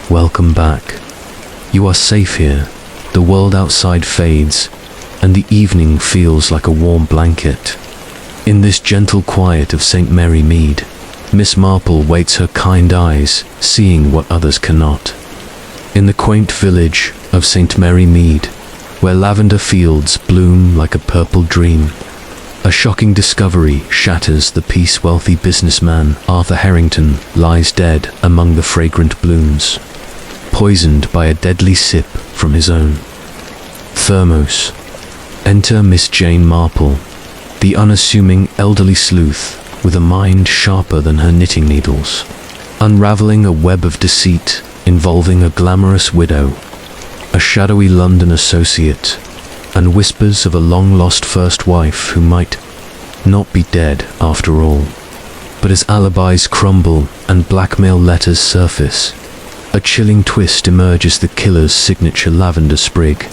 Welcome back. You are safe here. The world outside fades, and the evening feels like a warm blanket. In this gentle quiet of St. Mary Mead, Miss Marple waits her kind eyes, seeing what others cannot. In the quaint village of St. Mary Mead, where lavender fields bloom like a purple dream, a shocking discovery shatters the peace-wealthy businessman Arthur Harrington lies dead among the fragrant blooms, poisoned by a deadly sip from his own thermos. Enter Miss Jane Marple, the unassuming elderly sleuth with a mind sharper than her knitting needles, unraveling a web of deceit involving a glamorous widow, a shadowy London associate, and whispers of a long-lost first wife who might not be dead after all. But as alibis crumble and blackmail letters surface, a chilling twist emerges. The killer's signature lavender sprig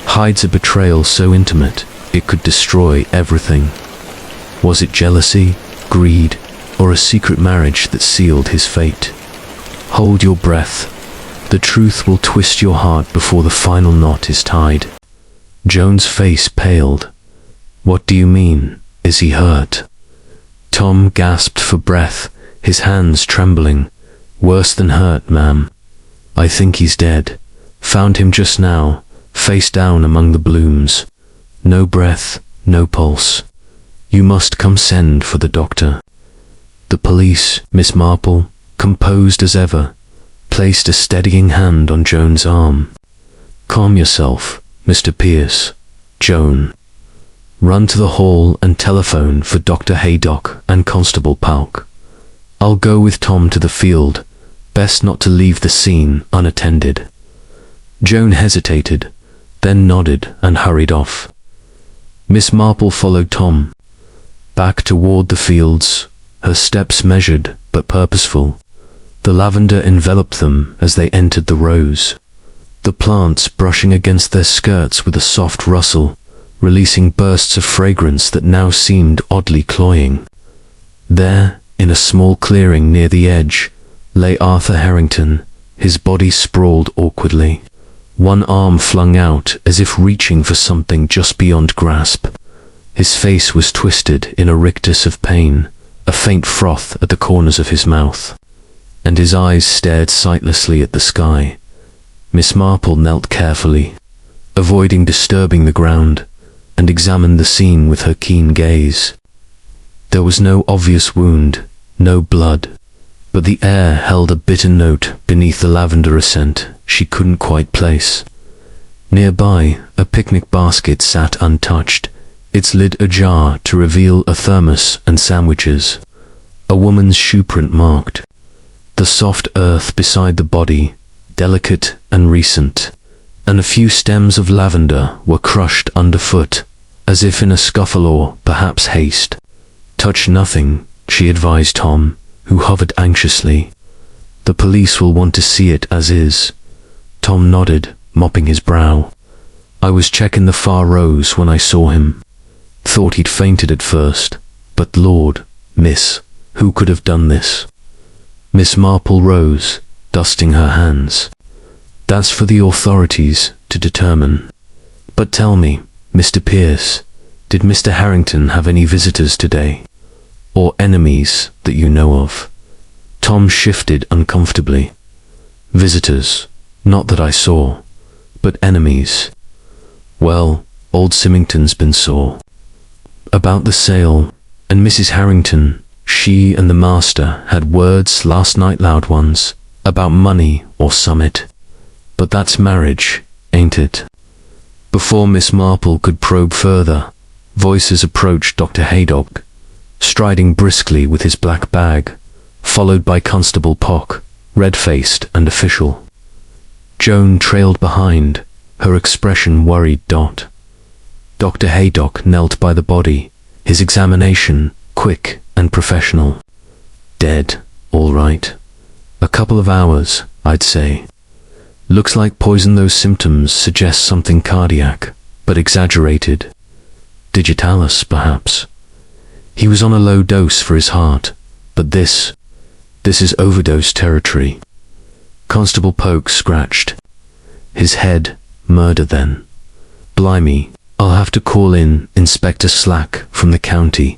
hides a betrayal so intimate it could destroy everything. Was it jealousy, greed, or a secret marriage that sealed his fate? Hold your breath. The truth will twist your heart before the final knot is tied. Joan's face paled. What do you mean? Is he hurt? Tom gasped for breath, his hands trembling. Worse than hurt, ma'am. I think he's dead. Found him just now, face down among the blooms. No breath, no pulse. You must come send for the doctor. The police, Miss Marple, composed as ever, placed a steadying hand on Joan's arm. Calm yourself, Mr. Pierce. Joan. Run to the hall and telephone for Dr. Haydock and Constable Pauk. I'll go with Tom to the field. Best not to leave the scene unattended. Joan hesitated, then nodded and hurried off. Miss Marple followed Tom. Back toward the fields, her steps measured but purposeful. The lavender enveloped them as they entered the rows, the plants brushing against their skirts with a soft rustle, releasing bursts of fragrance that now seemed oddly cloying. There, in a small clearing near the edge, lay Arthur Harrington, his body sprawled awkwardly, one arm flung out as if reaching for something just beyond grasp. His face was twisted in a rictus of pain, a faint froth at the corners of his mouth, and his eyes stared sightlessly at the sky. Miss Marple knelt carefully, avoiding disturbing the ground, and examined the scene with her keen gaze. There was no obvious wound, no blood, but the air held a bitter note beneath the lavender scent she couldn't quite place. Nearby, a picnic basket sat untouched, its lid ajar to reveal a thermos and sandwiches, a woman's shoe print marked. The soft earth beside the body, delicate and recent, and a few stems of lavender were crushed underfoot, as if in a scuffle or, perhaps, haste. Touch nothing, she advised Tom, who hovered anxiously. The police will want to see it as is. Tom nodded, mopping his brow. I was checking the far rows when I saw him. Thought he'd fainted at first, but Lord, miss, who could have done this? Miss Marple rose, dusting her hands. That's for the authorities to determine. But tell me, Mr. Pierce, did Mr. Harrington have any visitors today? Or enemies that you know of? Tom shifted uncomfortably. Visitors, not that I saw, but enemies. Well, old Symmington's been sore about the sale, and Mrs. Harrington, she and the master had words last night, loud ones, about money or summit. But that's marriage, ain't it? Before Miss Marple could probe further, voices approached Dr. Haydock, striding briskly with his black bag, followed by Constable Pauk, red-faced and official. Joan trailed behind, her expression worried. Dr. Haydock knelt by the body, his examination quick and professional. Dead, all right. A couple of hours, I'd say. Looks like poison. Those symptoms suggest something cardiac, but exaggerated. Digitalis, perhaps. He was on a low dose for his heart, but this is overdose territory. Constable Polk scratched his head. Murder then. Blimey, I'll have to call in Inspector Slack from the county.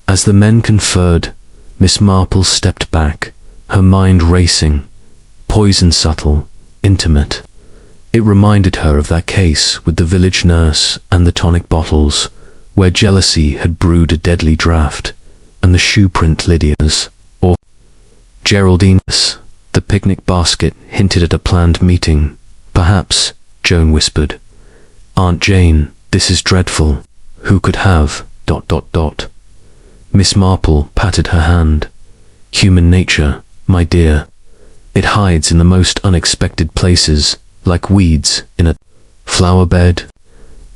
As the men conferred, Miss Marple stepped back, her mind racing. Poison subtle, intimate. It reminded her of that case with the village nurse and the tonic bottles, where jealousy had brewed a deadly draught, and the shoe print Lydia's, or Geraldine's. The picnic basket hinted at a planned meeting. Perhaps, Joan whispered. Aunt Jane, this is dreadful. Who could have... Miss Marple patted her hand. Human nature, my dear. It hides in the most unexpected places, like weeds in a flower bed.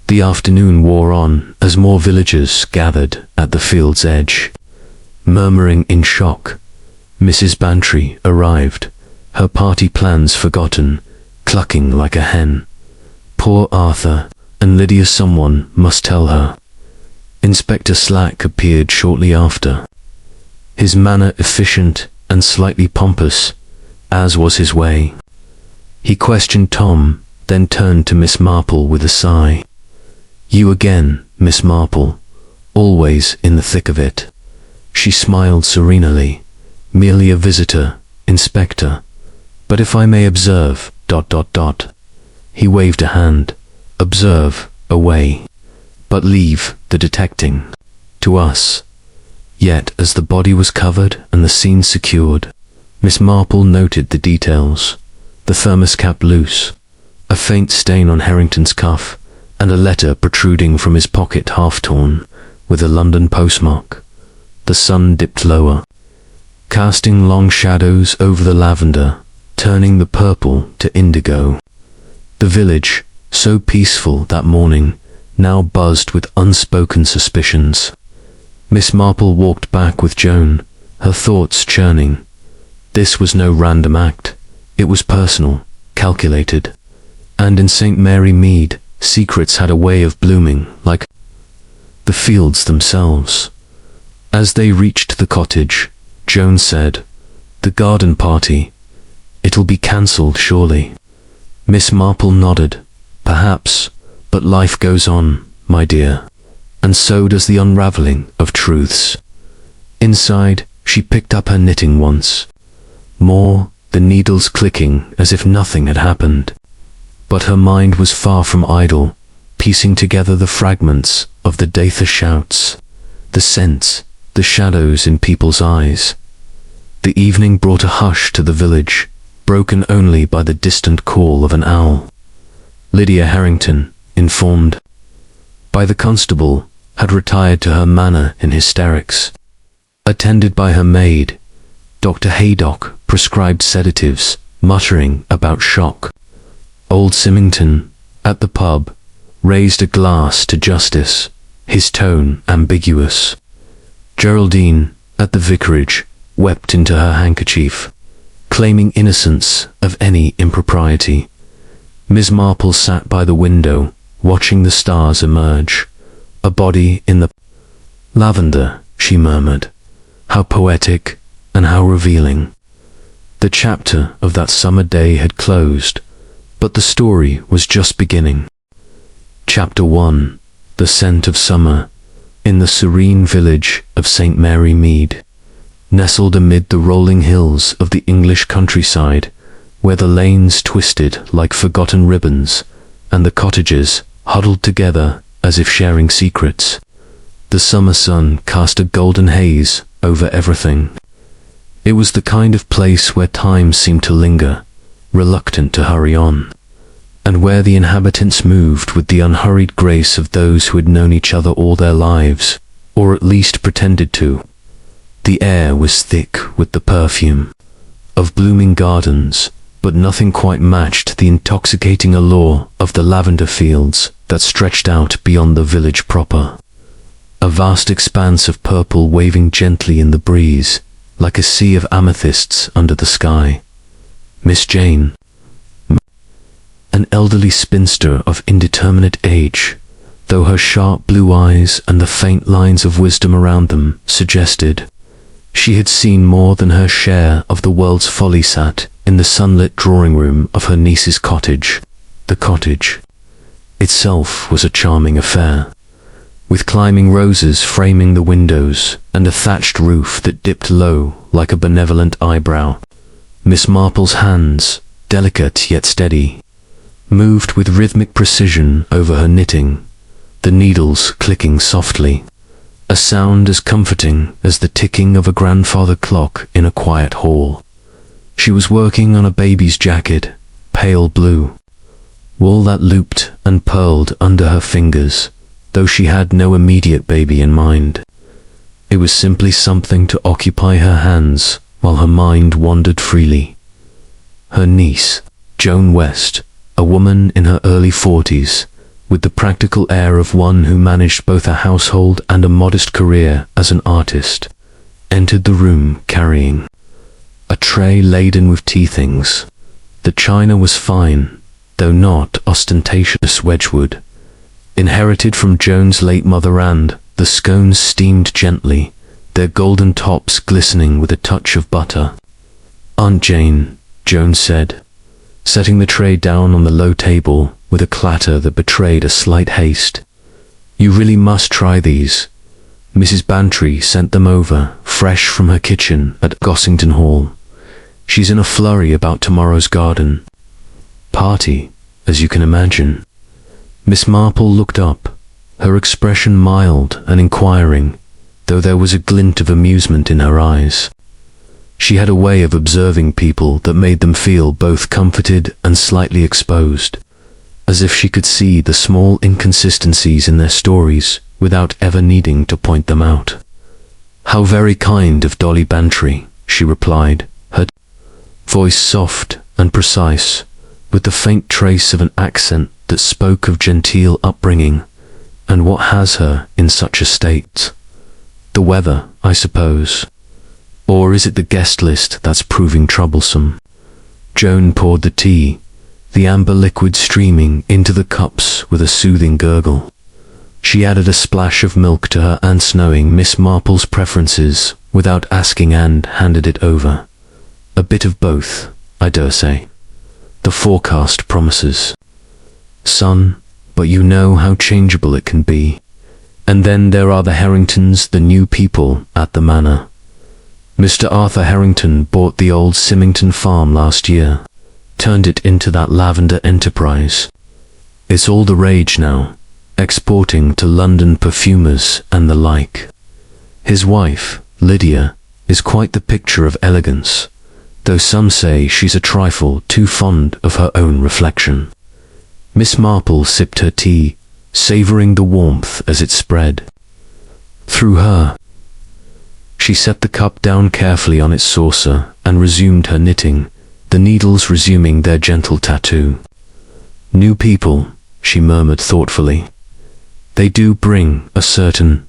The afternoon wore on as more villagers gathered at the field's edge. Murmuring in shock, Mrs. Bantry arrived, her party plans forgotten, clucking like a hen. Poor Arthur, and Lydia, someone must tell her. Inspector Slack appeared shortly after, his manner efficient and slightly pompous, as was his way. He questioned Tom, then turned to Miss Marple with a sigh. You again, Miss Marple, always in the thick of it. She smiled serenely. Merely a visitor, Inspector. But if I may observe... He waved a hand. Observe, away. But leave the detecting to us. Yet, as the body was covered and the scene secured, Miss Marple noted the details. The thermos cap loose, a faint stain on Harrington's cuff, and a letter protruding from his pocket half-torn, with a London postmark. The sun dipped lower, casting long shadows over the lavender, turning the purple to indigo. The village, so peaceful that morning, now buzzed with unspoken suspicions. Miss Marple walked back with Joan, her thoughts churning. This was no random act. It was personal, calculated. And in St. Mary Mead, secrets had a way of blooming, like the fields themselves. As they reached the cottage, Joan said, "The garden party. It'll be cancelled, surely." Miss Marple nodded. "Perhaps, but life goes on, my dear. And so does the unraveling of truths." Inside, she picked up her knitting once more, the needles clicking as if nothing had happened. But her mind was far from idle, piecing together the fragments of the Datha shouts, the scents, the shadows in people's eyes. The evening brought a hush to the village, broken only by the distant call of an owl. Lydia Harrington, informed by the constable, had retired to her manor in hysterics. Attended by her maid, Dr. Haydock prescribed sedatives, muttering about shock. Old Symmington, at the pub, raised a glass to justice, his tone ambiguous. Geraldine, at the vicarage, wept into her handkerchief, claiming innocence of any impropriety. Miss Marple sat by the window, watching the stars emerge. "A body in the lavender," she murmured. "How poetic and how revealing." The chapter of that summer day had closed, but the story was just beginning. Chapter 1. The Scent of Summer. In the serene village of St. Mary Mead, nestled amid the rolling hills of the English countryside, where the lanes twisted like forgotten ribbons, and the cottages huddled together as if sharing secrets, the summer sun cast a golden haze over everything. It was the kind of place where time seemed to linger, reluctant to hurry on, and where the inhabitants moved with the unhurried grace of those who had known each other all their lives, or at least pretended to. The air was thick with the perfume of blooming gardens, but nothing quite matched the intoxicating allure of the lavender fields that stretched out beyond the village proper. A vast expanse of purple waving gently in the breeze, like a sea of amethysts under the sky. Miss Jane, an elderly spinster of indeterminate age, though her sharp blue eyes and the faint lines of wisdom around them suggested she had seen more than her share of the world's folly, sat in the sunlit drawing room of her niece's cottage. The cottage itself was a charming affair, with climbing roses framing the windows and a thatched roof that dipped low like a benevolent eyebrow. Miss Marple's hands, delicate yet steady, moved with rhythmic precision over her knitting, the needles clicking softly, a sound as comforting as the ticking of a grandfather clock in a quiet hall. She was working on a baby's jacket, pale blue, wool that looped and purled under her fingers, though she had no immediate baby in mind. It was simply something to occupy her hands while her mind wandered freely. Her niece, Joan West, a woman in her early 40s, with the practical air of one who managed both a household and a modest career as an artist, entered the room carrying a tray laden with tea things. The china was fine, though not ostentatious Wedgwood, inherited from Joan's late mother, and the scones steamed gently, their golden tops glistening with a touch of butter. "Aunt Jane," Joan said, setting the tray down on the low table with a clatter that betrayed a slight haste. "You really must try these. Mrs. Bantry sent them over, fresh from her kitchen at Gossington Hall. She's in a flurry about tomorrow's garden party, as you can imagine." Miss Marple looked up, her expression mild and inquiring, though there was a glint of amusement in her eyes. She had a way of observing people that made them feel both comforted and slightly exposed, as if she could see the small inconsistencies in their stories without ever needing to point them out. "How very kind of Dolly Bantry," she replied, her voice soft and precise, with the faint trace of an accent that spoke of genteel upbringing. "And what has her in such a state? The weather, I suppose. Or is it the guest list that's proving troublesome?" Joan poured the tea, the amber liquid streaming into the cups with a soothing gurgle. She added a splash of milk to her aunt's, knowing Miss Marple's preferences without asking, and handed it over. "A bit of both, I dare say. The forecast promises sun, but you know how changeable it can be. And then there are the Harringtons, the new people at the manor. Mr. Arthur Harrington bought the old Symmington farm last year, turned it into that Lavender enterprise. It's all the rage now, exporting to London perfumers and the like. His wife, Lydia, is quite the picture of elegance, though some say she's a trifle too fond of her own reflection." Miss Marple sipped her tea, savouring the warmth as it spread through her. She set the cup down carefully on its saucer and resumed her knitting, the needles resuming their gentle tattoo. "New people," she murmured thoughtfully. "They do bring a certain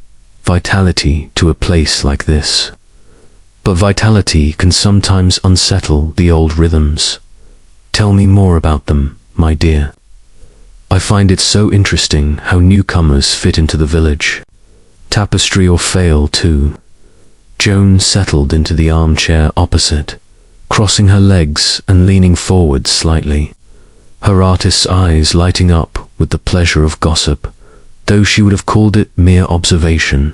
vitality to a place like this. But vitality can sometimes unsettle the old rhythms. Tell me more about them, my dear. I find it so interesting how newcomers fit into the village. Tapestry or fail, too." Joan settled into the armchair opposite, crossing her legs and leaning forward slightly, her artist's eyes lighting up with the pleasure of gossip, though she would have called it mere observation.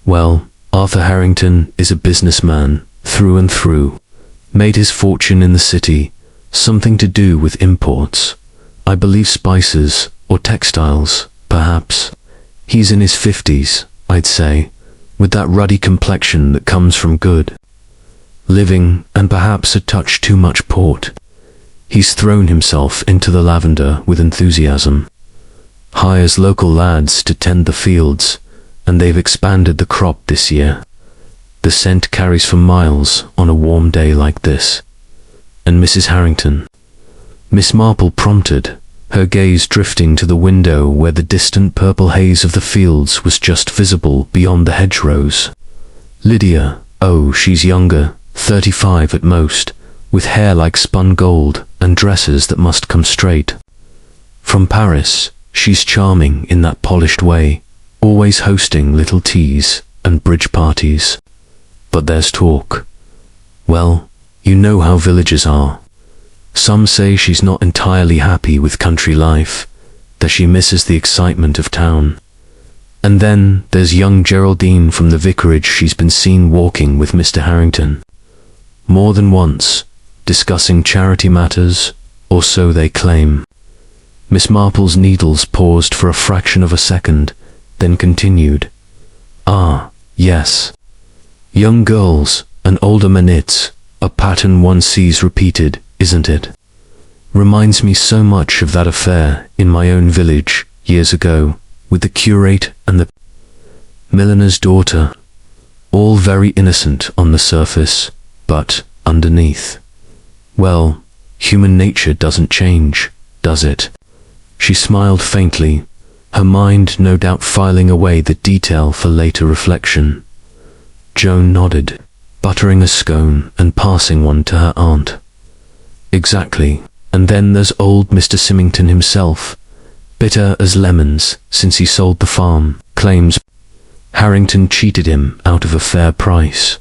"Well, Arthur Harrington is a businessman through and through, made his fortune in the city, something to do with imports. I believe spices or textiles, perhaps. He's in his 50s, I'd say, with that ruddy complexion that comes from good living and perhaps a touch too much port. He's thrown himself into the lavender with enthusiasm. Hires local lads to tend the fields, and they've expanded the crop this year. The scent carries for miles on a warm day like this." "And Mrs. Harrington?" Miss Marple prompted, her gaze drifting to the window where the distant purple haze of the fields was just visible beyond the hedgerows. "Lydia, oh, she's younger, 35 at most, with hair like spun gold and dresses that must come straight from Paris. She's charming in that polished way, always hosting little teas and bridge parties. But there's talk. Well, You know how villagers are. Some say she's not entirely happy with country life, that she misses the excitement of town. And then there's young Geraldine from the vicarage. She's been seen walking with Mr. Harrington more than once, discussing charity matters, or so they claim. Miss Marple's needles paused for a fraction of a second, then continued. Ah, yes. Young girls and older men, it's a pattern one sees repeated, isn't it? Reminds me so much of that affair in my own village years ago, with the curate and the milliner's daughter. All very innocent on the surface, but underneath, well, human nature doesn't change, does it? She smiled faintly, her mind no doubt filing away the detail for later reflection. Joan nodded, buttering a scone and passing one to her aunt. Exactly, and then there's old Mr. Symmington himself, bitter as lemons since he sold the farm, claims Harrington cheated him out of a fair price,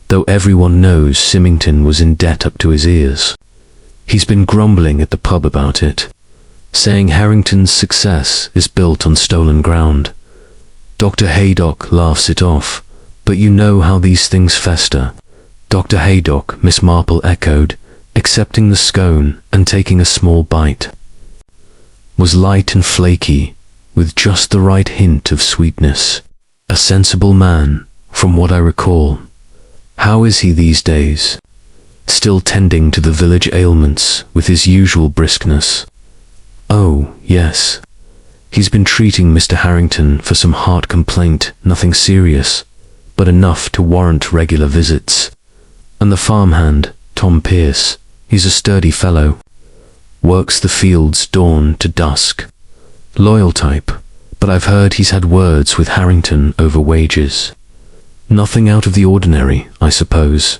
though everyone knows Symmington was in debt up to his ears. He's been grumbling at the pub about it, saying Harrington's success is built on stolen ground. Dr. Haydock laughs it off, but you know how these things fester. Dr. Haydock, Miss Marple echoed, accepting the scone and taking a small bite. Was light and flaky, with just the right hint of sweetness. A sensible man, from what I recall. How is he these days? Still tending to the village ailments with his usual briskness. Oh, yes. He's been treating Mr. Harrington for some heart complaint, nothing serious, but enough to warrant regular visits. And the farmhand, Tom Pierce, he's a sturdy fellow. Works the fields dawn to dusk. Loyal type, but I've heard he's had words with Harrington over wages. Nothing out of the ordinary, I suppose.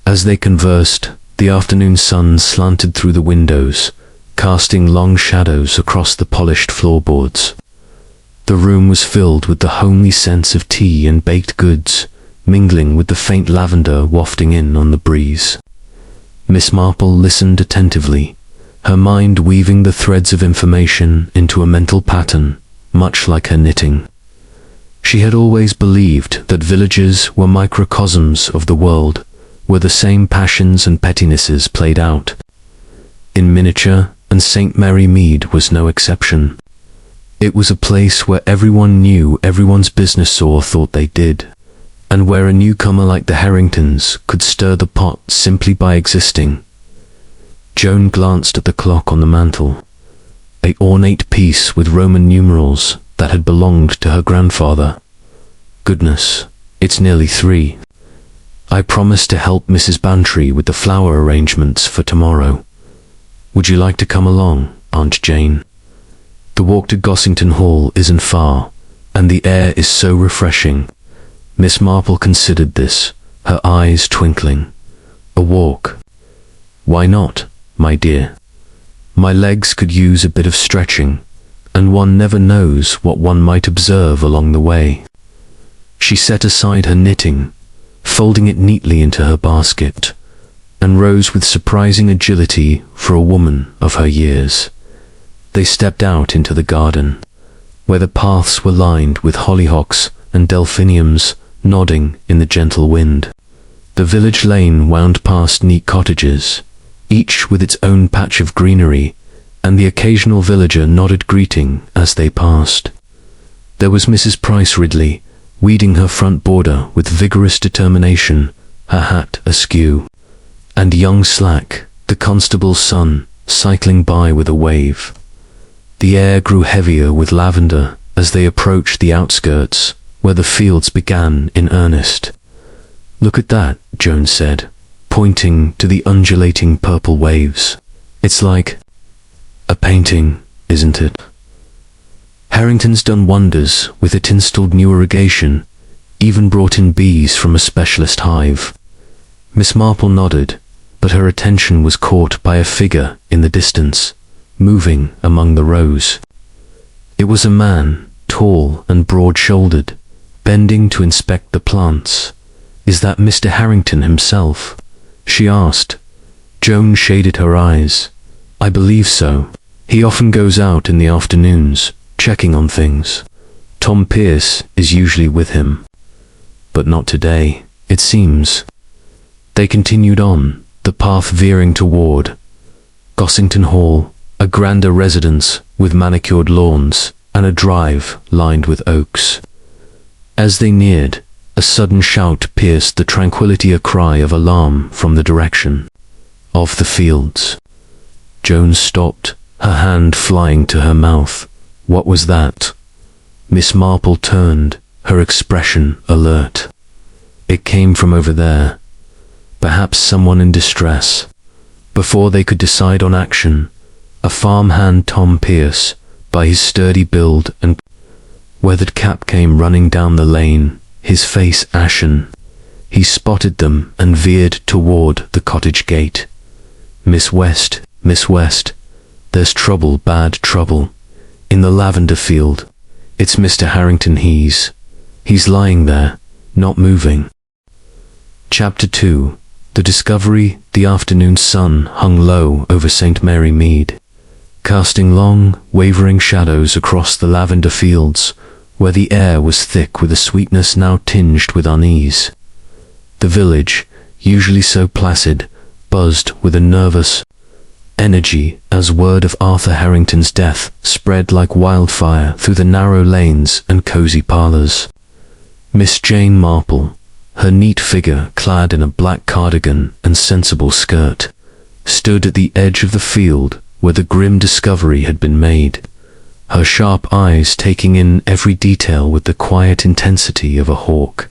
As they conversed, the afternoon sun slanted through the windows, casting long shadows across the polished floorboards. The room was filled with the homely sense of tea and baked goods, mingling with the faint lavender wafting in on the breeze. Miss Marple listened attentively, her mind weaving the threads of information into a mental pattern, much like her knitting. She had always believed that villages were microcosms of the world, where the same passions and pettinesses played out. In miniature, and St. Mary Mead was no exception. It was a place where everyone knew everyone's business or thought they did, and where a newcomer like the Harringtons could stir the pot simply by existing. Joan glanced at the clock on the mantel, an ornate piece with Roman numerals that had belonged to her grandfather. Goodness, it's nearly 3. I promised to help Mrs. Bantry with the flower arrangements for tomorrow. Would you like to come along, Aunt Jane? The walk to Gossington Hall isn't far, and the air is so refreshing. Miss Marple considered this, her eyes twinkling. A walk? Why not, my dear? My legs could use a bit of stretching, and one never knows what one might observe along the way. She set aside her knitting, folding it neatly into her basket, and rose with surprising agility for a woman of her years. They stepped out into the garden, where the paths were lined with hollyhocks and delphiniums nodding in the gentle wind. The village lane wound past neat cottages, each with its own patch of greenery, and the occasional villager nodded greeting as they passed. There was Mrs. Price Ridley, weeding her front border with vigorous determination, her hat askew, and young Slack, the constable's son, cycling by with a wave. The air grew heavier with lavender as they approached the outskirts, where the fields began in earnest. Look at that, Joan said, pointing to the undulating purple waves. It's like a painting, isn't it? Harrington's done wonders with it, installed new irrigation, even brought in bees from a specialist hive. Miss Marple nodded, but her attention was caught by a figure in the distance, moving among the rows. It was a man, tall and broad-shouldered, bending to inspect the plants. Is that Mr. Harrington himself? she asked. Joan shaded her eyes. I believe so. He often goes out in the afternoons, checking on things. Tom Pierce is usually with him. But not today, it seems. They continued on, the path veering toward Gossington Hall, a grander residence with manicured lawns and a drive lined with oaks. As they neared, a sudden shout pierced the tranquility, a cry of alarm from the direction of the fields. Joan stopped, her hand flying to her mouth. What was that? Miss Marple turned, her expression alert. It came from over there. Perhaps someone in distress. Before they could decide on action, a farmhand, Tom Pierce, by his sturdy build and weathered cap, came running down the lane, his face ashen. He spotted them and veered toward the cottage gate. Miss West, there's trouble, bad trouble. In the lavender field. It's Mr. Harrington, he's lying there, not moving. Chapter 2. The Discovery. The afternoon sun hung low over St. Mary Mead, casting long, wavering shadows across the lavender fields, where the air was thick with a sweetness now tinged with unease. The village, usually so placid, buzzed with a nervous energy as word of Arthur Harrington's death spread like wildfire through the narrow lanes and cozy parlours. Miss Jane Marple, her neat figure clad in a black cardigan and sensible skirt, stood at the edge of the field where the grim discovery had been made, her sharp eyes taking in every detail with the quiet intensity of a hawk.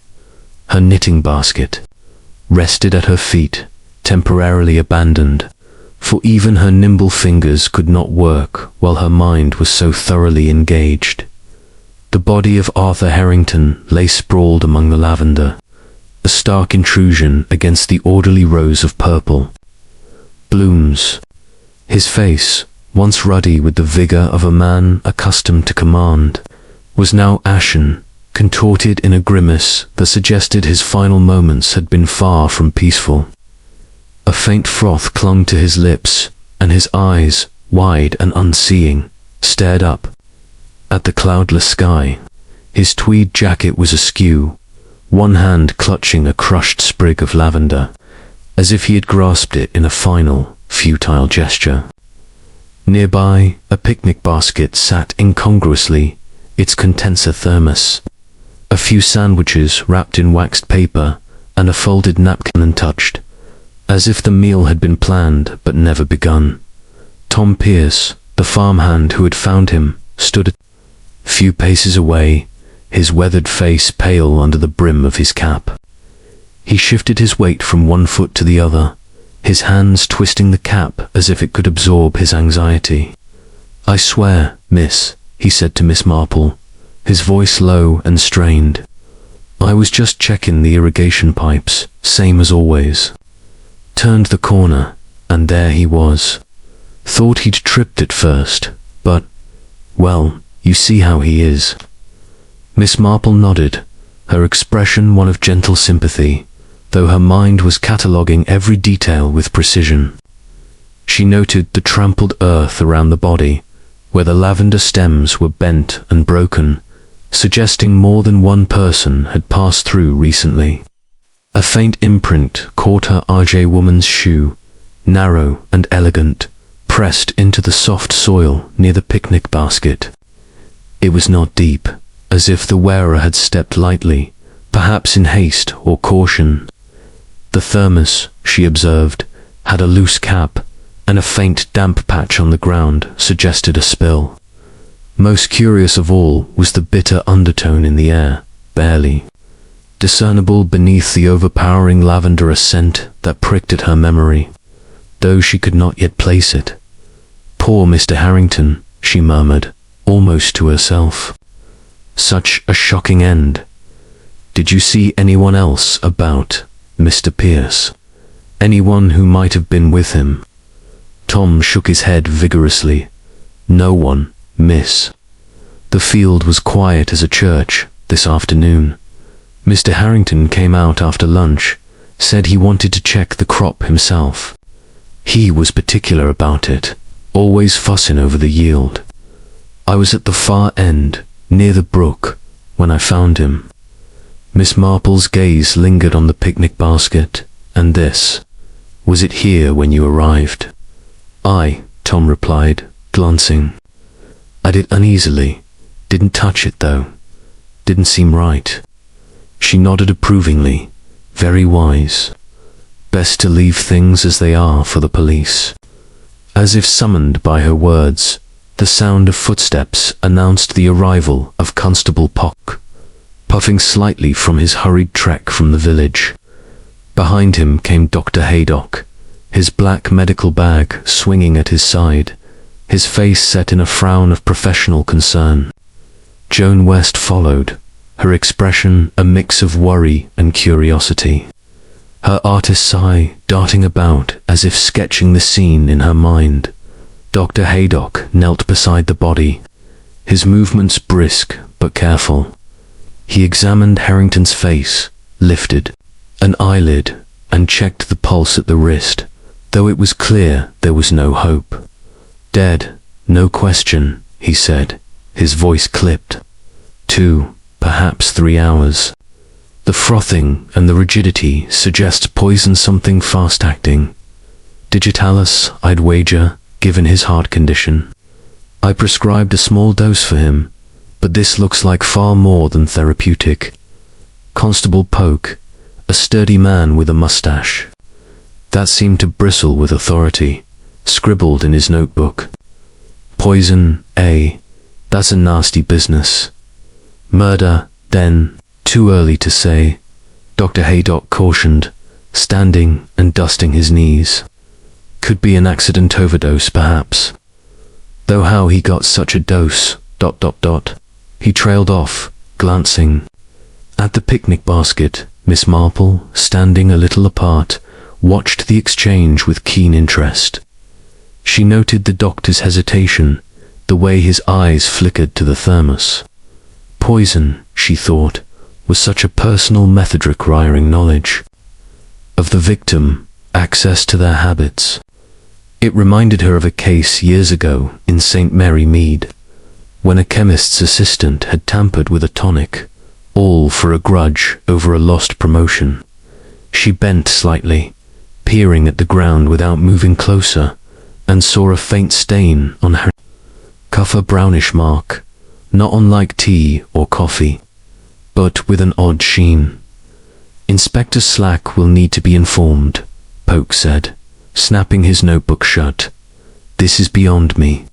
Her knitting basket rested at her feet, temporarily abandoned, for even her nimble fingers could not work while her mind was so thoroughly engaged. The body of Arthur Harrington lay sprawled among the lavender, a stark intrusion against the orderly rows of purple blooms. His face, once ruddy with the vigor of a man accustomed to command, was now ashen, contorted in a grimace that suggested his final moments had been far from peaceful. A faint froth clung to his lips, and his eyes, wide and unseeing, stared up at the cloudless sky. His tweed jacket was askew, one hand clutching a crushed sprig of lavender, as if he had grasped it in a final, futile gesture. Nearby, a picnic basket sat incongruously, its contents a thermos, a few sandwiches wrapped in waxed paper, and a folded napkin untouched, as if the meal had been planned but never begun. Tom Pierce, the farmhand who had found him, stood a few paces away, his weathered face pale under the brim of his cap. He shifted his weight from one foot to the other, his hands twisting the cap as if it could absorb his anxiety. I swear, miss, he said to Miss Marple, his voice low and strained. I was just checking the irrigation pipes, same as always. Turned the corner, and there he was. Thought he'd tripped at first, but, well, you see how he is. Miss Marple nodded, her expression one of gentle sympathy, though her mind was cataloguing every detail with precision. She noted the trampled earth around the body, where the lavender stems were bent and broken, suggesting more than one person had passed through recently. A faint imprint caught her RJ woman's shoe, narrow and elegant, pressed into the soft soil near the picnic basket. It was not deep, as if the wearer had stepped lightly, perhaps in haste or caution. The thermos, she observed, had a loose cap, and a faint damp patch on the ground suggested a spill. Most curious of all was the bitter undertone in the air, barely discernible beneath the overpowering lavender, a scent that pricked at her memory, though she could not yet place it. Poor Mr. Harrington, she murmured, almost to herself. Such a shocking end. Did you see anyone else about, Mr. Pierce? Anyone who might have been with him? Tom shook his head vigorously. No one, miss. The field was quiet as a church this afternoon. Mr. Harrington came out after lunch, said he wanted to check the crop himself. He was particular about it, always fussing over the yield. I was at the far end, near the brook, when I found him. Miss Marple's gaze lingered on the picnic basket, and this. Was it here when you arrived? Aye, Tom replied, glancing. I did uneasily. Didn't touch it, though. Didn't seem right. She nodded approvingly. Very wise. Best to leave things as they are for the police. As if summoned by her words, the sound of footsteps announced the arrival of Constable Pock, puffing slightly from his hurried trek from the village. Behind him came Dr. Haydock, his black medical bag swinging at his side, his face set in a frown of professional concern. Joan West followed, her expression a mix of worry and curiosity, her artist's eye darting about as if sketching the scene in her mind. Dr. Haydock knelt beside the body, his movements brisk but careful. He examined Harrington's face, lifted an eyelid, and checked the pulse at the wrist, though it was clear there was no hope. Dead, no question, he said, his voice clipped. 2, perhaps 3 hours. The frothing and the rigidity suggests poison, something fast-acting. Digitalis, I'd wager, given his heart condition. I prescribed a small dose for him, but this looks like far more than therapeutic. Constable Poke, a sturdy man with a mustache, that seemed to bristle with authority, scribbled in his notebook. Poison, eh? That's a nasty business. Murder, then, too early to say, Dr. Haydock cautioned, standing and dusting his knees. Could be an accident overdose, perhaps. Though how he got such a dose, ... He trailed off, glancing. At the picnic basket, Miss Marple, standing a little apart, watched the exchange with keen interest. She noted the doctor's hesitation, the way his eyes flickered to the thermos. Poison, she thought, was such a personal method requiring knowledge of the victim, access to their habits. It reminded her of a case years ago in St. Mary Mead, when a chemist's assistant had tampered with a tonic, all for a grudge over a lost promotion. She bent slightly, peering at the ground without moving closer, and saw a faint stain on her cuff, a brownish mark, not unlike tea or coffee, but with an odd sheen. Inspector Slack will need to be informed, Poke said, snapping his notebook shut. This is beyond me.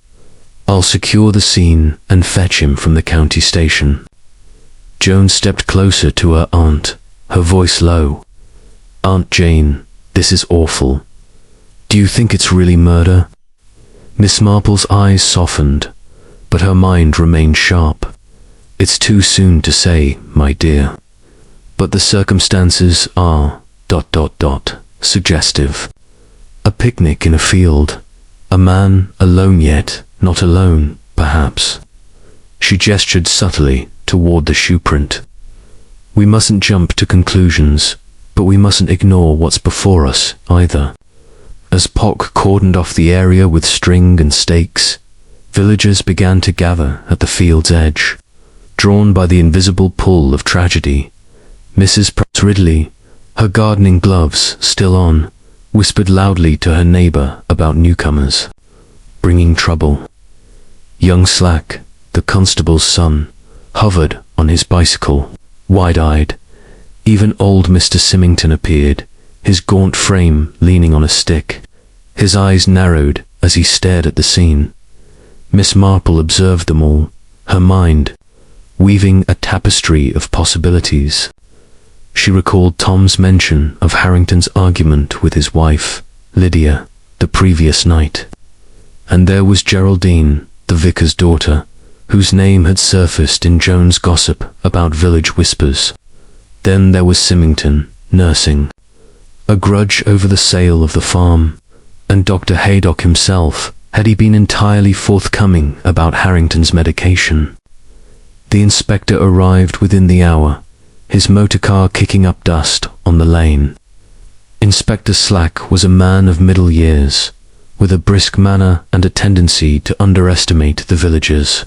I'll secure the scene and fetch him from the county station. Joan stepped closer to her aunt, her voice low. Aunt Jane, this is awful. Do you think it's really murder? Miss Marple's eyes softened, but her mind remained sharp. It's too soon to say, my dear. But the circumstances are ... suggestive. A picnic in a field. A man alone yet not alone, perhaps. She gestured subtly toward the shoe print. We mustn't jump to conclusions, but we mustn't ignore what's before us, either. As Pock cordoned off the area with string and stakes, villagers began to gather at the field's edge, drawn by the invisible pull of tragedy. Mrs. Ridley, her gardening gloves still on, whispered loudly to her neighbor about newcomers, bringing trouble. Young Slack, the constable's son, hovered on his bicycle, wide-eyed. Even old Mr. Symmington appeared, his gaunt frame leaning on a stick. His eyes narrowed as he stared at the scene. Miss Marple observed them all, her mind weaving a tapestry of possibilities. She recalled Tom's mention of Harrington's argument with his wife, Lydia, the previous night. And there was Geraldine, the vicar's daughter, whose name had surfaced in Joan's gossip about village whispers. Then there was Symmington, nursing a grudge over the sale of the farm, and Dr. Haydock himself, had he been entirely forthcoming about Harrington's medication. The inspector arrived within the hour, his motor car kicking up dust on the lane. Inspector Slack was a man of middle years, with a brisk manner and a tendency to underestimate the villagers,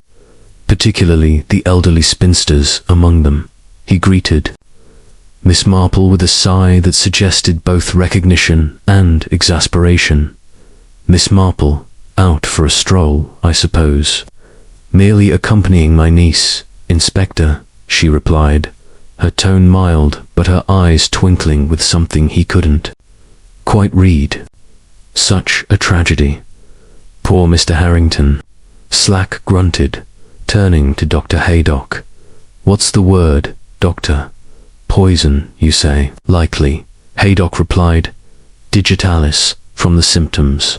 particularly the elderly spinsters among them. He greeted Miss Marple with a sigh that suggested both recognition and exasperation. "Miss Marple, out for a stroll, I suppose." "Merely accompanying my niece, Inspector," she replied, her tone mild but her eyes twinkling with something he couldn't quite read. "Such a tragedy. Poor Mr. Harrington." Slack grunted, turning to Dr. Haydock. "What's the word, Doctor? Poison, you say?" "Likely," Haydock replied. "Digitalis, from the symptoms.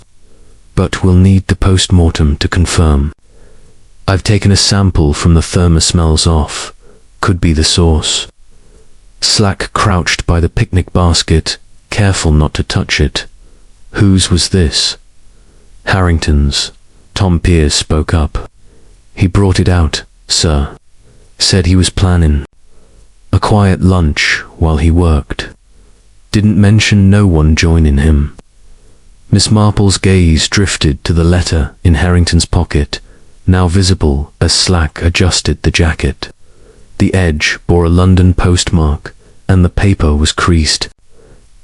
But we'll need the post-mortem to confirm. I've taken a sample from the thermos, smells off. Could be the source." Slack crouched by the picnic basket, careful not to touch it. "Whose was this?" "Harrington's." Tom Pierce spoke up. "He brought it out, sir. Said he was planning a quiet lunch while he worked. Didn't mention no one joining him." Miss Marple's gaze drifted to the letter in Harrington's pocket, now visible as Slack adjusted the jacket. The edge bore a London postmark, and the paper was creased,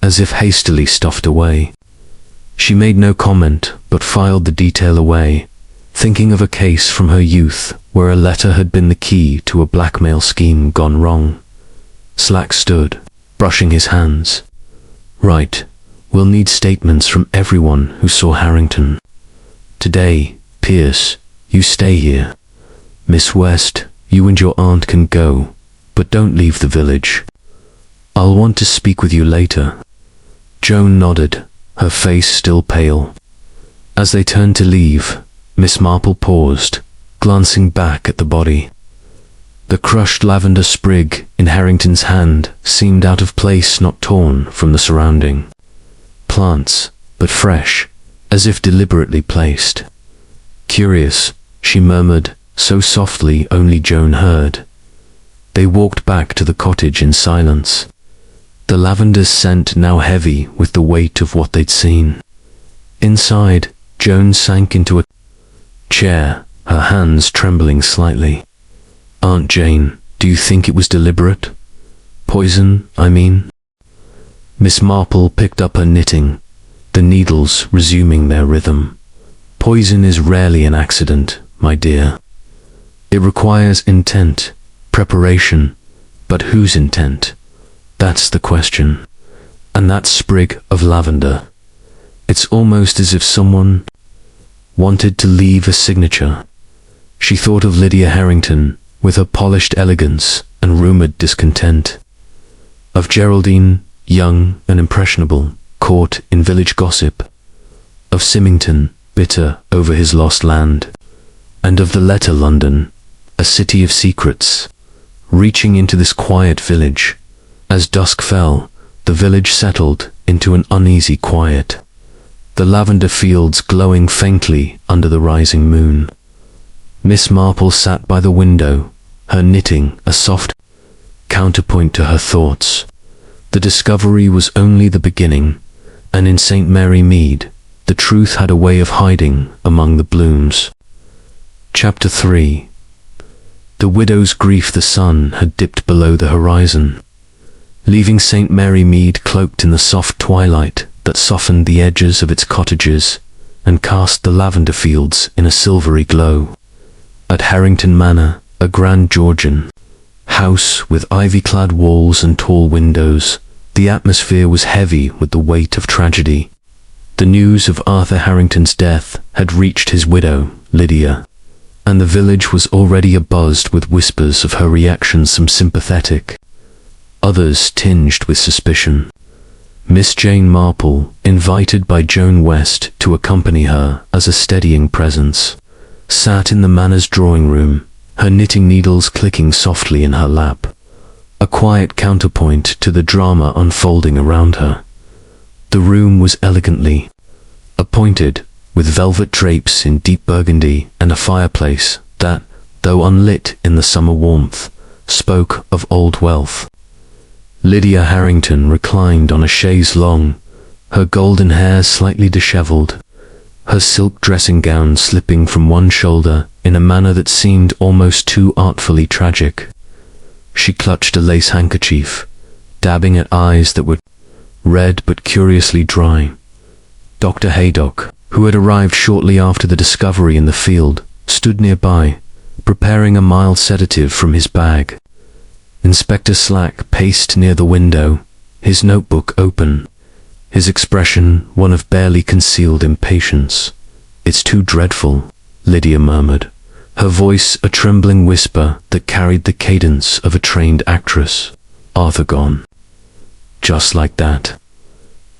as if hastily stuffed away. She made no comment, but filed the detail away, thinking of a case from her youth where a letter had been the key to a blackmail scheme gone wrong. Slack stood, brushing his hands. "Right, we'll need statements from everyone who saw Harrington. Today, Pierce, you stay here. Miss West, you and your aunt can go, but don't leave the village. I'll want to speak with you later." Joan nodded, her face still pale. As they turned to leave, Miss Marple paused, glancing back at the body. The crushed lavender sprig in Harrington's hand seemed out of place, not torn from the surrounding plants, but fresh, as if deliberately placed. "Curious," she murmured, so softly only Joan heard. They walked back to the cottage in silence, the lavender's scent now heavy with the weight of what they'd seen. Inside, Joan sank into a chair, her hands trembling slightly. "Aunt Jane, do you think it was deliberate? Poison, I mean?" Miss Marple picked up her knitting, the needles resuming their rhythm. "Poison is rarely an accident, my dear. It requires intent, preparation, but whose intent? That's the question. And that sprig of lavender. It's almost as if someone wanted to leave a signature." She thought of Lydia Harrington, with her polished elegance and rumoured discontent. Of Geraldine, young and impressionable, caught in village gossip. Of Symmington, bitter over his lost land. And of the letter London, a city of secrets, reaching into this quiet village. As dusk fell, the village settled into an uneasy quiet, the lavender fields glowing faintly under the rising moon. Miss Marple sat by the window, her knitting a soft counterpoint to her thoughts. The discovery was only the beginning, and in St. Mary Mead, the truth had a way of hiding among the blooms. Chapter 3. The widow's grief. The sun had dipped below the horizon, leaving St. Mary Mead cloaked in the soft twilight that softened the edges of its cottages and cast the lavender fields in a silvery glow. At Harrington Manor, a grand Georgian house with ivy-clad walls and tall windows, the atmosphere was heavy with the weight of tragedy. The news of Arthur Harrington's death had reached his widow, Lydia, and the village was already abuzz with whispers of her reaction, some sympathetic, others tinged with suspicion. Miss Jane Marple, invited by Joan West to accompany her as a steadying presence, sat in the manor's drawing room, her knitting needles clicking softly in her lap, a quiet counterpoint to the drama unfolding around her. The room was elegantly appointed, with velvet drapes in deep burgundy and a fireplace that, though unlit in the summer warmth, spoke of old wealth. Lydia Harrington reclined on a chaise longue, her golden hair slightly disheveled, her silk dressing gown slipping from one shoulder in a manner that seemed almost too artfully tragic. She clutched a lace handkerchief, dabbing at eyes that were red but curiously dry. Dr. Haydock, who had arrived shortly after the discovery in the field, stood nearby, preparing a mild sedative from his bag. Inspector Slack paced near the window, his notebook open, his expression one of barely concealed impatience. "It's too dreadful," Lydia murmured, her voice a trembling whisper that carried the cadence of a trained actress. "Arthur gone." Just like that.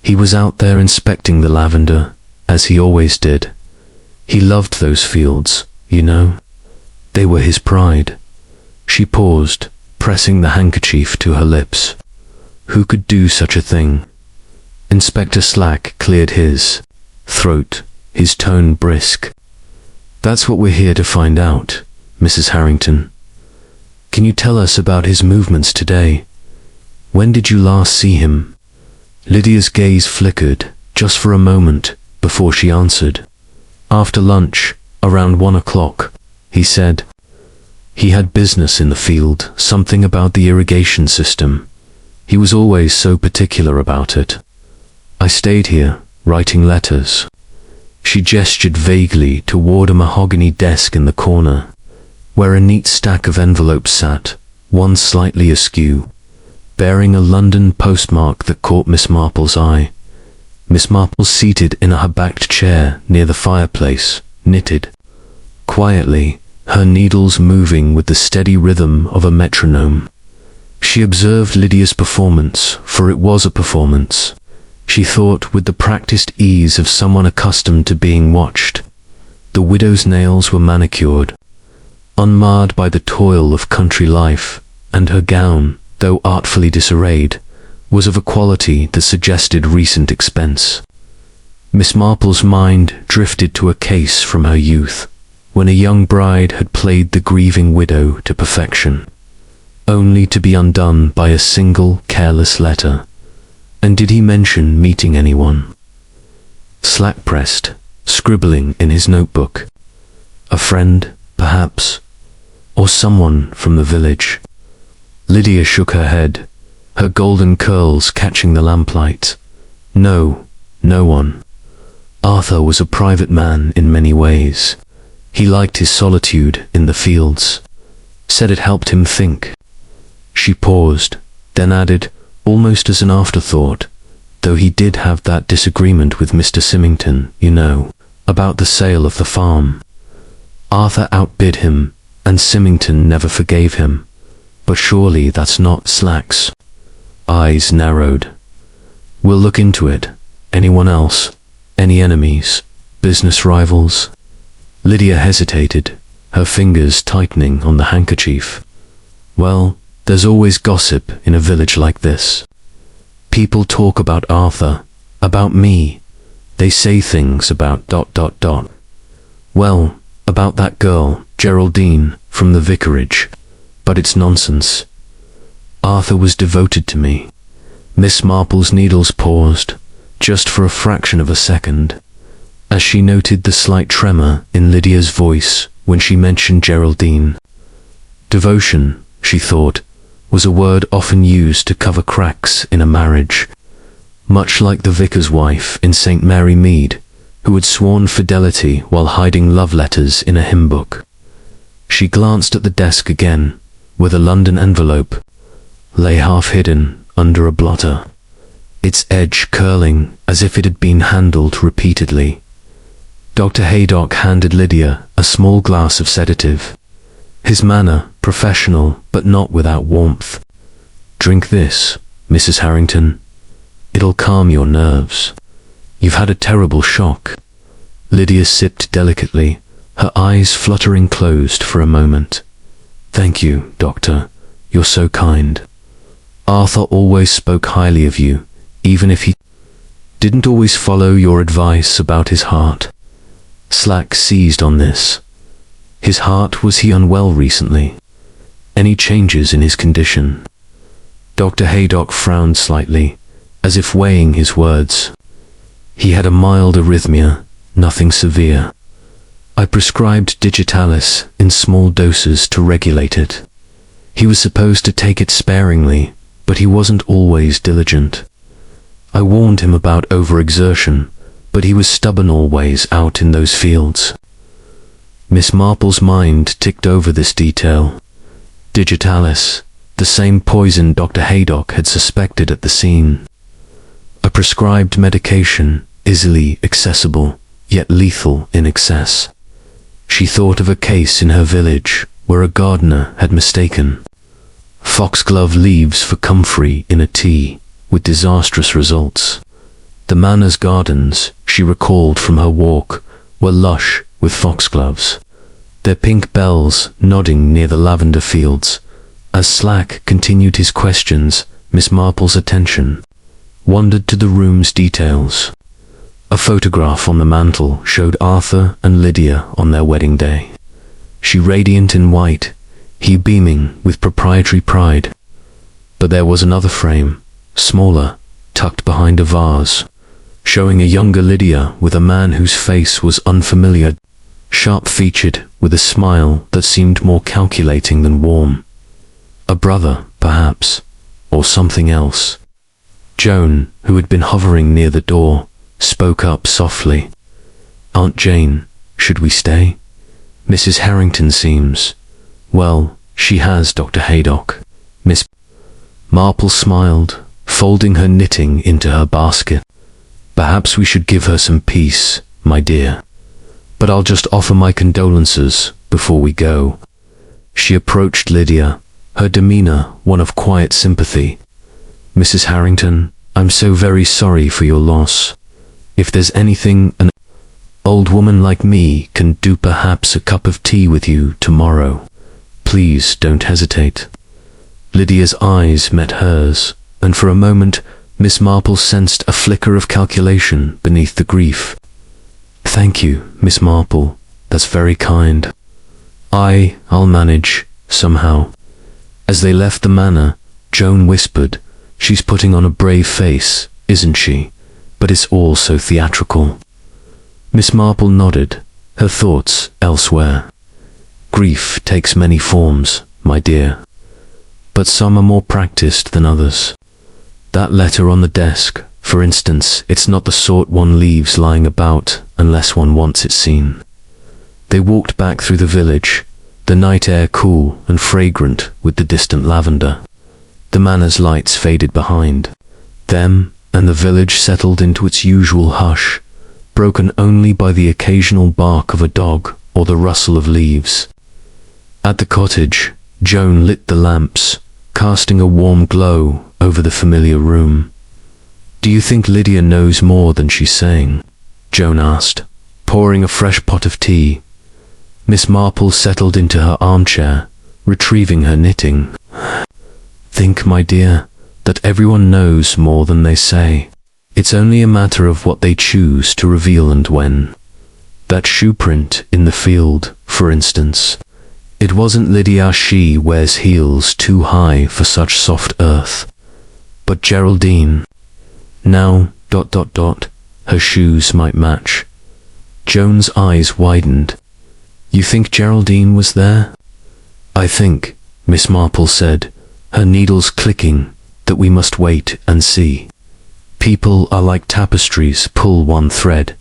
He was out there inspecting the lavender, as he always did. He loved those fields, you know. They were his pride. She paused, pressing the handkerchief to her lips. Who could do such a thing? Inspector Slack cleared his throat, his tone brisk. "That's what we're here to find out, Mrs. Harrington. Can you tell us about his movements today? When did you last see him?" Lydia's gaze flickered, just for a moment, before she answered. "After lunch, around 1 o'clock, he said. He had business in the field, something about the irrigation system. He was always so particular about it. I stayed here, writing letters." She gestured vaguely toward a mahogany desk in the corner, where a neat stack of envelopes sat, one slightly askew, bearing a London postmark that caught Miss Marple's eye. Miss Marple seated in a backed chair near the fireplace, knitted quietly, her needles moving with the steady rhythm of a metronome. She observed Lydia's performance, for it was a performance. She thought with the practiced ease of someone accustomed to being watched. The widow's nails were manicured, unmarred by the toil of country life, and her gown, though artfully disarrayed, was of a quality that suggested recent expense. Miss Marple's mind drifted to a case from her youth, when a young bride had played the grieving widow to perfection, only to be undone by a single careless letter. And did he mention meeting anyone? Slack pressed, scribbling in his notebook. A friend, perhaps, or someone from the village. Lydia shook her head, her golden curls catching the lamplight. No, no one. Arthur was a private man in many ways. He liked his solitude in the fields, said it helped him think. She paused, then added, almost as an afterthought, though he did have that disagreement with Mr. Symmington, you know, about the sale of the farm. Arthur outbid him, and Symmington never forgave him. But surely that's not Slack's. Eyes narrowed. We'll look into it. Anyone else? Any enemies? Business rivals? Lydia hesitated, her fingers tightening on the handkerchief. Well, there's always gossip in a village like this. People talk about Arthur, about me. They say things about ... Well, about that girl, Geraldine, from the vicarage. But it's nonsense. Arthur was devoted to me. Miss Marple's needles paused, just for a fraction of a second, as she noted the slight tremor in Lydia's voice when she mentioned Geraldine. Devotion, she thought, was a word often used to cover cracks in a marriage, much like the vicar's wife in St. Mary Mead, who had sworn fidelity while hiding love letters in a hymn book. She glanced at the desk again, where the London envelope lay half-hidden under a blotter, its edge curling as if it had been handled repeatedly. Dr. Haydock handed Lydia a small glass of sedative, his manner professional but not without warmth. "Drink this, Mrs. Harrington. It'll calm your nerves. You've had a terrible shock." Lydia sipped delicately, her eyes fluttering closed for a moment. "Thank you, Doctor. You're so kind. Arthur always spoke highly of you, even if he didn't always follow your advice about his heart." Slack seized on this. His heart, was he unwell recently? Any changes in his condition? Dr. Haydock frowned slightly, as if weighing his words. He had a mild arrhythmia, nothing severe. I prescribed digitalis in small doses to regulate it. He was supposed to take it sparingly, but he wasn't always diligent. I warned him about overexertion, but he was stubborn always out in those fields. Miss Marple's mind ticked over this detail. Digitalis, the same poison Dr. Haydock had suspected at the scene. A prescribed medication, easily accessible, yet lethal in excess. She thought of a case in her village where a gardener had mistaken foxglove leaves for comfrey in a tea, with disastrous results. The manor's gardens, she recalled from her walk, were lush with foxgloves, their pink bells nodding near the lavender fields. As Slack continued his questions, Miss Marple's attention wandered to the room's details. A photograph on the mantel showed Arthur and Lydia on their wedding day. She radiant in white, he beaming with proprietary pride. But there was another frame, smaller, tucked behind a vase, showing a younger Lydia with a man whose face was unfamiliar, sharp-featured with a smile that seemed more calculating than warm. A brother, perhaps, or something else. Joan, who had been hovering near the door, spoke up softly. "Aunt Jane, should we stay? Mrs. Harrington seems... well, she has Dr. Haydock." Miss Marple smiled, folding her knitting into her basket. "Perhaps we should give her some peace, my dear. But I'll just offer my condolences before we go." She approached Lydia, her demeanor one of quiet sympathy. "Mrs. Harrington, I'm so very sorry for your loss. If there's anything an old woman like me can do, perhaps a cup of tea with you tomorrow. Please don't hesitate." Lydia's eyes met hers, and for a moment Miss Marple sensed a flicker of calculation beneath the grief. "Thank you, Miss Marple. That's very kind. I'll manage, somehow." As they left the manor, Joan whispered, "She's putting on a brave face, isn't she? But it's all so theatrical." Miss Marple nodded, her thoughts elsewhere. "Grief takes many forms, my dear. But some are more practiced than others. That letter on the desk, for instance, it's not the sort one leaves lying about unless one wants it seen." They walked back through the village, the night air cool and fragrant with the distant lavender. The manor's lights faded behind them, and the village settled into its usual hush, broken only by the occasional bark of a dog or the rustle of leaves. At the cottage, Joan lit the lamps, casting a warm glow over the familiar room. "Do you think Lydia knows more than she's saying?" Joan asked, pouring a fresh pot of tea. Miss Marple settled into her armchair, retrieving her knitting. "Think, my dear, that everyone knows more than they say. It's only a matter of what they choose to reveal and when. That shoe print in the field, for instance. It wasn't Lydia. She wears heels too high for such soft earth. But Geraldine. Now, ... her shoes might match." Joan's eyes widened. "You think Geraldine was there?" "I think," Miss Marple said, her needles clicking, "that we must wait and see. People are like tapestries, pull one thread,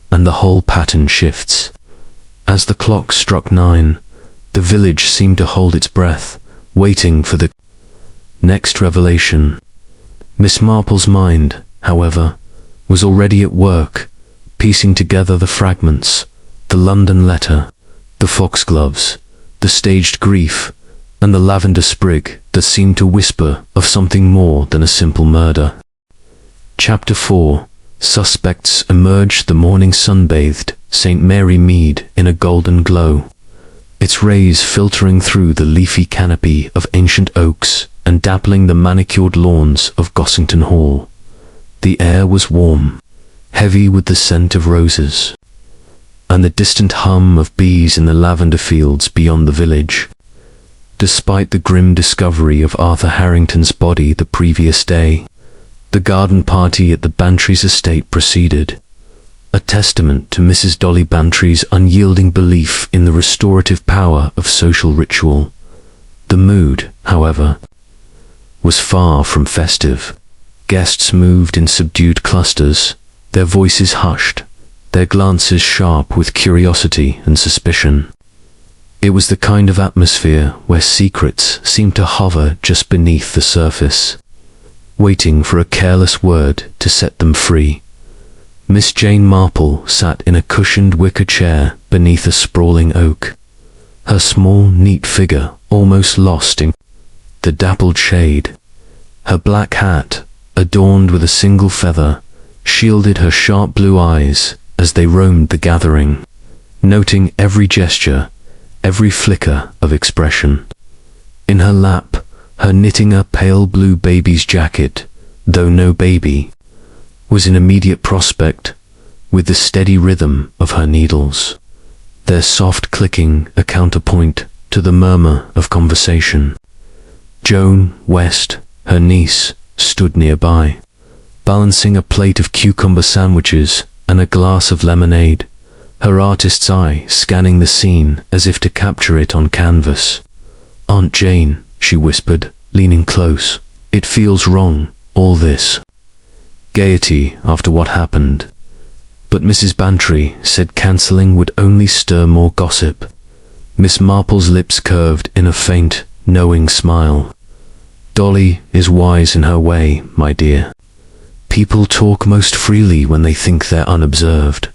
and the whole pattern shifts." As the clock struck 9, the village seemed to hold its breath, waiting for the next revelation. Miss Marple's mind, however, was already at work, piecing together the fragments, the London letter, the foxgloves, the staged grief, and the lavender sprig that seemed to whisper of something more than a simple murder. Chapter 4. Suspects emerged. The morning sun-bathed St. Mary Mead in a golden glow, its rays filtering through the leafy canopy of ancient oaks and dappling the manicured lawns of Gossington Hall. The air was warm, heavy with the scent of roses, and the distant hum of bees in the lavender fields beyond the village. Despite the grim discovery of Arthur Harrington's body the previous day, the garden party at the Bantry's estate proceeded, a testament to Mrs. Dolly Bantry's unyielding belief in the restorative power of social ritual. The mood, however, was far from festive. Guests moved in subdued clusters, their voices hushed, their glances sharp with curiosity and suspicion. It was the kind of atmosphere where secrets seemed to hover just beneath the surface, waiting for a careless word to set them free. Miss Jane Marple sat in a cushioned wicker chair beneath a sprawling oak, her small, neat figure almost lost in the dappled shade. Her black hat, adorned with a single feather, shielded her sharp blue eyes as they roamed the gathering, noting every gesture, every flicker of expression. In her lap, her knitting a pale blue baby's jacket, though no baby, was in immediate prospect, with the steady rhythm of her needles, their soft clicking a counterpoint to the murmur of conversation. Joan West, her niece, stood nearby, balancing a plate of cucumber sandwiches and a glass of lemonade, her artist's eye scanning the scene as if to capture it on canvas. "Aunt Jane," she whispered, leaning close, "it feels wrong, all this gaiety after what happened." But Mrs. Bantry said cancelling would only stir more gossip. Miss Marple's lips curved in a faint, knowing smile. "Dolly is wise in her way, my dear. People talk most freely when they think they're unobserved,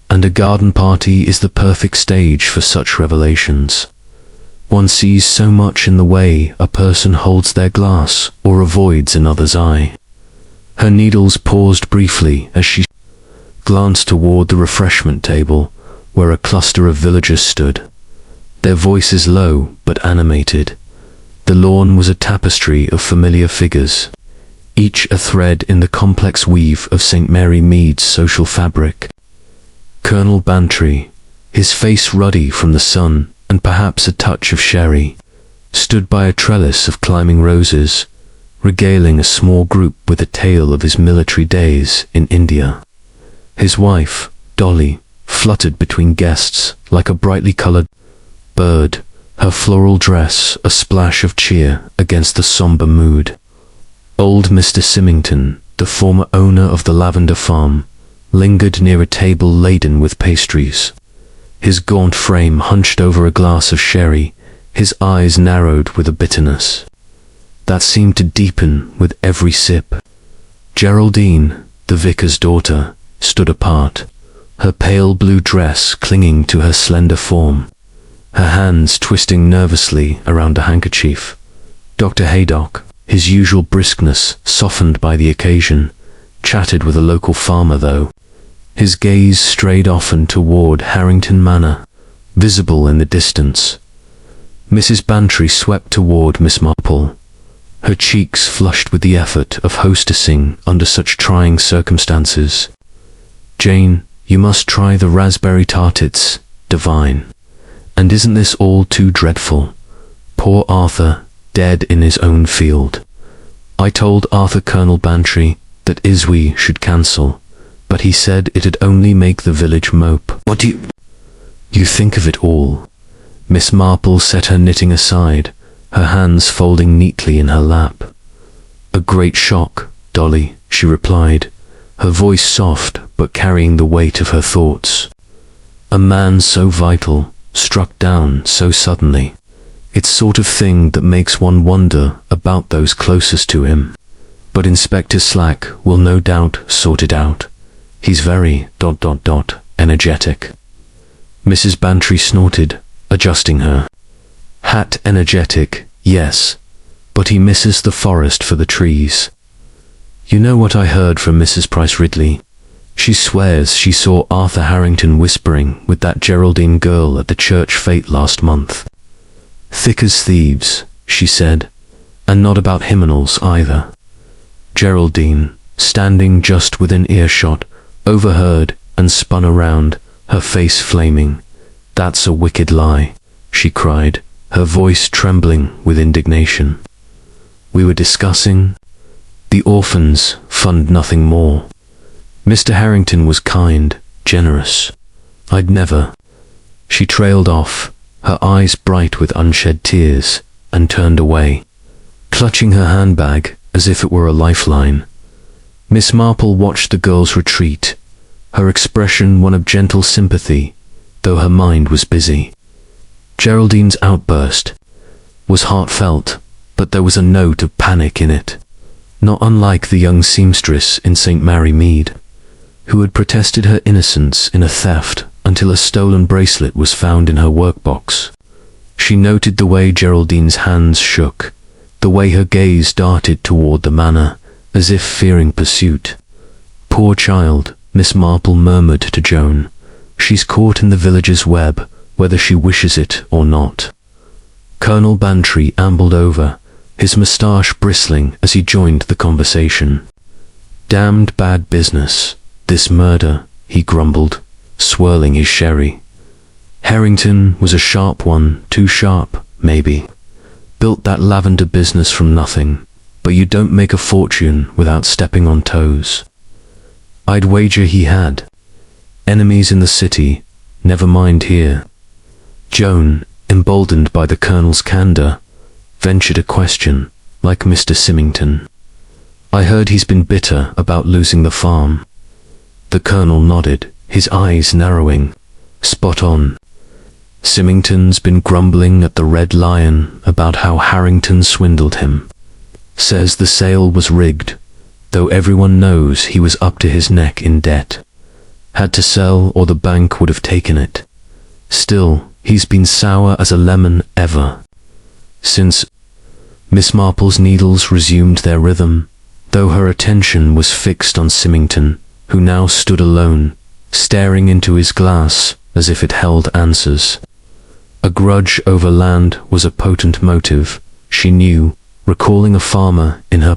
and a garden party is the perfect stage for such revelations. One sees so much in the way a person holds their glass or avoids another's eye." Her needles paused briefly as she glanced toward the refreshment table, where a cluster of villagers stood, their voices low but animated. The lawn was a tapestry of familiar figures, each a thread in the complex weave of St. Mary Mead's social fabric. Colonel Bantry, his face ruddy from the sun and perhaps a touch of sherry, stood by a trellis of climbing roses, regaling a small group with a tale of his military days in India. His wife, Dolly, fluttered between guests like a brightly coloured bird, her floral dress a splash of cheer against the sombre mood. Old Mr. Symmington, the former owner of the Lavender farm, lingered near a table laden with pastries, his gaunt frame hunched over a glass of sherry, his eyes narrowed with a bitterness that seemed to deepen with every sip. Geraldine, the vicar's daughter, stood apart, her pale blue dress clinging to her slender form, her hands twisting nervously around a handkerchief. Dr. Haydock, his usual briskness softened by the occasion, chatted with a local farmer though. His gaze strayed often toward Harrington Manor, visible in the distance. Mrs. Bantry swept toward Miss Marple, her cheeks flushed with the effort of hostessing under such trying circumstances. "Jane, you must try the raspberry tart, it's divine. And isn't this all too dreadful? Poor Arthur, dead in his own field. I told Arthur Colonel Bantry that Iswe should cancel, but he said it'd only make the village mope. What do you think of it all?" Miss Marple set her knitting aside, her hands folding neatly in her lap. "A great shock, Dolly," she replied, her voice soft but carrying the weight of her thoughts. "A man so vital, struck down so suddenly. It's sort of thing that makes one wonder about those closest to him. But Inspector Slack will no doubt sort it out. He's very ... energetic." Mrs. Bantry snorted, adjusting her hat. "Energetic, yes, but he misses the forest for the trees. You know what I heard from Mrs. Price Ridley? She swears she saw Arthur Harrington whispering with that Geraldine girl at the church fete last month. Thick as thieves, she said, and not about hymenals either." Geraldine, standing just within earshot, overheard and spun around, her face flaming. "That's a wicked lie," she cried, her voice trembling with indignation. "We were discussing the orphans fund nothing more. Mr. Harrington was kind, generous. I'd never. She trailed off, her eyes bright with unshed tears, and turned away, clutching her handbag as if it were a lifeline. Miss Marple watched the girls retreat, her expression one of gentle sympathy, though her mind was busy. Geraldine's outburst was heartfelt, but there was a note of panic in it, not unlike the young seamstress in St. Mary Mead, who had protested her innocence in a theft until a stolen bracelet was found in her workbox. She noted the way Geraldine's hands shook, the way her gaze darted toward the manor, as if fearing pursuit. "Poor child," Miss Marple murmured to Joan. "She's caught in the village's web, whether she wishes it or not." Colonel Bantry ambled over, his moustache bristling as he joined the conversation. "Damned bad business, this murder," he grumbled, swirling his sherry. "Harrington was a sharp one, too sharp, maybe. Built that Lavender business from nothing, but you don't make a fortune without stepping on toes. I'd wager he had. Enemies in the city, never mind here." Joan, emboldened by the colonel's candor, ventured a question, like Mr. Symmington. "I heard he's been bitter about losing the farm." The colonel nodded, his eyes narrowing. "Spot on. Symmington's been grumbling at the Red Lion about how Harrington swindled him. Says the sale was rigged, though everyone knows he was up to his neck in debt. Had to sell or the bank would have taken it. Still, he's been sour as a lemon ever since." Miss Marple's needles resumed their rhythm, though her attention was fixed on Symmington, who now stood alone, staring into his glass as if it held answers. A grudge over land was a potent motive, she knew, recalling a farmer in her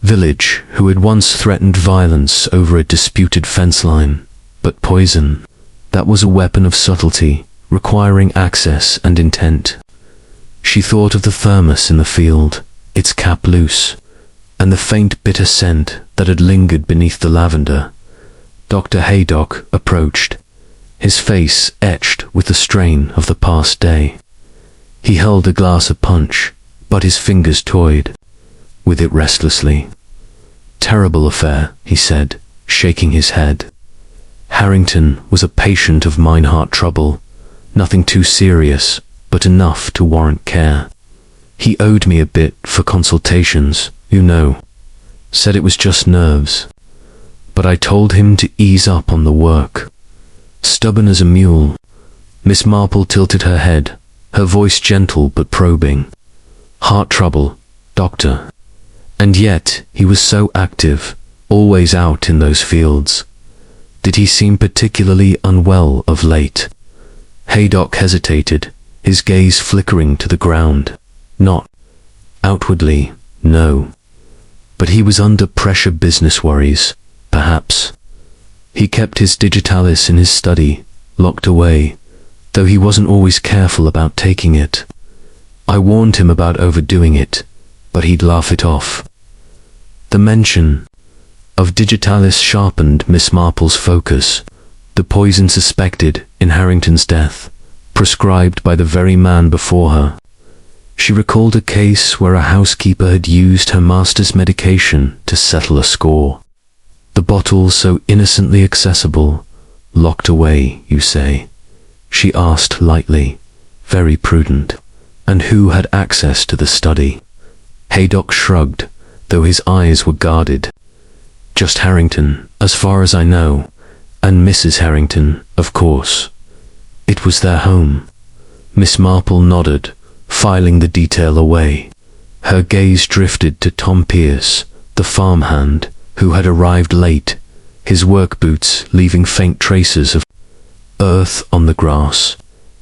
village who had once threatened violence over a disputed fence line. But poison, that was a weapon of subtlety, requiring access and intent. She thought of the thermos in the field, its cap loose, and the faint bitter scent that had lingered beneath the lavender. Dr. Haydock approached, his face etched with the strain of the past day. He held a glass of punch, but his fingers toyed with it restlessly. "Terrible affair," he said, shaking his head. "Harrington was a patient of mine heart trouble, nothing too serious, but enough to warrant care. He owed me a bit for consultations, you know. Said it was just nerves. But I told him to ease up on the work. Stubborn as a mule." Miss Marple tilted her head, her voice gentle but probing. "Heart trouble, doctor. And yet he was so active, always out in those fields. Did he seem particularly unwell of late?" Haydock hesitated, his gaze flickering to the ground. "Not outwardly, no. But he was under pressure business worries, perhaps. He kept his digitalis in his study, locked away, though he wasn't always careful about taking it. I warned him about overdoing it, but he'd laugh it off." The mention of digitalis sharpened Miss Marple's focus. The poison suspected in Harrington's death, prescribed by the very man before her. She recalled a case where a housekeeper had used her master's medication to settle a score. The bottle so innocently accessible, locked away, you say? She asked lightly, very prudent. And who had access to the study? Haydock shrugged, though his eyes were guarded. "Just Harrington, as far as I know, and Mrs. Harrington, of course. It was their home." Miss Marple nodded, filing the detail away. Her gaze drifted to Tom Pierce, the farmhand, who had arrived late, his work boots leaving faint traces of earth on the grass.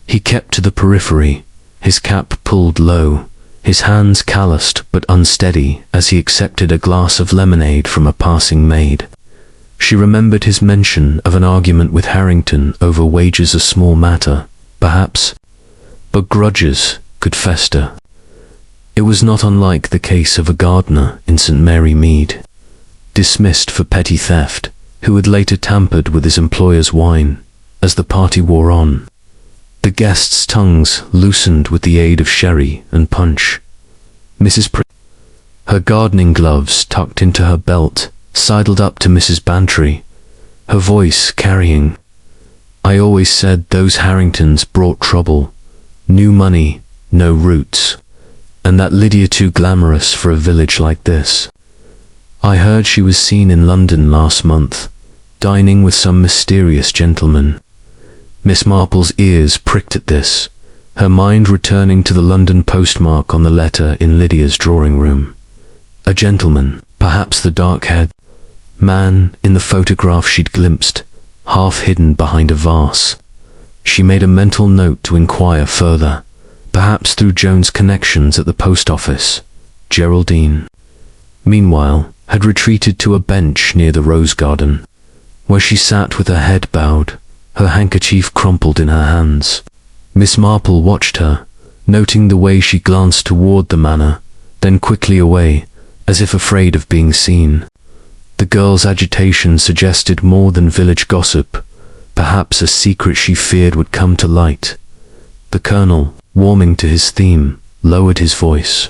He kept to the periphery, his cap pulled low, his hands calloused but unsteady as he accepted a glass of lemonade from a passing maid. She remembered his mention of an argument with Harrington over wages, a small matter, perhaps, but grudges could fester. It was not unlike the case of a gardener in St. Mary Mead, dismissed for petty theft, who had later tampered with his employer's wine. As the party wore on, the guests' tongues loosened with the aid of sherry and punch. Her gardening gloves tucked into her belt, sidled up to Mrs. Bantry, her voice carrying, "I always said those Harringtons brought trouble. New money, no roots. And that Lydia too glamorous for a village like this. I heard she was seen in London last month, dining with some mysterious gentleman." Miss Marple's ears pricked at this, her mind returning to the London postmark on the letter in Lydia's drawing room. A gentleman, perhaps the dark-haired man in the photograph she'd glimpsed, half hidden behind a vase. She made a mental note to inquire further, perhaps through Joan's connections at the post office. Geraldine, meanwhile, had retreated to a bench near the rose garden, where she sat with her head bowed, her handkerchief crumpled in her hands. Miss Marple watched her, noting the way she glanced toward the manor, then quickly away, as if afraid of being seen. The girl's agitation suggested more than village gossip, perhaps a secret she feared would come to light. The colonel, warming to his theme, lowered his voice.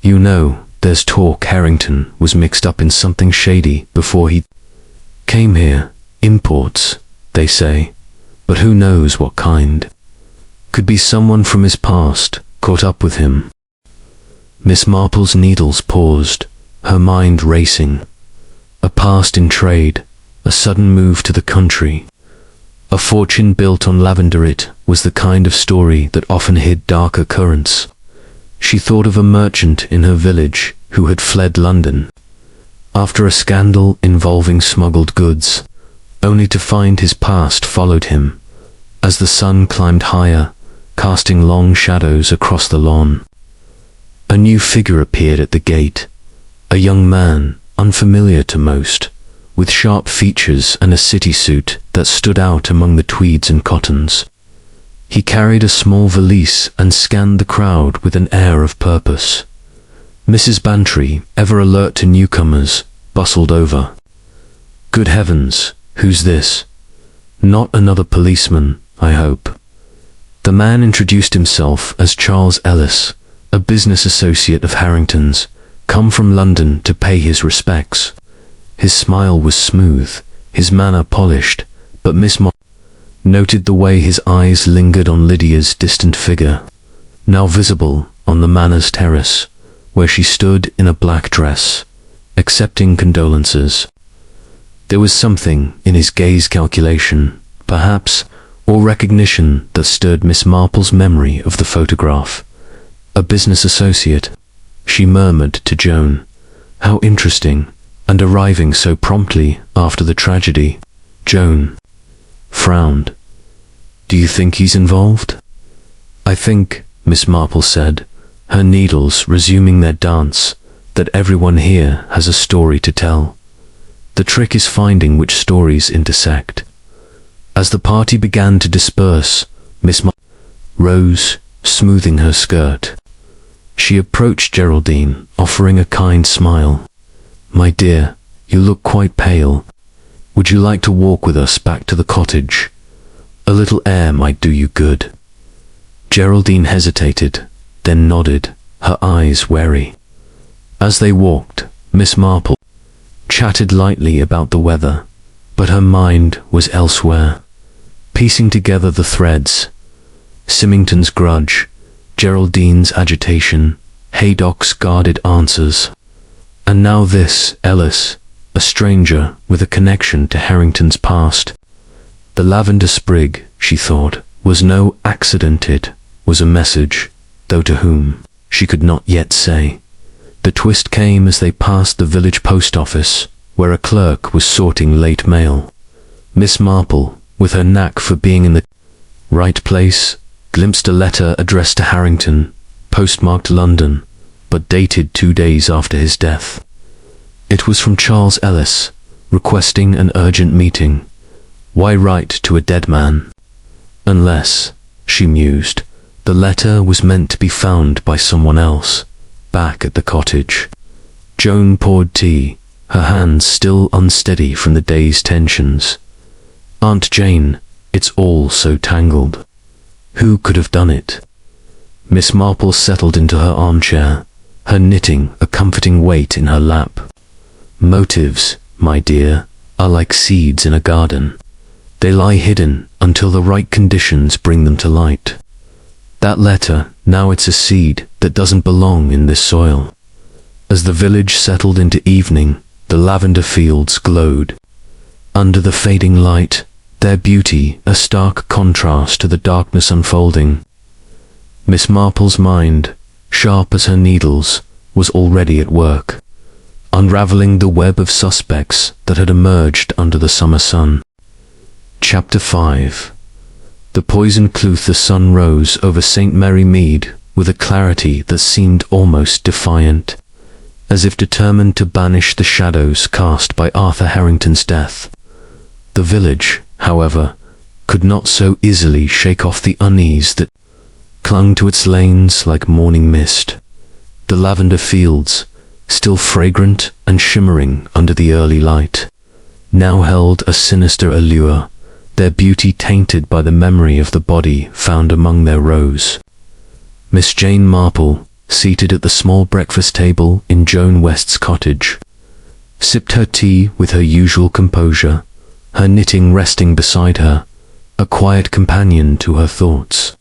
"You know, there's talk Harrington was mixed up in something shady before he came here. Imports, they say, but who knows what kind. Could be someone from his past, caught up with him." Miss Marple's needles paused, her mind racing. A past in trade, a sudden move to the country. A fortune built on lavender. It was the kind of story that often hid darker currents. She thought of a merchant in her village who had fled London after a scandal involving smuggled goods, only to find his past followed him as the sun climbed higher, casting long shadows across the lawn. A new figure appeared at the gate, a young man, unfamiliar to most, with sharp features and a city suit that stood out among the tweeds and cottons. He carried a small valise and scanned the crowd with an air of purpose. Mrs. Bantry, ever alert to newcomers, bustled over. "Good heavens, who's this? Not another policeman, I hope." The man introduced himself as Charles Ellis, a business associate of Harrington's, come from London to pay his respects. His smile was smooth, his manner polished, but Miss Marple noted the way his eyes lingered on Lydia's distant figure, now visible on the manor's terrace, where she stood in a black dress, accepting condolences. There was something in his gaze, calculation, perhaps, or recognition, that stirred Miss Marple's memory of the photograph. "A business associate," she murmured to Joan. "How interesting, and arriving so promptly after the tragedy." Joan frowned. "Do you think he's involved?" "I think," Miss Marple said, her needles resuming their dance, "that everyone here has a story to tell. The trick is finding which stories intersect." As the party began to disperse, Miss Marple rose, smoothing her skirt. She approached Geraldine, offering a kind smile. "My dear, you look quite pale. Would you like to walk with us back to the cottage? A little air might do you good." Geraldine hesitated, then nodded, her eyes wary. As they walked, Miss Marple chatted lightly about the weather, but her mind was elsewhere, piecing together the threads. Symmington's grudge, Geraldine's agitation, Haydock's guarded answers. And now this, Ellis, a stranger with a connection to Harrington's past. The lavender sprig, she thought, was no accident. It was a message, though to whom, she could not yet say. The twist came as they passed the village post office, where a clerk was sorting late mail. Miss Marple, with her knack for being in the right place, glimpsed a letter addressed to Harrington, postmarked London, but dated 2 days after his death. It was from Charles Ellis, requesting an urgent meeting. Why write to a dead man? Unless, she mused, the letter was meant to be found by someone else, back at the cottage. Joan poured tea, her hands still unsteady from the day's tensions. "Aunt Jane, it's all so tangled. Who could have done it?" Miss Marple settled into her armchair, her knitting a comforting weight in her lap. "Motives, my dear, are like seeds in a garden. They lie hidden until the right conditions bring them to light. That letter, now it's a seed that doesn't belong in this soil." As the village settled into evening, the lavender fields glowed. Under the fading light, their beauty a stark contrast to the darkness unfolding. Miss Marple's mind, sharp as her needles, was already at work, unraveling the web of suspects that had emerged under the summer sun. Chapter 5. The poisoned sleuth. The sun rose over St. Mary Mead with a clarity that seemed almost defiant, as if determined to banish the shadows cast by Arthur Harrington's death. The village, however, could not so easily shake off the unease that clung to its lanes like morning mist. The lavender fields, still fragrant and shimmering under the early light, now held a sinister allure, their beauty tainted by the memory of the body found among their rows. Miss Jane Marple, seated at the small breakfast table in Joan West's cottage, sipped her tea with her usual composure, her knitting resting beside her, a quiet companion to her thoughts.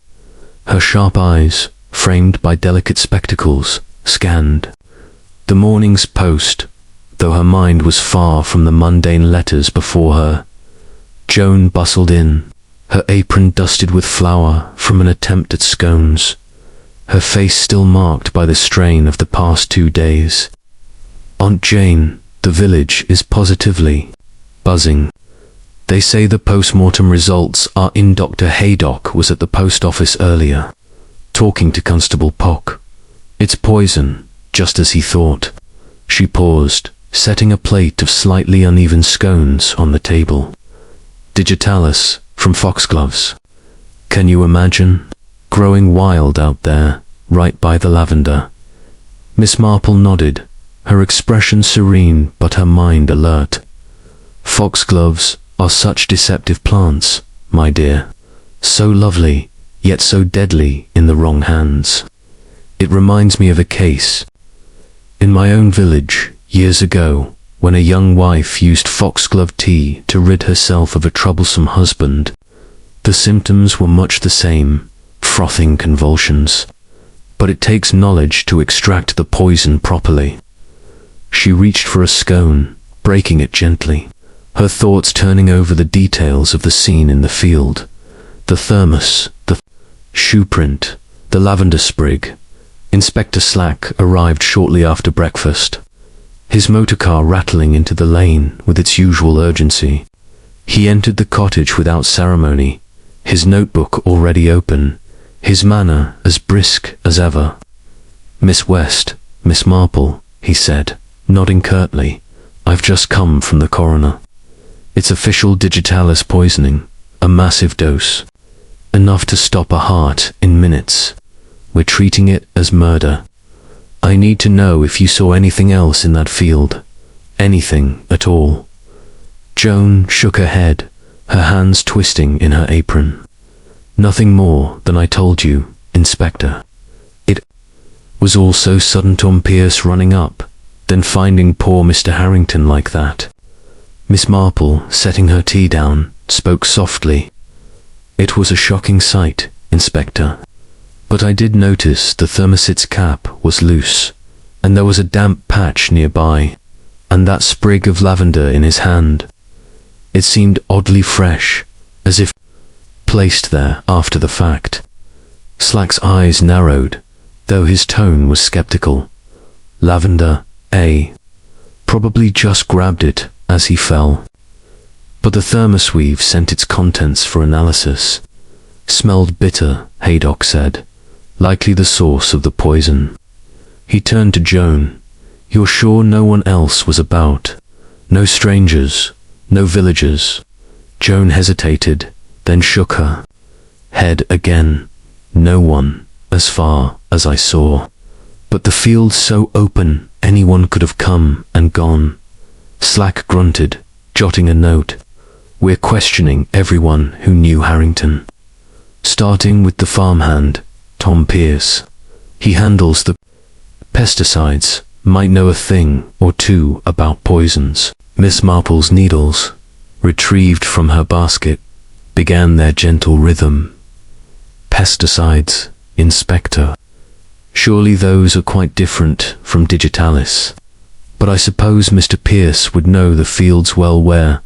Her sharp eyes, framed by delicate spectacles, scanned the morning's post, though her mind was far from the mundane letters before her. Joan bustled in, her apron dusted with flour from an attempt at scones, her face still marked by the strain of the past 2 days. "Aunt Jane, the village is positively buzzing. They say the post-mortem results are in." Dr. Haydock was at the post office earlier, talking to Constable Pock. "It's poison, just as he thought." She paused, setting a plate of slightly uneven scones on the table. "Digitalis, from foxgloves. Can you imagine? Growing wild out there, right by the lavender." Miss Marple nodded, her expression serene but her mind alert. "Foxgloves are such deceptive plants, my dear. So lovely, yet so deadly in the wrong hands. It reminds me of a case in my own village years ago, when a young wife used foxglove tea to rid herself of a troublesome husband. The symptoms were much the same, frothing convulsions. But it takes knowledge to extract the poison properly." She reached for a scone, breaking it gently, her thoughts turning over the details of the scene in the field. The thermos, the shoe print, the lavender sprig. Inspector Slack arrived shortly after breakfast, his motorcar rattling into the lane with its usual urgency. He entered the cottage without ceremony, his notebook already open, his manner as brisk as ever. "Miss West, Miss Marple," he said, nodding curtly, "I've just come from the coroner. It's official digitalis poisoning, a massive dose. Enough to stop a heart in minutes. We're treating it as murder. I need to know if you saw anything else in that field. Anything at all." Joan shook her head, her hands twisting in her apron. "Nothing more than I told you, Inspector. It was all so sudden. Tom Pierce running up, then finding poor Mr. Harrington like that." Miss Marple, setting her tea down, spoke softly. "It was a shocking sight, Inspector. But I did notice the thermosit's cap was loose, and there was a damp patch nearby, and that sprig of lavender in his hand. It seemed oddly fresh, as if placed there after the fact." Slack's eyes narrowed, though his tone was skeptical. "Lavender, eh? Probably just grabbed it as he fell. But the thermos we've sent its contents for analysis. Smelled bitter," Haydock said, "likely the source of the poison." He turned to Joan. "You're sure no one else was about? No strangers? No villagers?" Joan hesitated, then shook her head again. "No one, as far as I saw. But the field's so open, anyone could have come and gone. Slack grunted, jotting a note. We're questioning everyone who knew Harrington. Starting with the farmhand, Tom Pierce. He handles the pesticides, might know a thing or two about poisons. Miss Marple's needles, retrieved from her basket, began their gentle rhythm. Pesticides, Inspector. Surely those are quite different from digitalis. But I suppose Mr. Pierce would know the fields well where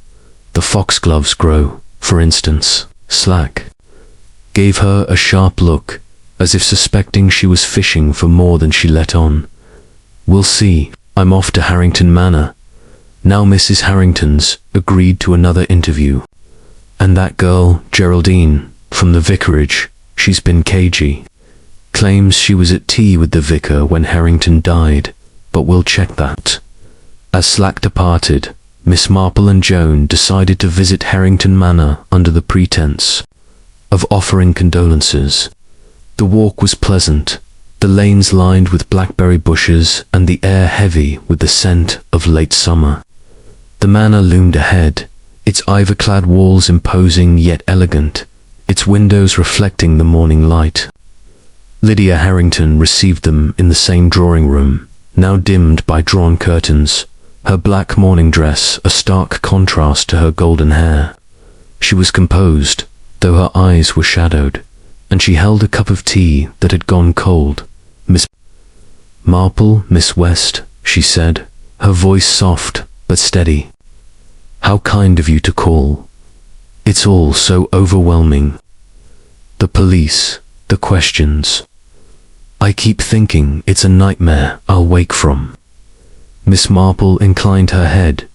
the foxgloves grow, for instance. Slack gave her a sharp look, as if suspecting she was fishing for more than she let on. We'll see. I'm off to Harrington Manor. Now Mrs. Harrington's agreed to another interview. And that girl, Geraldine, from the vicarage, she's been cagey. Claims she was at tea with the vicar when Harrington died, but we'll check that. As Slack departed, Miss Marple and Joan decided to visit Harrington Manor under the pretense of offering condolences. The walk was pleasant, the lanes lined with blackberry bushes and the air heavy with the scent of late summer. The manor loomed ahead, its ivy-clad walls imposing yet elegant, its windows reflecting the morning light. Lydia Harrington received them in the same drawing room, now dimmed by drawn curtains, her black morning dress a stark contrast to her golden hair. She was composed, though her eyes were shadowed, and she held a cup of tea that had gone cold. Miss Marple, Miss West, she said, her voice soft but steady. How kind of you to call. It's all so overwhelming. The police, the questions. I keep thinking it's a nightmare I'll wake from. Miss Marple inclined her head,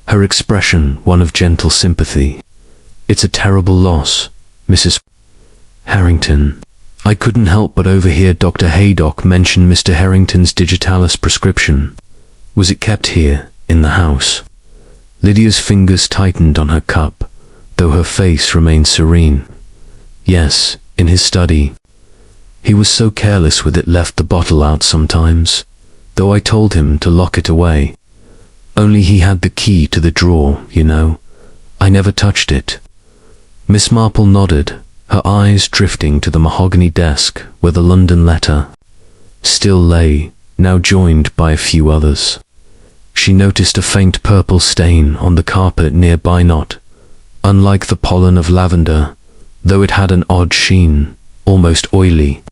her expression one of gentle sympathy. It's a terrible loss, Mrs. Harrington. I couldn't help but overhear Dr. Haydock mention Mr. Harrington's digitalis prescription. Was it kept here, in the house? Lydia's fingers tightened on her cup, though her face remained serene. Yes, in his study. He was so careless with it, left the bottle out sometimes, though I told him to lock it away. Only he had the key to the drawer, you know. I never touched it. Miss Marple nodded, her eyes drifting to the mahogany desk where the London letter still lay, now joined by a few others. She noticed a faint purple stain on the carpet nearby, not unlike the pollen of lavender, though it had an odd sheen, almost oily.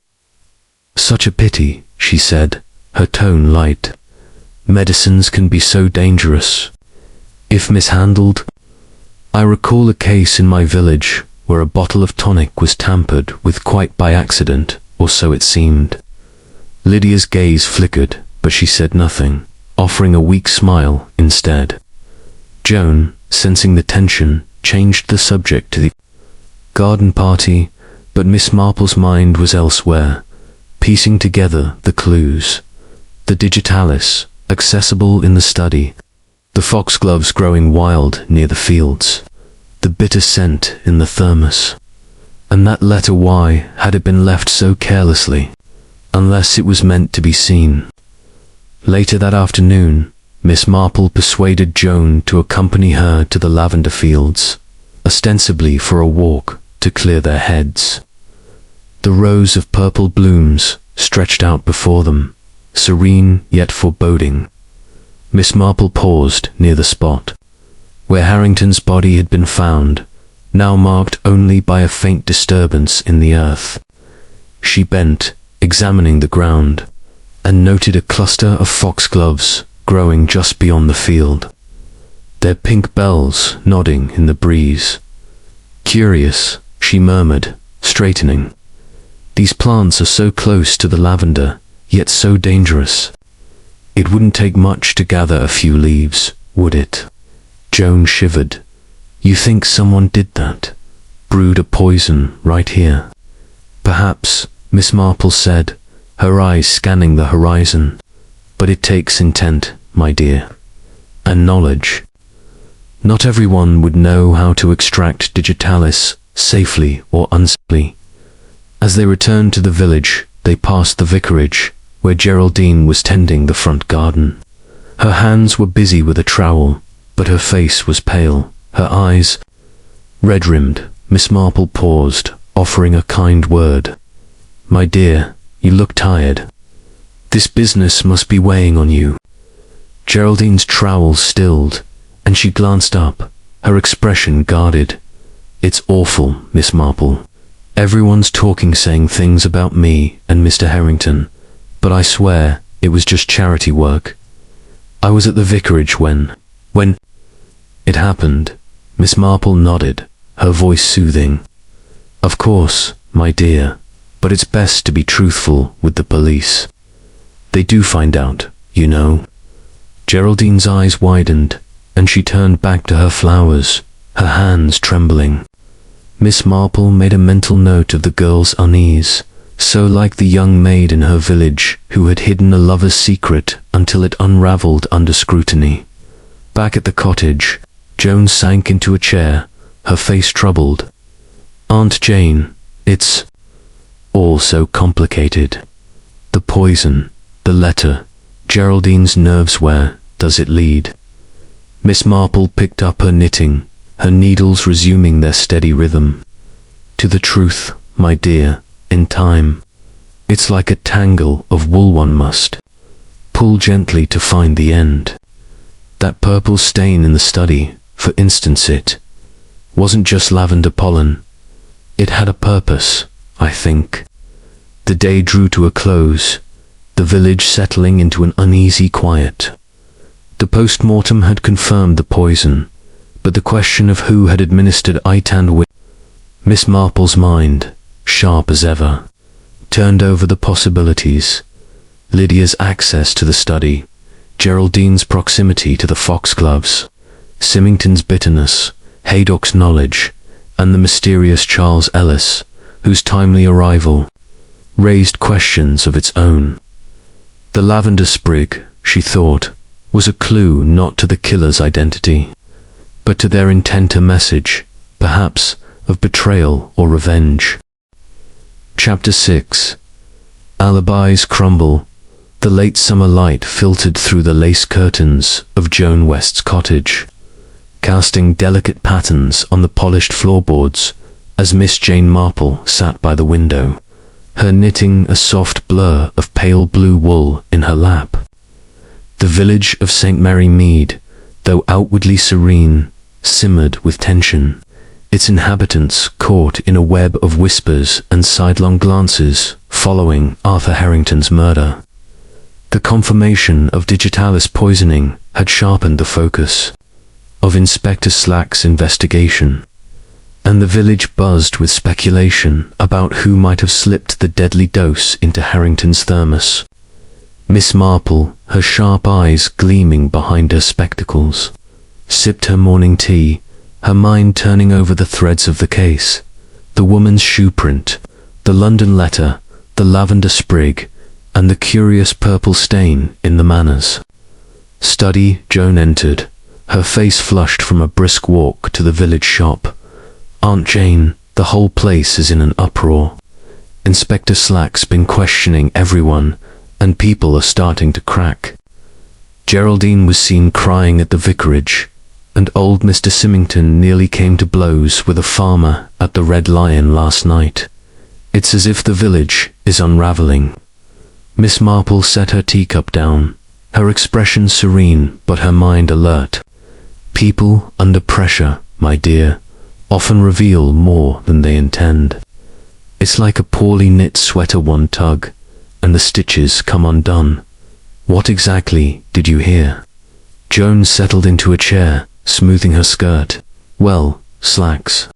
Such a pity, she said, her tone light. Medicines can be so dangerous, if mishandled. I recall a case in my village where a bottle of tonic was tampered with quite by accident, or so it seemed. Lydia's gaze flickered, but she said nothing, offering a weak smile instead. Joan, sensing the tension, changed the subject to the garden party, but Miss Marple's mind was elsewhere, piecing together the clues. The digitalis, accessible in the study, the foxgloves growing wild near the fields, the bitter scent in the thermos. And that letter, why had it been left so carelessly, unless it was meant to be seen? Later that afternoon, Miss Marple persuaded Joan to accompany her to the lavender fields, ostensibly for a walk to clear their heads. The rows of purple blooms stretched out before them, serene yet foreboding. Miss Marple paused near the spot where Harrington's body had been found, now marked only by a faint disturbance in the earth. She bent, examining the ground, and noted a cluster of foxgloves growing just beyond the field, their pink bells nodding in the breeze. Curious, she murmured, straightening. These plants are so close to the lavender, yet so dangerous. It wouldn't take much to gather a few leaves, would it? Joan shivered. You think someone did that? Brewed a poison right here? Perhaps, Miss Marple said, her eyes scanning the horizon. But it takes intent, my dear. And knowledge. Not everyone would know how to extract digitalis safely or unsafely. As they returned to the village, they passed the vicarage, where Geraldine was tending the front garden. Her hands were busy with a trowel, but her face was pale, her eyes red-rimmed. Miss Marple paused, offering a kind word. "My dear, you look tired. This business must be weighing on you." Geraldine's trowel stilled, and she glanced up, her expression guarded. "It's awful, Miss Marple. Everyone's talking, saying things about me and Mr. Harrington, but I swear it was just charity work. I was at the vicarage when it happened." Miss Marple nodded, her voice soothing. "Of course, my dear, but it's best to be truthful with the police. They do find out, you know." Geraldine's eyes widened, and she turned back to her flowers, her hands trembling. Miss Marple made a mental note of the girl's unease, so like the young maid in her village who had hidden a lover's secret until it unraveled under scrutiny. Back at the cottage, Joan sank into a chair, her face troubled. "Aunt Jane, it's all so complicated. The poison, the letter, Geraldine's nerves, where does it lead?" Miss Marple picked up her knitting, her needles resuming their steady rhythm. "To the truth, my dear, in time. It's like a tangle of wool, one must pull gently to find the end. That purple stain in the study, for instance, it wasn't just lavender pollen. It had a purpose, I think." The day drew to a close, the village settling into an uneasy quiet. The post-mortem had confirmed the poison, but the question of who had administered it and Miss Marple's mind, sharp as ever, turned over the possibilities. Lydia's access to the study, Geraldine's proximity to the foxgloves, Symmington's bitterness, Haydock's knowledge, and the mysterious Charles Ellis, whose timely arrival raised questions of its own. The lavender sprig, she thought, was a clue not to the killer's identity, but to their intent, a message, perhaps, of betrayal or revenge. Chapter 6. Alibis crumble. The late summer light filtered through the lace curtains of Joan West's cottage, casting delicate patterns on the polished floorboards as Miss Jane Marple sat by the window, her knitting a soft blur of pale blue wool in her lap. The village of St. Mary Mead, though outwardly serene, simmered with tension, its inhabitants caught in a web of whispers and sidelong glances following Arthur Harrington's murder. The confirmation of digitalis poisoning had sharpened the focus of Inspector Slack's investigation, and the village buzzed with speculation about who might have slipped the deadly dose into Harrington's thermos. Miss Marple, her sharp eyes gleaming behind her spectacles, sipped her morning tea, her mind turning over the threads of the case: the woman's shoe print, the London letter, the lavender sprig, and the curious purple stain in the manor's study. Joan entered, her face flushed from a brisk walk to the village shop. "Aunt Jane, the whole place is in an uproar. Inspector Slack's been questioning everyone, and people are starting to crack. Geraldine was seen crying at the vicarage, and old Mr. Symmington nearly came to blows with a farmer at the Red Lion last night. It's as if the village is unraveling." Miss Marple set her teacup down, her expression serene but her mind alert. "People under pressure, my dear, often reveal more than they intend. It's like a poorly knit sweater, one tug, and the stitches come undone." "What exactly did you hear?" Joan settled into a chair, smoothing her skirt. "Well, Slack's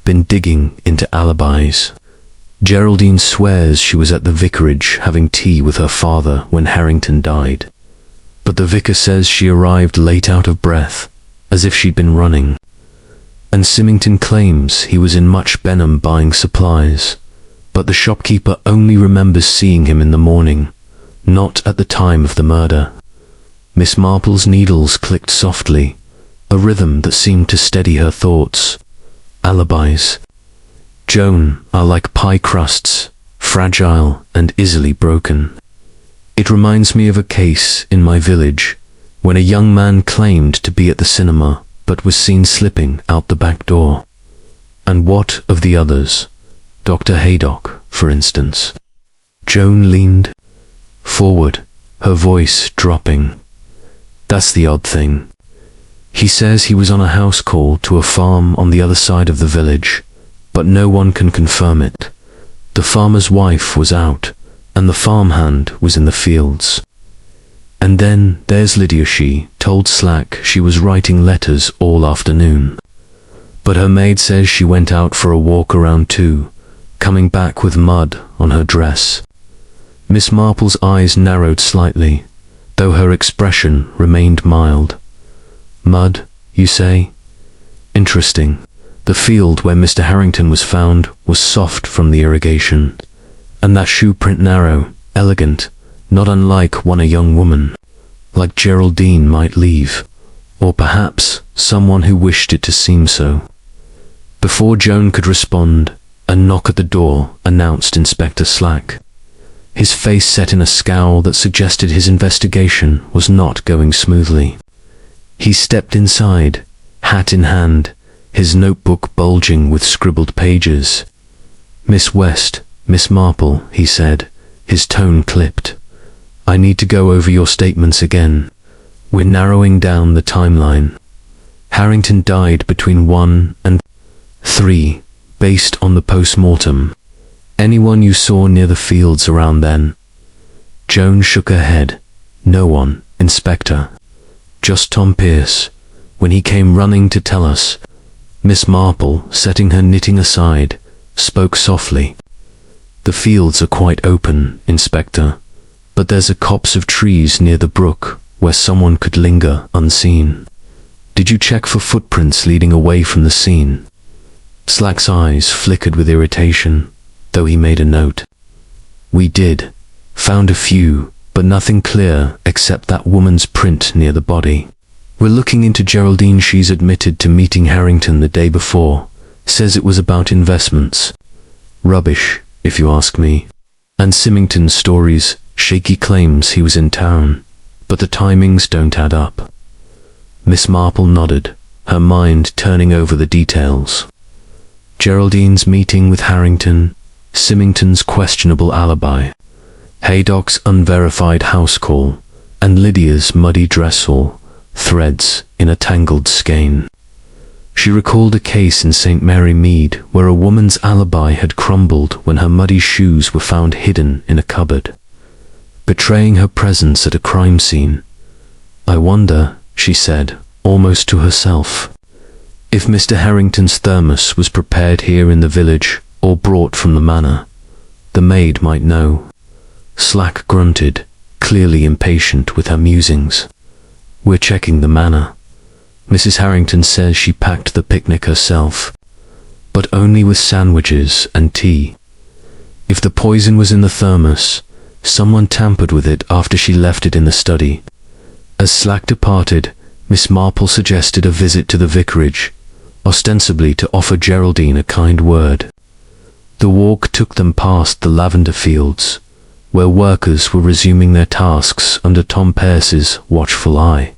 been digging into alibis. Geraldine swears she was at the vicarage having tea with her father when Harrington died, but the vicar says she arrived late, out of breath, as if she'd been running. And Symmington claims he was in Much Benham buying supplies, but the shopkeeper only remembers seeing him in the morning, not at the time of the murder." Miss Marple's needles clicked softly, a rhythm that seemed to steady her thoughts. "Alibis, Joan, are like pie crusts, fragile and easily broken. It reminds me of a case in my village when a young man claimed to be at the cinema but was seen slipping out the back door. And what of the others? Dr. Haydock, for instance. Joan leaned forward, her voice dropping. That's the odd thing. He says he was on a house call to a farm on the other side of the village, but no one can confirm it. The farmer's wife was out, and the farmhand was in the fields. And then there's Lydia. She told Slack she was writing letters all afternoon. But her maid says she went out for a walk around too, coming back with mud on her dress. Miss Marple's eyes narrowed slightly, though her expression remained mild. Mud, you say? Interesting. The field where Mr. Harrington was found was soft from the irrigation, and that shoe print narrow, elegant, not unlike one a young woman, like Geraldine, might leave, or perhaps someone who wished it to seem so. Before Joan could respond, a knock at the door announced Inspector Slack. His face set in a scowl that suggested his investigation was not going smoothly. He stepped inside, hat in hand, his notebook bulging with scribbled pages. "Miss West, Miss Marple," he said, his tone clipped. "I need to go over your statements again. We're narrowing down the timeline. Harrington died between 1 and 3, based on the post-mortem. Anyone you saw near the fields around then?" Joan shook her head. "No one, Inspector. Just Tom Pierce, when he came running to tell us." Miss Marple, setting her knitting aside, spoke softly. "The fields are quite open, Inspector, but there's a copse of trees near the brook where someone could linger unseen. Did you check for footprints leading away from the scene?" Slack's eyes flickered with irritation, though he made a note. "We did. Found a few, but nothing clear except that woman's print near the body. We're looking into Geraldine. She's admitted to meeting Harrington the day before. Says it was about investments. Rubbish, if you ask me. And Symmington's stories, shaky claims he was in town, but the timings don't add up." Miss Marple nodded, her mind turning over the details. Geraldine's meeting with Harrington, Symmington's questionable alibi, Haydock's unverified house call, and Lydia's muddy dress, all threads in a tangled skein. She recalled a case in St. Mary Mead where a woman's alibi had crumbled when her muddy shoes were found hidden in a cupboard, betraying her presence at a crime scene. "I wonder," she said, almost to herself, "if Mr. Harrington's thermos was prepared here in the village or brought from the manor. The maid might know." Slack grunted, clearly impatient with her musings. "We're checking the manor. Mrs. Harrington says she packed the picnic herself, but only with sandwiches and tea. If the poison was in the thermos, someone tampered with it after she left it in the study." As Slack departed, Miss Marple suggested a visit to the vicarage, ostensibly to offer Geraldine a kind word. The walk took them past the lavender fields, where workers were resuming their tasks under Tom Pierce's watchful eye.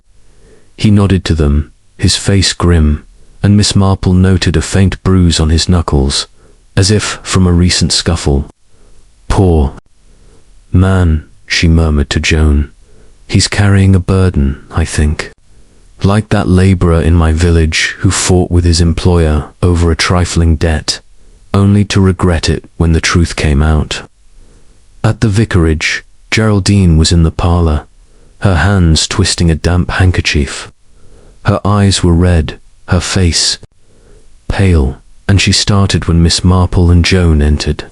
He nodded to them, his face grim, and Miss Marple noted a faint bruise on his knuckles, as if from a recent scuffle. "Poor man," she murmured to Joan. "He's carrying a burden, I think. Like that labourer in my village who fought with his employer over a trifling debt, only to regret it when the truth came out." At the vicarage, Geraldine was in the parlour, her hands twisting a damp handkerchief. Her eyes were red, her face pale, and she started when Miss Marple and Joan entered.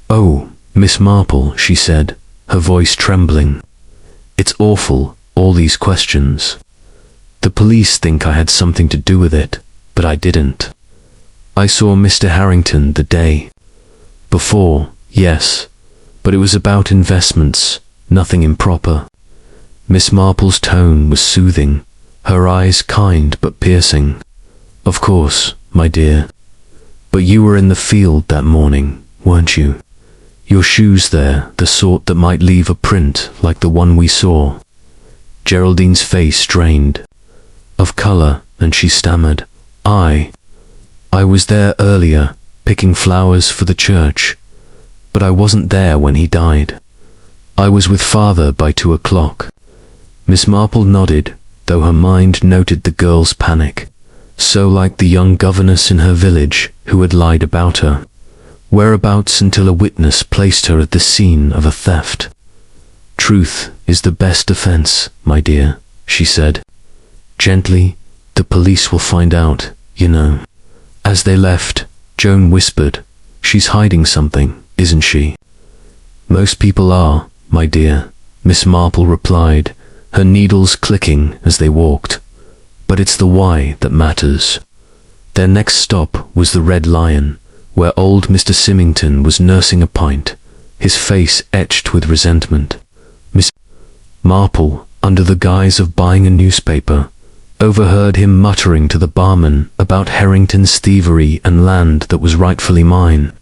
"Oh, Miss Marple," she said, her voice trembling. "It's awful, all these questions. The police think I had something to do with it, but I didn't. I saw Mr. Harrington the day before, yes, but it was about investments, nothing improper." Miss Marple's tone was soothing, her eyes kind but piercing. "Of course, my dear. But you were in the field that morning, weren't you? Your shoes there, the sort that might leave a print like the one we saw?" Geraldine's face drained of colour, and she stammered, I was there earlier, picking flowers for the church, but I wasn't there when he died. I was with father by 2 o'clock. Miss Marple nodded, though her mind noted the girl's panic, so like the young governess in her village who had lied about her whereabouts until a witness placed her at the scene of a theft. Truth is the best defense, my dear, she said. Gently, the police will find out, you know. As they left, Joan whispered, she's hiding something, isn't she? Most people are, my dear, Miss Marple replied, her needles clicking as they walked. But it's the why that matters. Their next stop was the Red Lion, where old Mr. Symmington was nursing a pint, his face etched with resentment. Miss Marple, under the guise of buying a newspaper, overheard him muttering to the barman about Harrington's thievery and land that was rightfully mine.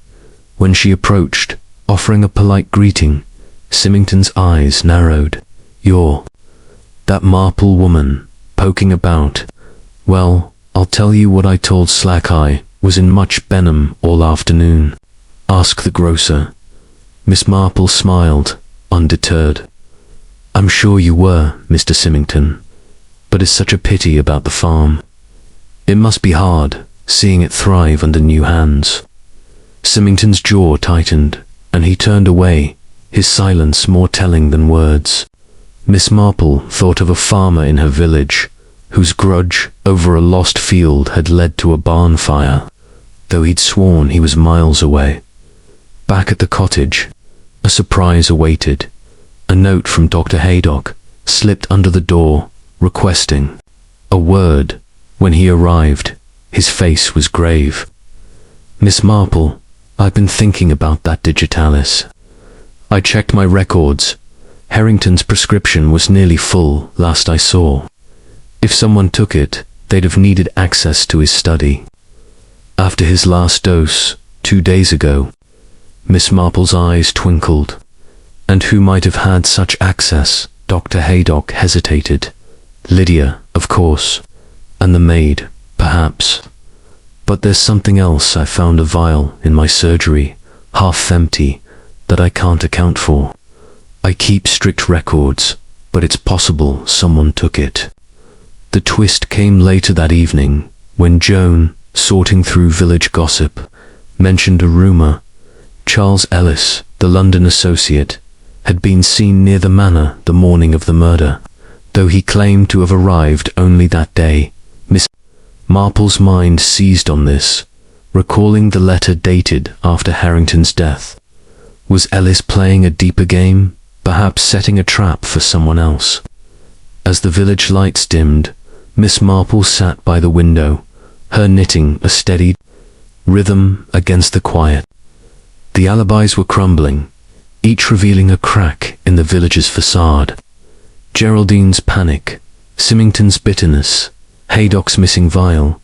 When she approached, offering a polite greeting, Symmington's eyes narrowed. You're that Marple woman, poking about. Well, I'll tell you what I told Slack Eye was in Much Benham all afternoon. Ask the grocer. Miss Marple smiled, undeterred. I'm sure you were, Mr. Symmington, but it's such a pity about the farm. It must be hard, seeing it thrive under new hands. Symmington's jaw tightened, and he turned away, his silence more telling than words. Miss Marple thought of a farmer in her village, whose grudge over a lost field had led to a barn fire, though he'd sworn he was miles away. Back at the cottage, a surprise awaited. A note from Dr. Haydock slipped under the door, requesting a word. When he arrived, his face was grave. Miss Marple, I've been thinking about that digitalis. I checked my records. Harrington's prescription was nearly full last I saw. If someone took it, they'd have needed access to his study. After his last dose, 2 days ago, Miss Marple's eyes twinkled. And who might have had such access? Dr. Haydock hesitated. Lydia, of course, and the maid, perhaps. But there's something else. I found a vial in my surgery, half empty, that I can't account for. I keep strict records, but it's possible someone took it. The twist came later that evening, when Joan, sorting through village gossip, mentioned a rumour. Charles Ellis, the London associate, had been seen near the manor the morning of the murder, though he claimed to have arrived only that day. Miss Marple's mind seized on this, recalling the letter dated after Harrington's death. Was Ellis playing a deeper game, perhaps setting a trap for someone else? As the village lights dimmed, Miss Marple sat by the window, her knitting a steady rhythm against the quiet. The alibis were crumbling, each revealing a crack in the village's facade. Geraldine's panic, Symmington's bitterness, Haydock's missing vial,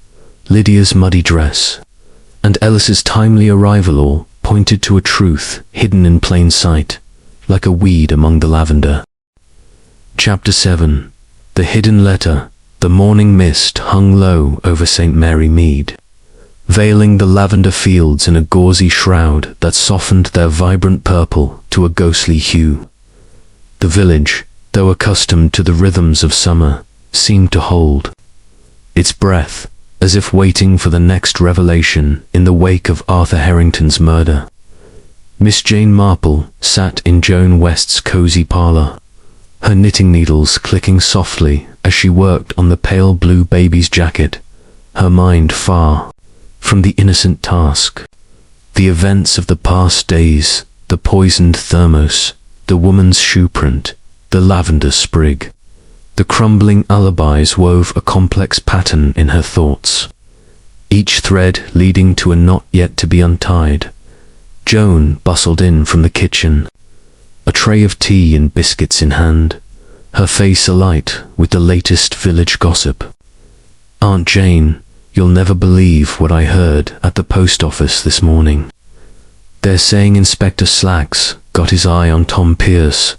Lydia's muddy dress, and Ellis's timely arrival all pointed to a truth hidden in plain sight, like a weed among the lavender. Chapter 7. The Hidden Letter. The morning mist hung low over St. Mary Mead, veiling the lavender fields in a gauzy shroud that softened their vibrant purple to a ghostly hue. The village, though accustomed to the rhythms of summer, seemed to hold its breath, as if waiting for the next revelation in the wake of Arthur Harrington's murder. Miss Jane Marple sat in Joan West's cosy parlour, her knitting needles clicking softly as she worked on the pale blue baby's jacket, her mind far from the innocent task. The events of the past days, the poisoned thermos, the woman's shoe print, the lavender sprig, the crumbling alibis wove a complex pattern in her thoughts, each thread leading to a knot yet to be untied. Joan bustled in from the kitchen, a tray of tea and biscuits in hand, her face alight with the latest village gossip. Aunt Jane, you'll never believe what I heard at the post office this morning. They're saying Inspector Slacks got his eye on Tom Pierce,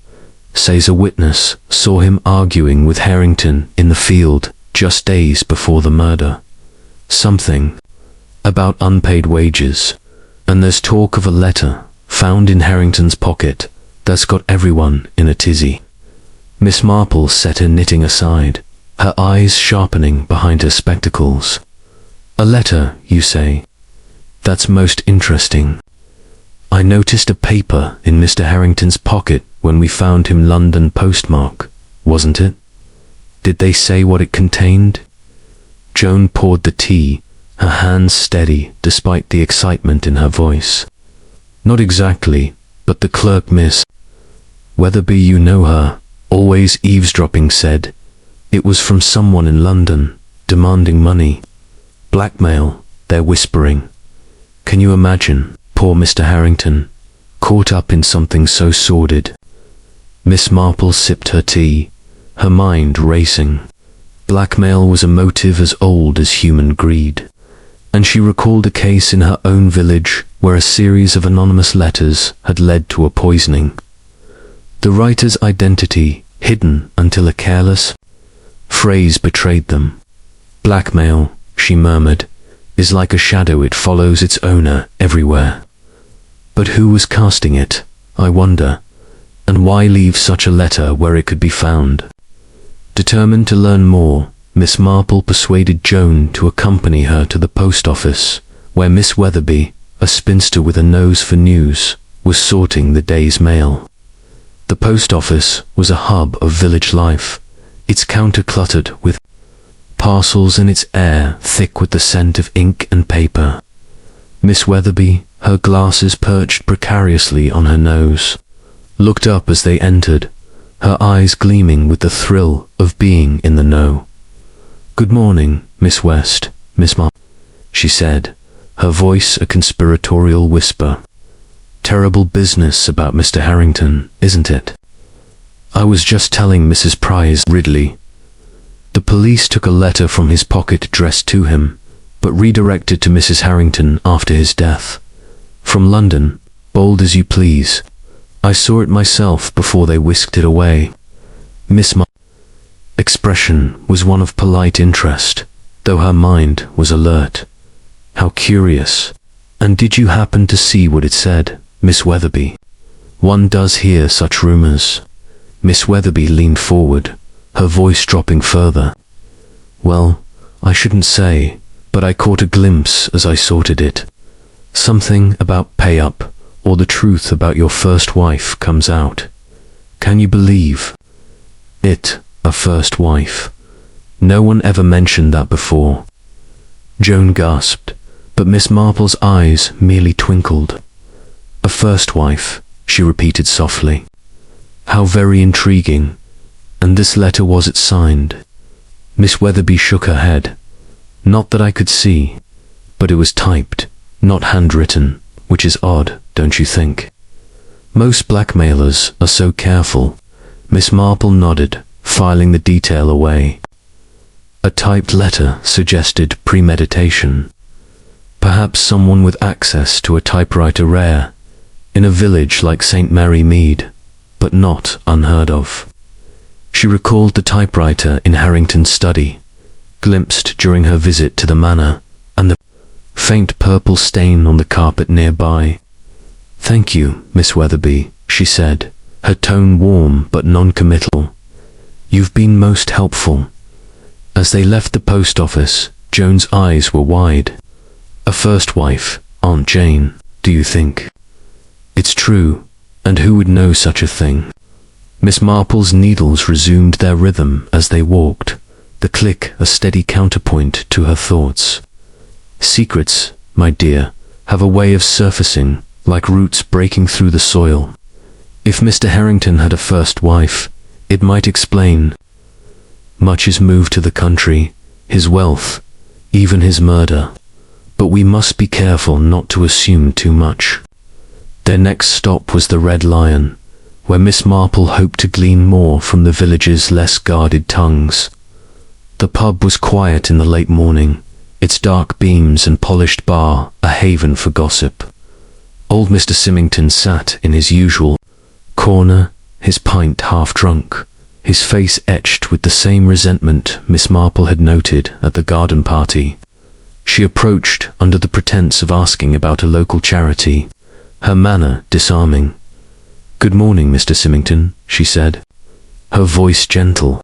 says a witness saw him arguing with Harrington in the field just days before the murder. Something about unpaid wages, and there's talk of a letter found in Harrington's pocket that's got everyone in a tizzy. Miss Marple set her knitting aside, her eyes sharpening behind her spectacles. A letter, you say? That's most interesting. I noticed a paper in Mr. Harrington's pocket when we found him London postmark, wasn't it? Did they say what it contained? Joan poured the tea, her hands steady despite the excitement in her voice. Not exactly, but the clerk, Miss Weatherby, you know her, always eavesdropping, said it was from someone in London, demanding money. Blackmail, they're whispering. Can you imagine, poor Mr. Harrington, caught up in something so sordid? Miss Marple sipped her tea, her mind racing. Blackmail was a motive as old as human greed, and she recalled a case in her own village where a series of anonymous letters had led to a poisoning. The writer's identity hidden until a careless phrase betrayed them. Blackmail, she murmured, is like a shadow, it follows its owner everywhere. But who was casting it, I wonder, and why leave such a letter where it could be found? Determined to learn more, Miss Marple persuaded Joan to accompany her to the post office, where Miss Weatherby, a spinster with a nose for news, was sorting the day's mail. The post office was a hub of village life, its counter cluttered with parcels and its air thick with the scent of ink and paper. Miss Weatherby, her glasses perched precariously on her nose, looked up as they entered, her eyes gleaming with the thrill of being in the know. "Good morning, Miss West, Miss Marple," she said, her voice a conspiratorial whisper. "Terrible business about Mr. Harrington, isn't it?" "I was just telling Mrs. Price Ridley." The police took a letter from his pocket addressed to him, but redirected to Mrs. Harrington after his death. "From London, bold as you please. I saw it myself before they whisked it away." Miss Marple's expression was one of polite interest, though her mind was alert. "How curious. And did you happen to see what it said, Miss Weatherby? One does hear such rumours." Miss Weatherby leaned forward, her voice dropping further. "Well, I shouldn't say, but I caught a glimpse as I sorted it. Something about pay up, or the truth about your first wife comes out. Can you believe it, a first wife? No one ever mentioned that before." Joan gasped, but Miss Marple's eyes merely twinkled. "A first wife," she repeated softly. "How very intriguing. And this letter, was it signed?" Miss Weatherby shook her head. "Not that I could see, but it was typed, not handwritten, which is odd, don't you think? Most blackmailers are so careful." Miss Marple nodded, filing the detail away. "A typed letter suggested premeditation. Perhaps someone with access to a typewriter rare, in a village like St. Mary Mead, but not unheard of." She recalled the typewriter in Harrington's study, glimpsed during her visit to the manor, and the faint purple stain on the carpet nearby. "Thank you, Miss Weatherby," she said, her tone warm but non-committal. "You've been most helpful." As they left the post office, Joan's eyes were wide. "A first wife, Aunt Jane, do you think?" "It's true, and who would know such a thing?" Miss Marple's needles resumed their rhythm as they walked, the click a steady counterpoint to her thoughts. "Secrets, my dear, have a way of surfacing, like roots breaking through the soil. If Mr. Harrington had a first wife, it might explain much: his move to the country, his wealth, even his murder. But we must be careful not to assume too much." Their next stop was the Red Lion, where Miss Marple hoped to glean more from the village's less guarded tongues. The pub was quiet in the late morning, its dark beams and polished bar a haven for gossip. Old Mr. Symmington sat in his usual corner, his pint half drunk, his face etched with the same resentment Miss Marple had noted at the garden party. She approached under the pretense of asking about a local charity, her manner disarming. "Good morning, Mr. Symmington," she said, her voice gentle.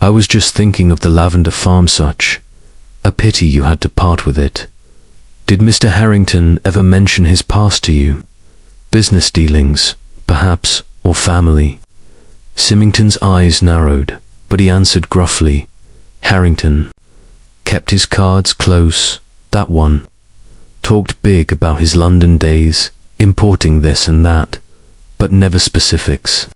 "I was just thinking of the Lavender farm such. A pity you had to part with it. Did Mr. Harrington ever mention his past to you? Business dealings, perhaps, or family?" Symmington's eyes narrowed, but he answered gruffly, "Harrington. Kept his cards close, that one. Talked big about his London days, importing this and that, but never specifics.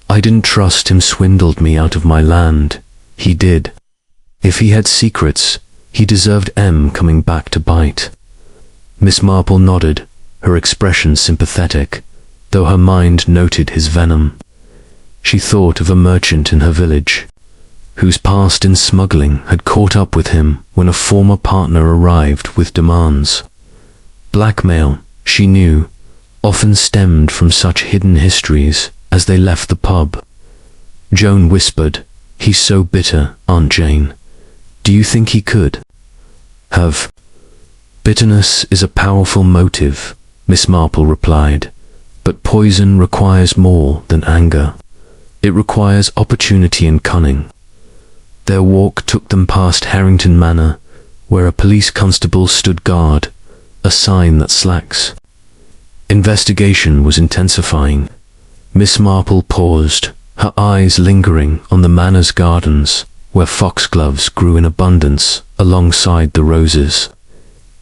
I didn't trust him, swindled me out of my land. He did. If he had secrets, he deserved coming back to bite." Miss Marple nodded, her expression sympathetic, though her mind noted his venom. She thought of a merchant in her village, whose past in smuggling had caught up with him when a former partner arrived with demands. Blackmail, she knew, often stemmed from such hidden histories as they left the pub. Joan whispered, "He's so bitter, Aunt Jane. Do you think he could have?" "Bitterness is a powerful motive," Miss Marple replied, "but poison requires more than anger. It requires opportunity and cunning." Their walk took them past Harrington Manor, where a police constable stood guard, a sign that slacks. Investigation was intensifying. Miss Marple paused, her eyes lingering on the manor's gardens, where foxgloves grew in abundance alongside the roses.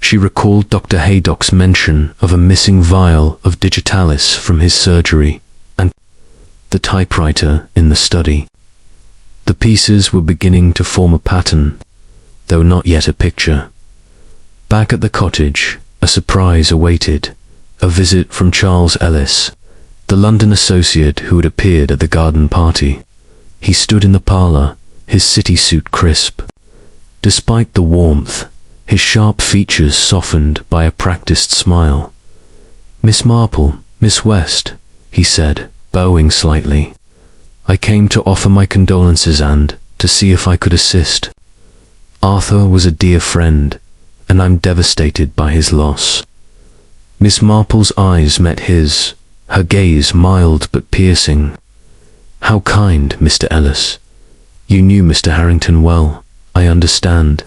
She recalled Dr. Haydock's mention of a missing vial of digitalis from his surgery, and the typewriter in the study. The pieces were beginning to form a pattern, though not yet a picture. Back at the cottage, a surprise awaited, a visit from Charles Ellis, the London associate who had appeared at the garden party. He stood in the parlour, his city suit crisp. Despite the warmth, his sharp features softened by a practiced smile. "Miss Marple, Miss West," he said, bowing slightly. "I came to offer my condolences and to see if I could assist. Arthur was a dear friend, and I'm devastated by his loss." Miss Marple's eyes met his, her gaze mild but piercing. "How kind, Mr. Ellis. You knew Mr. Harrington well, I understand.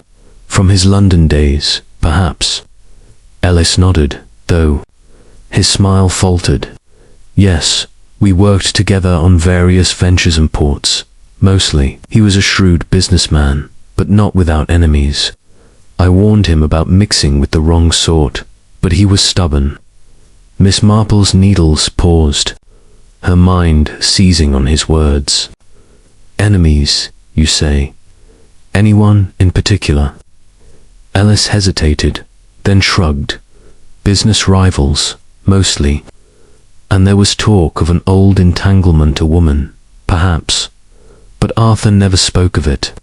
From his London days, perhaps." Ellis nodded, though his smile faltered. "Yes, we worked together on various ventures and ports. Mostly, he was a shrewd businessman, but not without enemies. I warned him about mixing with the wrong sort, but he was stubborn." Miss Marple's needles paused, her mind seizing on his words. "Enemies, you say? Anyone in particular?" Ellis hesitated, then shrugged. "Business rivals, mostly. And there was talk of an old entanglement, a woman, perhaps. But Arthur never spoke of it."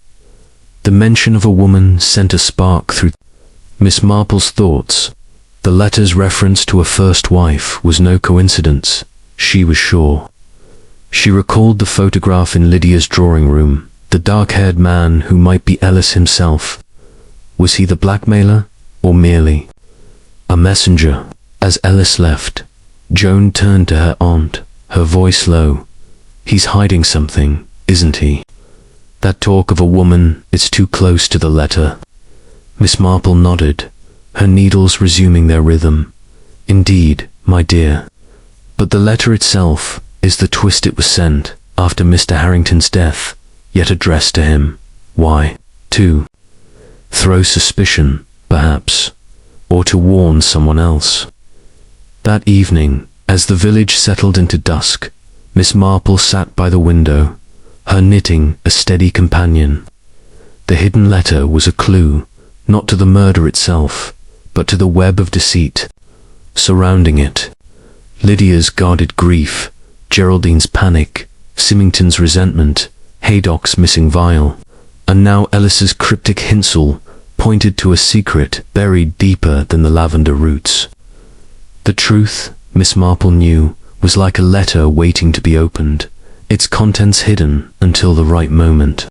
The mention of a woman sent a spark through Miss Marple's thoughts. The letter's reference to a first wife was no coincidence, she was sure. She recalled the photograph in Lydia's drawing room, the dark-haired man who might be Ellis himself. Was he the blackmailer, or merely a messenger? As Ellis left, Joan turned to her aunt, her voice low. "He's hiding something, isn't he? That talk of a woman, it's too close to the letter." Miss Marple nodded, her needles resuming their rhythm. "Indeed, my dear. But the letter itself is the twist. It was sent after Mr. Harrington's death, yet addressed to him. Why? To throw suspicion, perhaps, or to warn someone else." That evening, as the village settled into dusk, Miss Marple sat by the window, her knitting a steady companion. The hidden letter was a clue, not to the murder itself, but to the web of deceit surrounding it. Lydia's guarded grief, Geraldine's panic, Symmington's resentment, Haydock's missing vial, and now Ellis's cryptic hintsel pointed to a secret buried deeper than the lavender roots. The truth, Miss Marple knew, was like a letter waiting to be opened, its contents hidden until the right moment.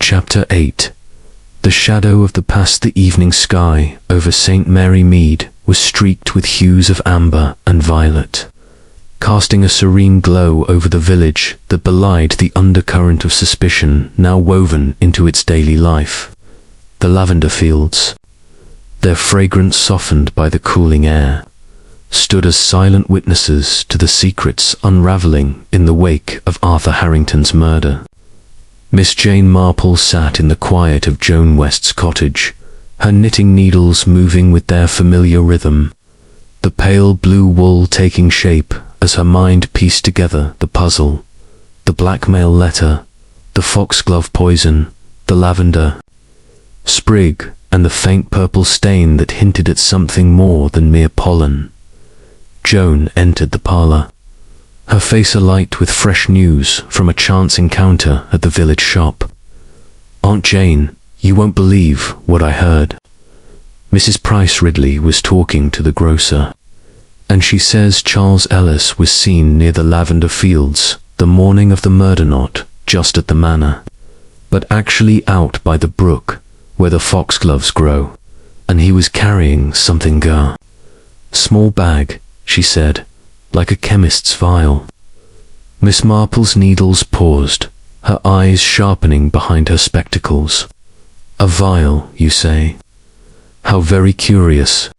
Chapter 8. The shadow of the past. The evening sky over St. Mary Mead was streaked with hues of amber and violet, casting a serene glow over the village that belied the undercurrent of suspicion now woven into its daily life. The lavender fields, their fragrance softened by the cooling air, stood as silent witnesses to the secrets unraveling in the wake of Arthur Harrington's murder. Miss Jane Marple sat in the quiet of Joan West's cottage, her knitting needles moving with their familiar rhythm, the pale blue wool taking shape as her mind pieced together the puzzle, the blackmail letter, the foxglove poison, the lavender sprig, and the faint purple stain that hinted at something more than mere pollen. Joan entered the parlour, her face alight with fresh news from a chance encounter at the village shop. "Aunt Jane, you won't believe what I heard. Mrs. Price Ridley was talking to the grocer, and she says Charles Ellis was seen near the lavender fields the morning of the murder, not just at the manor, but actually out by the brook where the foxgloves grow, and he was carrying something small bag, she said, like a chemist's vial." Miss Marple's needles paused, her eyes sharpening behind her spectacles. "A vial, you say? How very curious.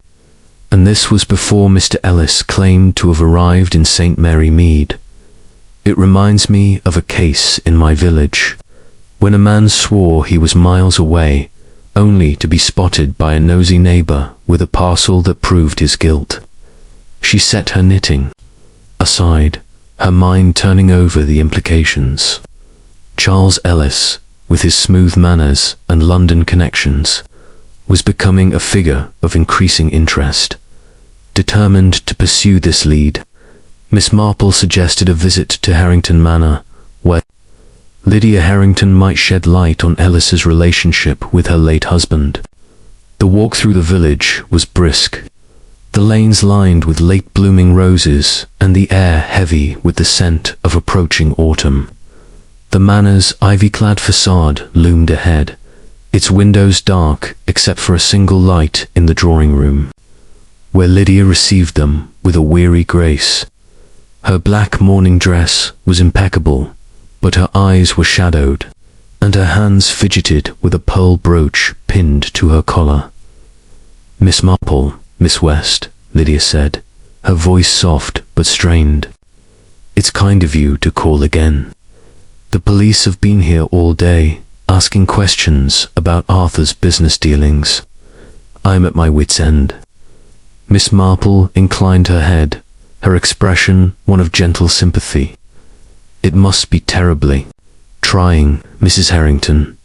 And this was before Mr. Ellis claimed to have arrived in St. Mary Mead. It reminds me of a case in my village, when a man swore he was miles away, only to be spotted by a nosy neighbour with a parcel that proved his guilt." She set her knitting aside, her mind turning over the implications. Charles Ellis, with his smooth manners and London connections, was becoming a figure of increasing interest. Determined to pursue this lead, Miss Marple suggested a visit to Harrington Manor, where Lydia Harrington might shed light on Ellis's relationship with her late husband. The walk through the village was brisk, the lanes lined with late-blooming roses and the air heavy with the scent of approaching autumn. The manor's ivy-clad facade loomed ahead, its windows dark except for a single light in the drawing room, where Lydia received them with a weary grace. Her black morning dress was impeccable, but her eyes were shadowed, and her hands fidgeted with a pearl brooch pinned to her collar. "Miss Marple, Miss West," Lydia said, her voice soft but strained. "It's kind of you to call again. The police have been here all day, asking questions about Arthur's business dealings. I'm at my wit's end." Miss Marple inclined her head, her expression one of gentle sympathy. "It must be terribly trying, Mrs. Harrington.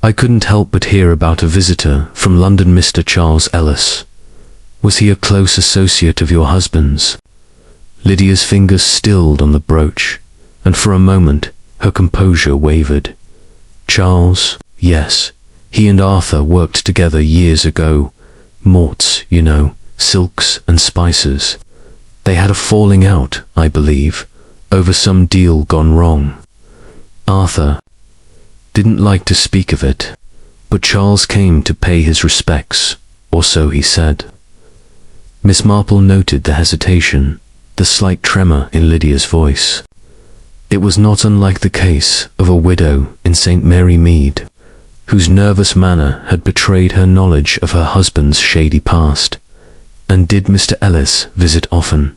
I couldn't help but hear about a visitor from London, Mr. Charles Ellis. Was he a close associate of your husband's?" Lydia's fingers stilled on the brooch, and for a moment her composure wavered. "Charles, yes. He and Arthur worked together years ago. Morts, you know, silks and spices. They had a falling out, I believe, over some deal gone wrong. Arthur didn't like to speak of it, but Charles came to pay his respects, or so he said." Miss Marple noted the hesitation, the slight tremor in Lydia's voice. It was not unlike the case of a widow in St. Mary Mead, whose nervous manner had betrayed her knowledge of her husband's shady past. "And did Mr. Ellis visit often?"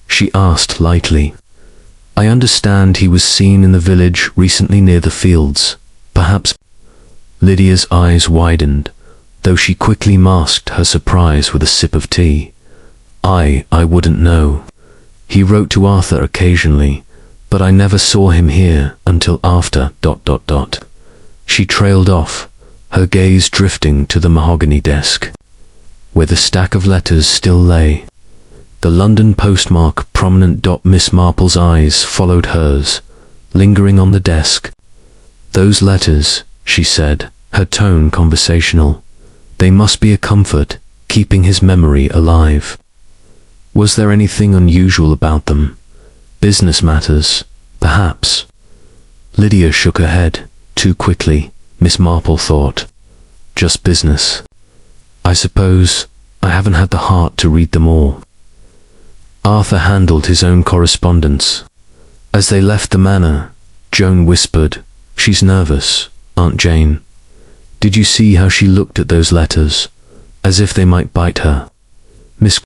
she asked lightly. "I understand he was seen in the village recently near the fields, perhaps." Lydia's eyes widened, though she quickly masked her surprise with a sip of tea. I wouldn't know. He wrote to Arthur occasionally, but I never saw him here until after ... She trailed off, her gaze drifting to the mahogany desk, where the stack of letters still lay, the London postmark prominent. Miss Marple's eyes followed hers, lingering on the desk. "Those letters," she said, her tone conversational. "They must be a comfort, keeping his memory alive." Was there anything unusual about them? Business matters, perhaps. Lydia shook her head, too quickly, Miss Marple thought. Just business. I suppose I haven't had the heart to read them all. Arthur handled his own correspondence. As they left the manor, Joan whispered, "She's nervous, Aunt Jane. Did you see how she looked at those letters, as if they might bite her?" Miss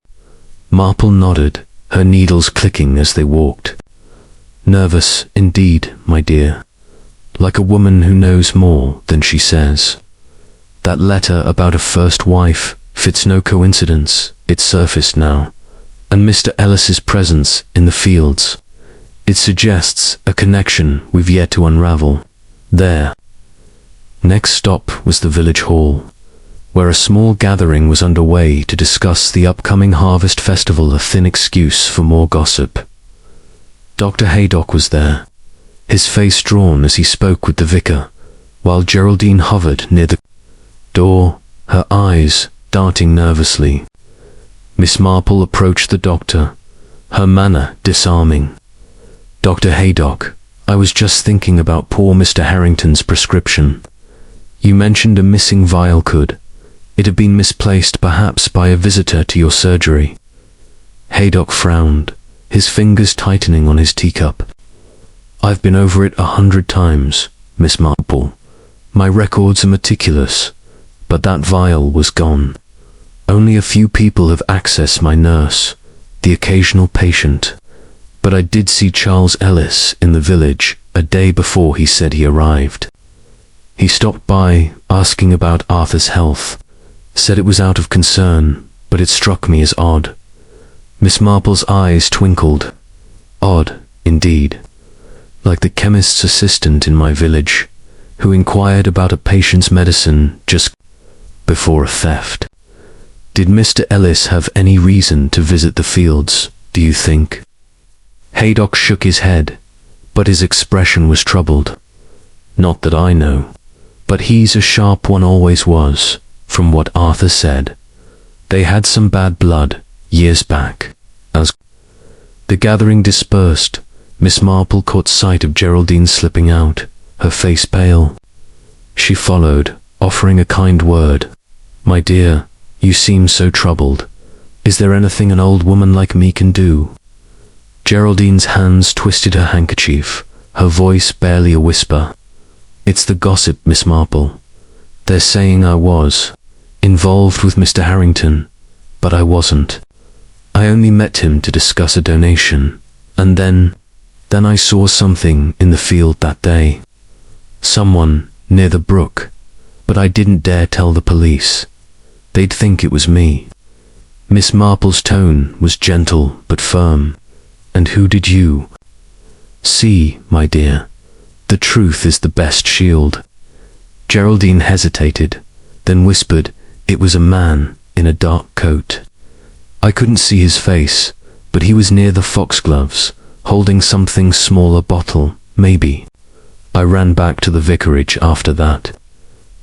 Marple nodded, her needles clicking as they walked. "Nervous indeed, my dear. Like a woman who knows more than she says. That letter about a first wife fits no coincidence. It's surfaced now. And Mr. Ellis's presence in the fields. It suggests a connection we've yet to unravel. There." Next stop was the village hall, where a small gathering was underway to discuss the upcoming harvest festival, a thin excuse for more gossip. Dr. Haydock was there, his face drawn as he spoke with the vicar, while Geraldine hovered near the door, her eyes darting nervously. Miss Marple approached the doctor, her manner disarming. "Dr. Haydock, I was just thinking about poor Mr. Harrington's prescription. You mentioned a missing vial. Could it have been misplaced perhaps by a visitor to your surgery?" Haydock frowned, his fingers tightening on his teacup. "I've been over it 100 times, Miss Marple. My records are meticulous, but that vial was gone. Only a few people have accessed my nurse, the occasional patient. But I did see Charles Ellis in the village a day before he said he arrived. He stopped by asking about Arthur's health, said it was out of concern, but it struck me as odd." Miss Marple's eyes twinkled. "Odd, indeed. Like the chemist's assistant in my village, who inquired about a patient's medicine just before a theft. Did Mr. Ellis have any reason to visit the fields, do you think?" Haydock shook his head, but his expression was troubled. "Not that I know, but he's a sharp one, always was, from what Arthur said. They had some bad blood, years back." As the gathering dispersed, Miss Marple caught sight of Geraldine slipping out, her face pale. She followed, offering a kind word. "My dear, you seem so troubled. Is there anything an old woman like me can do?" Geraldine's hands twisted her handkerchief, her voice barely a whisper. "It's the gossip, Miss Marple. They're saying I was involved with Mr. Harrington, but I wasn't. I only met him to discuss a donation, and then I saw something in the field that day. Someone near the brook, but I didn't dare tell the police. They'd think it was me." Miss Marple's tone was gentle but firm. "And who did you see, my dear? The truth is the best shield." Geraldine hesitated, then whispered, "It was a man in a dark coat. I couldn't see his face, but he was near the foxgloves, holding something small, a bottle, maybe. I ran back to the vicarage after that."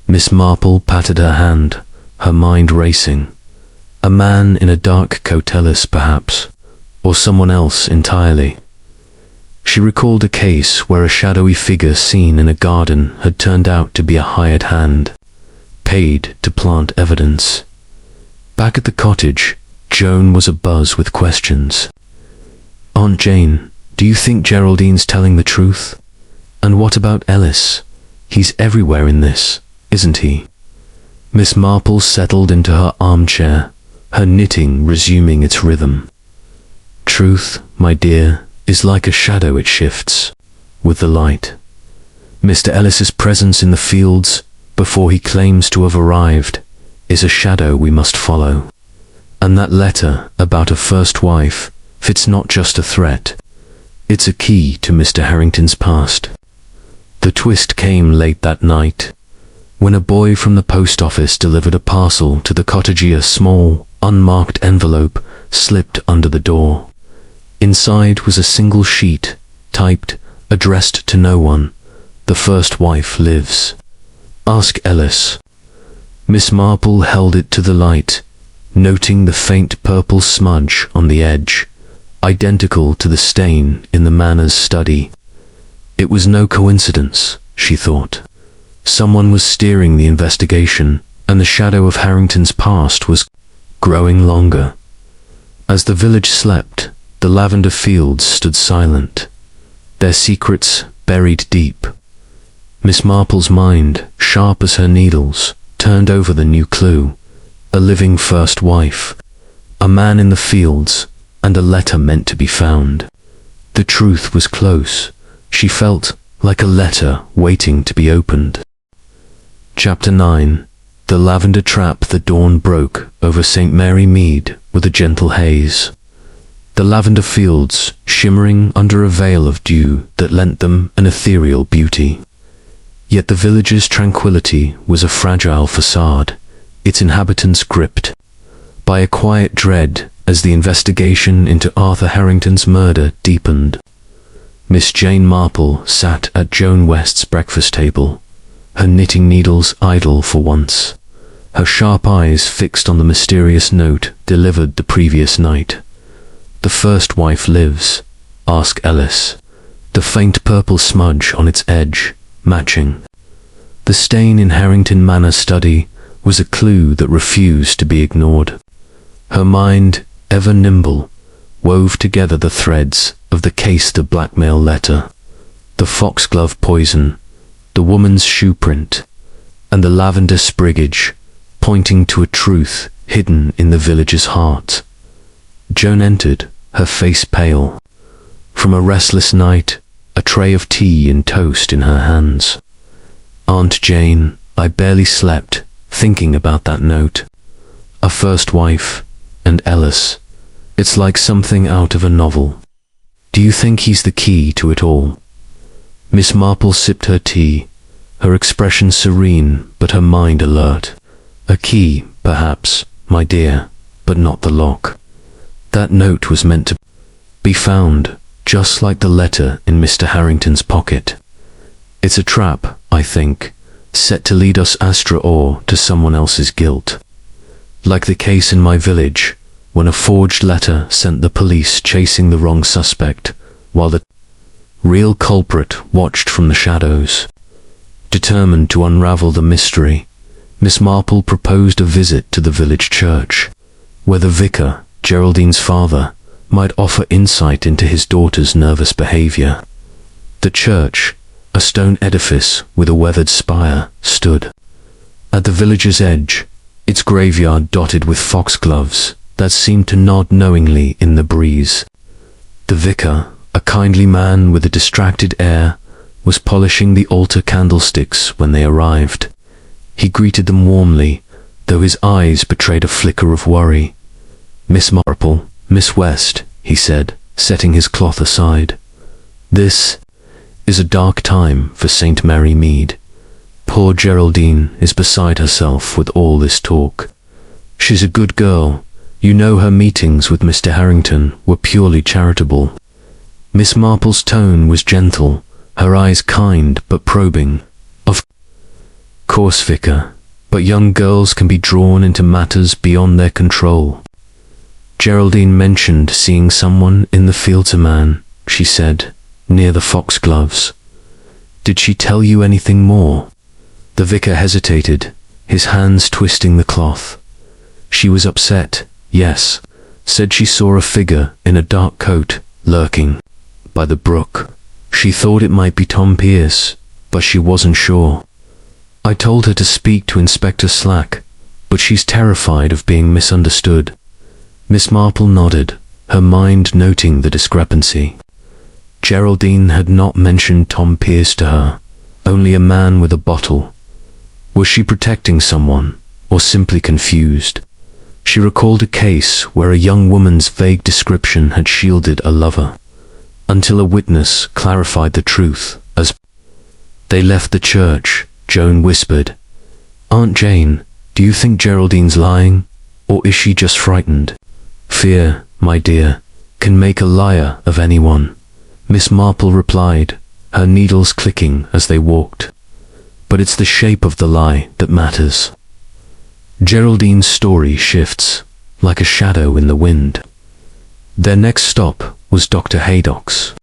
Miss Marple patted her hand, her mind racing. A man in a dark coat, Ellis perhaps, or someone else entirely. She recalled a case where a shadowy figure seen in a garden had turned out to be a hired hand, paid to plant evidence. Back at the cottage, Joan was abuzz with questions. "Aunt Jane, do you think Geraldine's telling the truth? And what about Ellis? He's everywhere in this, isn't he?" Miss Marple settled into her armchair, her knitting resuming its rhythm. "Truth, my dear, is like a shadow. It shifts with the light. Mr. Ellis's presence in the fields, before he claims to have arrived, is a shadow we must follow. And that letter about a first wife fits not just a threat. It's a key to Mr. Harrington's past." The twist came late that night, when a boy from the post office delivered a parcel to the cottage. A small, unmarked envelope slipped under the door. Inside was a single sheet, typed, addressed to no one. "The first wife lives. Ask Ellis." Miss Marple held it to the light, noting the faint purple smudge on the edge, identical to the stain in the manor's study. It was no coincidence, she thought. Someone was steering the investigation, and the shadow of Harrington's past was growing longer. As the village slept, the lavender fields stood silent, their secrets buried deep. Miss Marple's mind, sharp as her needles, turned over the new clue: a living first wife, a man in the fields, and a letter meant to be found. The truth was close. She felt like a letter waiting to be opened. Chapter 9. The lavender trap. The dawn broke over St. Mary Mead with a gentle haze. The lavender fields shimmering under a veil of dew that lent them an ethereal beauty. Yet the village's tranquility was a fragile facade, its inhabitants gripped by a quiet dread as the investigation into Arthur Harrington's murder deepened. Miss Jane Marple sat at Joan West's breakfast table, her knitting needles idle for once, her sharp eyes fixed on the mysterious note delivered the previous night. "The first wife lives?" asked Ellis, the faint purple smudge on its edge matching. The stain in Harrington Manor study was a clue that refused to be ignored. Her mind, ever nimble, wove together the threads of the case: the blackmail letter, the foxglove poison, the woman's shoe print, and the lavender spriggage, pointing to a truth hidden in the village's heart. Joan entered, her face pale. From a restless night, a tray of tea and toast in her hands. "Aunt Jane, I barely slept, thinking about that note. A first wife, and Ellis. It's like something out of a novel. Do you think he's the key to it all?" Miss Marple sipped her tea, her expression serene but her mind alert. "A key, perhaps, my dear, but not the lock. That note was meant to be found, just like the letter in Mr. Harrington's pocket. It's a trap, I think, set to lead us astra or to someone else's guilt. Like the case in my village, when a forged letter sent the police chasing the wrong suspect, while the real culprit watched from the shadows." Determined to unravel the mystery, Miss Marple proposed a visit to the village church, where the vicar, Geraldine's father, might offer insight into his daughter's nervous behavior. The church, a stone edifice with a weathered spire, stood at the village's edge, its graveyard dotted with foxgloves that seemed to nod knowingly in the breeze. The vicar, a kindly man with a distracted air, was polishing the altar candlesticks when they arrived. He greeted them warmly, though his eyes betrayed a flicker of worry. "Miss Marple, Miss West," he said, setting his cloth aside. "This is a dark time for St. Mary Mead. Poor Geraldine is beside herself with all this talk. She's a good girl. You know her meetings with Mr. Harrington were purely charitable." Miss Marple's tone was gentle, her eyes kind but probing. "Of course, vicar, but young girls can be drawn into matters beyond their control. Geraldine mentioned seeing someone in the fields, a man, she said, near the foxgloves. Did she tell you anything more?" The vicar hesitated, his hands twisting the cloth. "She was upset, yes. Said she saw a figure in a dark coat lurking by the brook. She thought it might be Tom Pierce, but she wasn't sure. I told her to speak to Inspector Slack, but she's terrified of being misunderstood." Miss Marple nodded, her mind noting the discrepancy. Geraldine had not mentioned Tom Pierce to her, only a man with a bottle. Was she protecting someone, or simply confused? She recalled a case where a young woman's vague description had shielded a lover, until a witness clarified the truth. As they left the church, Joan whispered, "Aunt Jane, do you think Geraldine's lying, or is she just frightened?" "Fear, my dear, can make a liar of anyone," Miss Marple replied, her needles clicking as they walked. "But it's the shape of the lie that matters. Geraldine's story shifts. like a shadow in the wind. Their next stop was Dr. Haydock's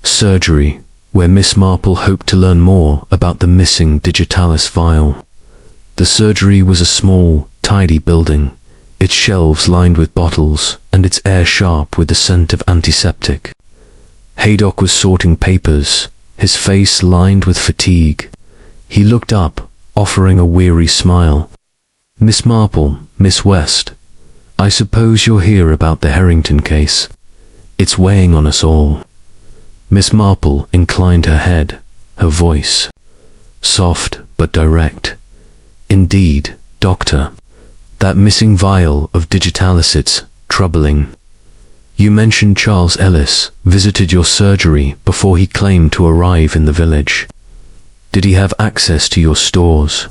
surgery, where Miss Marple hoped to learn more about the missing digitalis vial. The surgery was a small, tidy building, its shelves lined with bottles and its air sharp with the scent of antiseptic. Haydock was sorting papers, his face lined with fatigue. He looked up, offering a weary smile. "Miss Marple, Miss West, I suppose you're here about the Harrington case. It's weighing on us all." Miss Marple inclined her head, her voice soft but direct. "Indeed, Doctor. That missing vial of digitalis, it's troubling. You mentioned Charles Ellis visited your surgery before he claimed to arrive in the village. Did he have access to your stores?"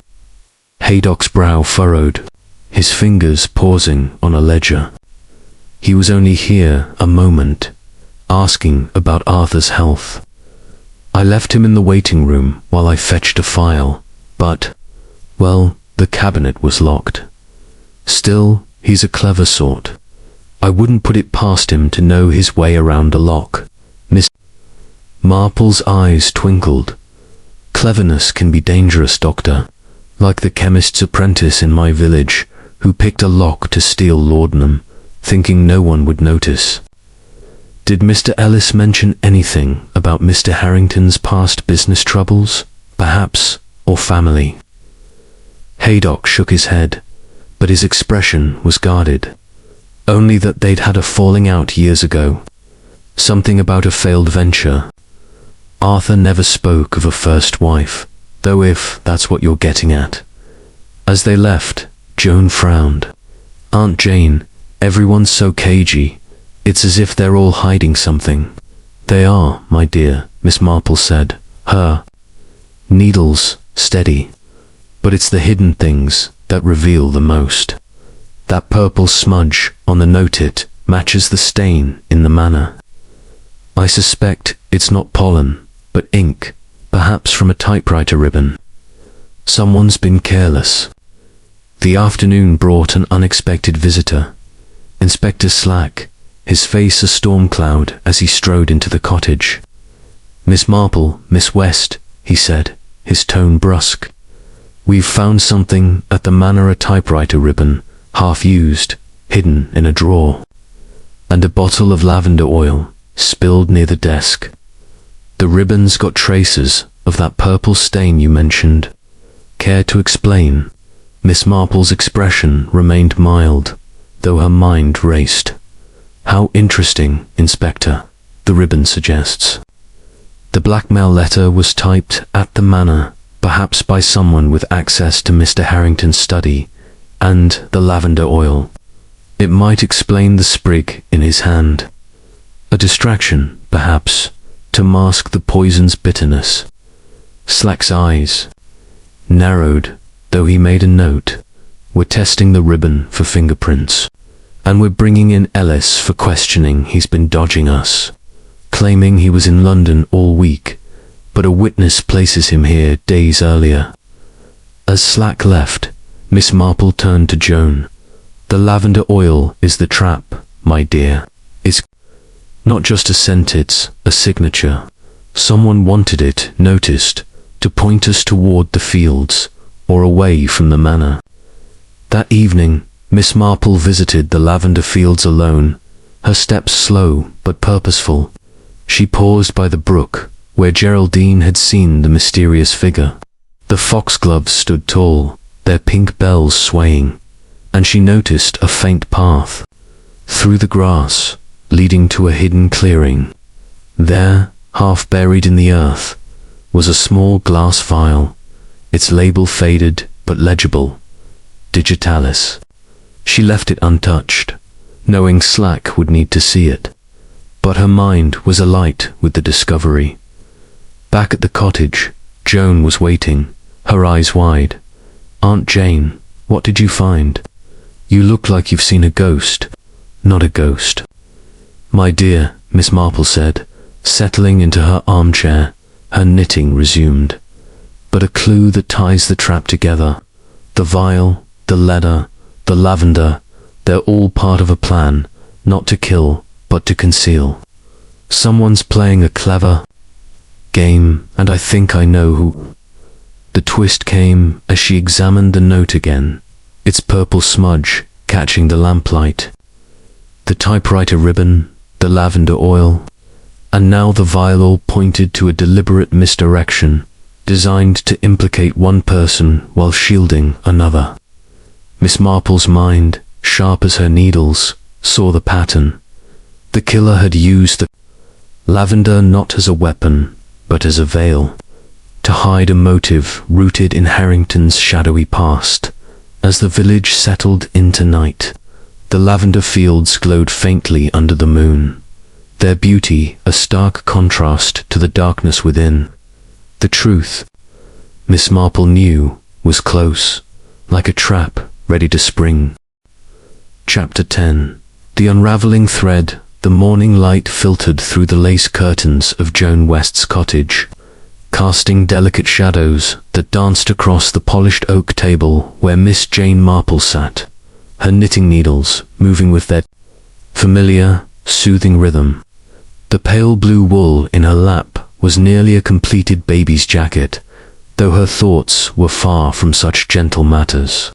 Haydock's brow furrowed, his fingers pausing on a ledger. "He was only here a moment, asking about Arthur's health. I left him in the waiting room while I fetched a file, but, well, the cabinet was locked. Still, he's a clever sort. I wouldn't put it past him to know his way around a lock." Miss Marple's eyes twinkled. "Cleverness can be dangerous, Doctor, like the chemist's apprentice in my village who picked a lock to steal laudanum, thinking no one would notice." "Did Mr. Ellis mention anything about Mr. Harrington's past business troubles, perhaps, or family?" Haydock shook his head, but his expression was guarded. Only that they'd had a falling out years ago. Something about a failed venture. Arthur never spoke of a first wife, though if that's what you're getting at. As they left, Joan frowned. "Aunt Jane, everyone's so cagey. It's as if they're all hiding something." "They are, my dear," Miss Marple said, her needles steady. "But it's the hidden things that reveal the most. That purple smudge on the note-it matches the stain in the manor. I suspect it's not pollen, but ink, perhaps from a typewriter ribbon. Someone's been careless." The afternoon brought an unexpected visitor. Inspector Slack, his face a storm cloud as he strode into the cottage. "Miss Marple, Miss West," he said, his tone brusque. "We've found something at the manor, a typewriter ribbon, half used, hidden in a drawer, and a bottle of lavender oil, spilled near the desk. The ribbon's got traces of that purple stain you mentioned. Care to explain?" Miss Marple's expression remained mild, though her mind raced. "How interesting, Inspector," the ribbon suggests. "The blackmail letter was typed at the manor, perhaps by someone with access to Mr. Harrington's study, and the lavender oil. It might explain the sprig in his hand. A distraction, perhaps, to mask the poison's bitterness." Slack's eyes narrowed, though he made a note. "We're testing the ribbon for fingerprints, and we're bringing in Ellis for questioning. He's been dodging us, claiming he was in London all week, but a witness places him here days earlier." As Slack left, Miss Marple turned to Joan. "The lavender oil is the trap, my dear. It's not just a scent, it's a signature. Someone wanted it noticed to point us toward the fields or away from the manor." That evening, Miss Marple visited the lavender fields alone, her steps slow but purposeful. She paused by the brook, where Geraldine had seen the mysterious figure. The foxgloves stood tall, their pink bells swaying, and she noticed a faint path through the grass, leading to a hidden clearing. There, half buried in the earth, was a small glass vial, its label faded but legible. Digitalis. She left it untouched, knowing Slack would need to see it. But her mind was alight with the discovery. Back at the cottage, Joan was waiting, her eyes wide. "Aunt Jane, what did you find? You look like you've seen a ghost." "Not a ghost, my dear," Miss Marple said, settling into her armchair, her knitting resumed. "But a clue that ties the trap together. The vial, the letter, the lavender, They're all part of a plan, not to kill, but to conceal. Someone's playing a clever game, and I think I know who. The twist came as she examined the note again, its purple smudge catching the lamplight. The typewriter ribbon, the lavender oil, and now the vial all pointed to a deliberate misdirection, designed to implicate one person while shielding another. Miss Marple's mind, sharp as her needles, saw the pattern. The killer had used the lavender not as a weapon, but as a veil, to hide a motive rooted in Harrington's shadowy past. As the village settled into night, the lavender fields glowed faintly under the moon, their beauty a stark contrast to the darkness within. The truth, Miss Marple knew, was close, like a trap ready to spring. Chapter 10. The unraveling thread. The morning light filtered through the lace curtains of Joan West's cottage, casting delicate shadows that danced across the polished oak table where Miss Jane Marple sat, her knitting needles moving with their familiar, soothing rhythm. The pale blue wool in her lap was nearly a completed baby's jacket, though her thoughts were far from such gentle matters.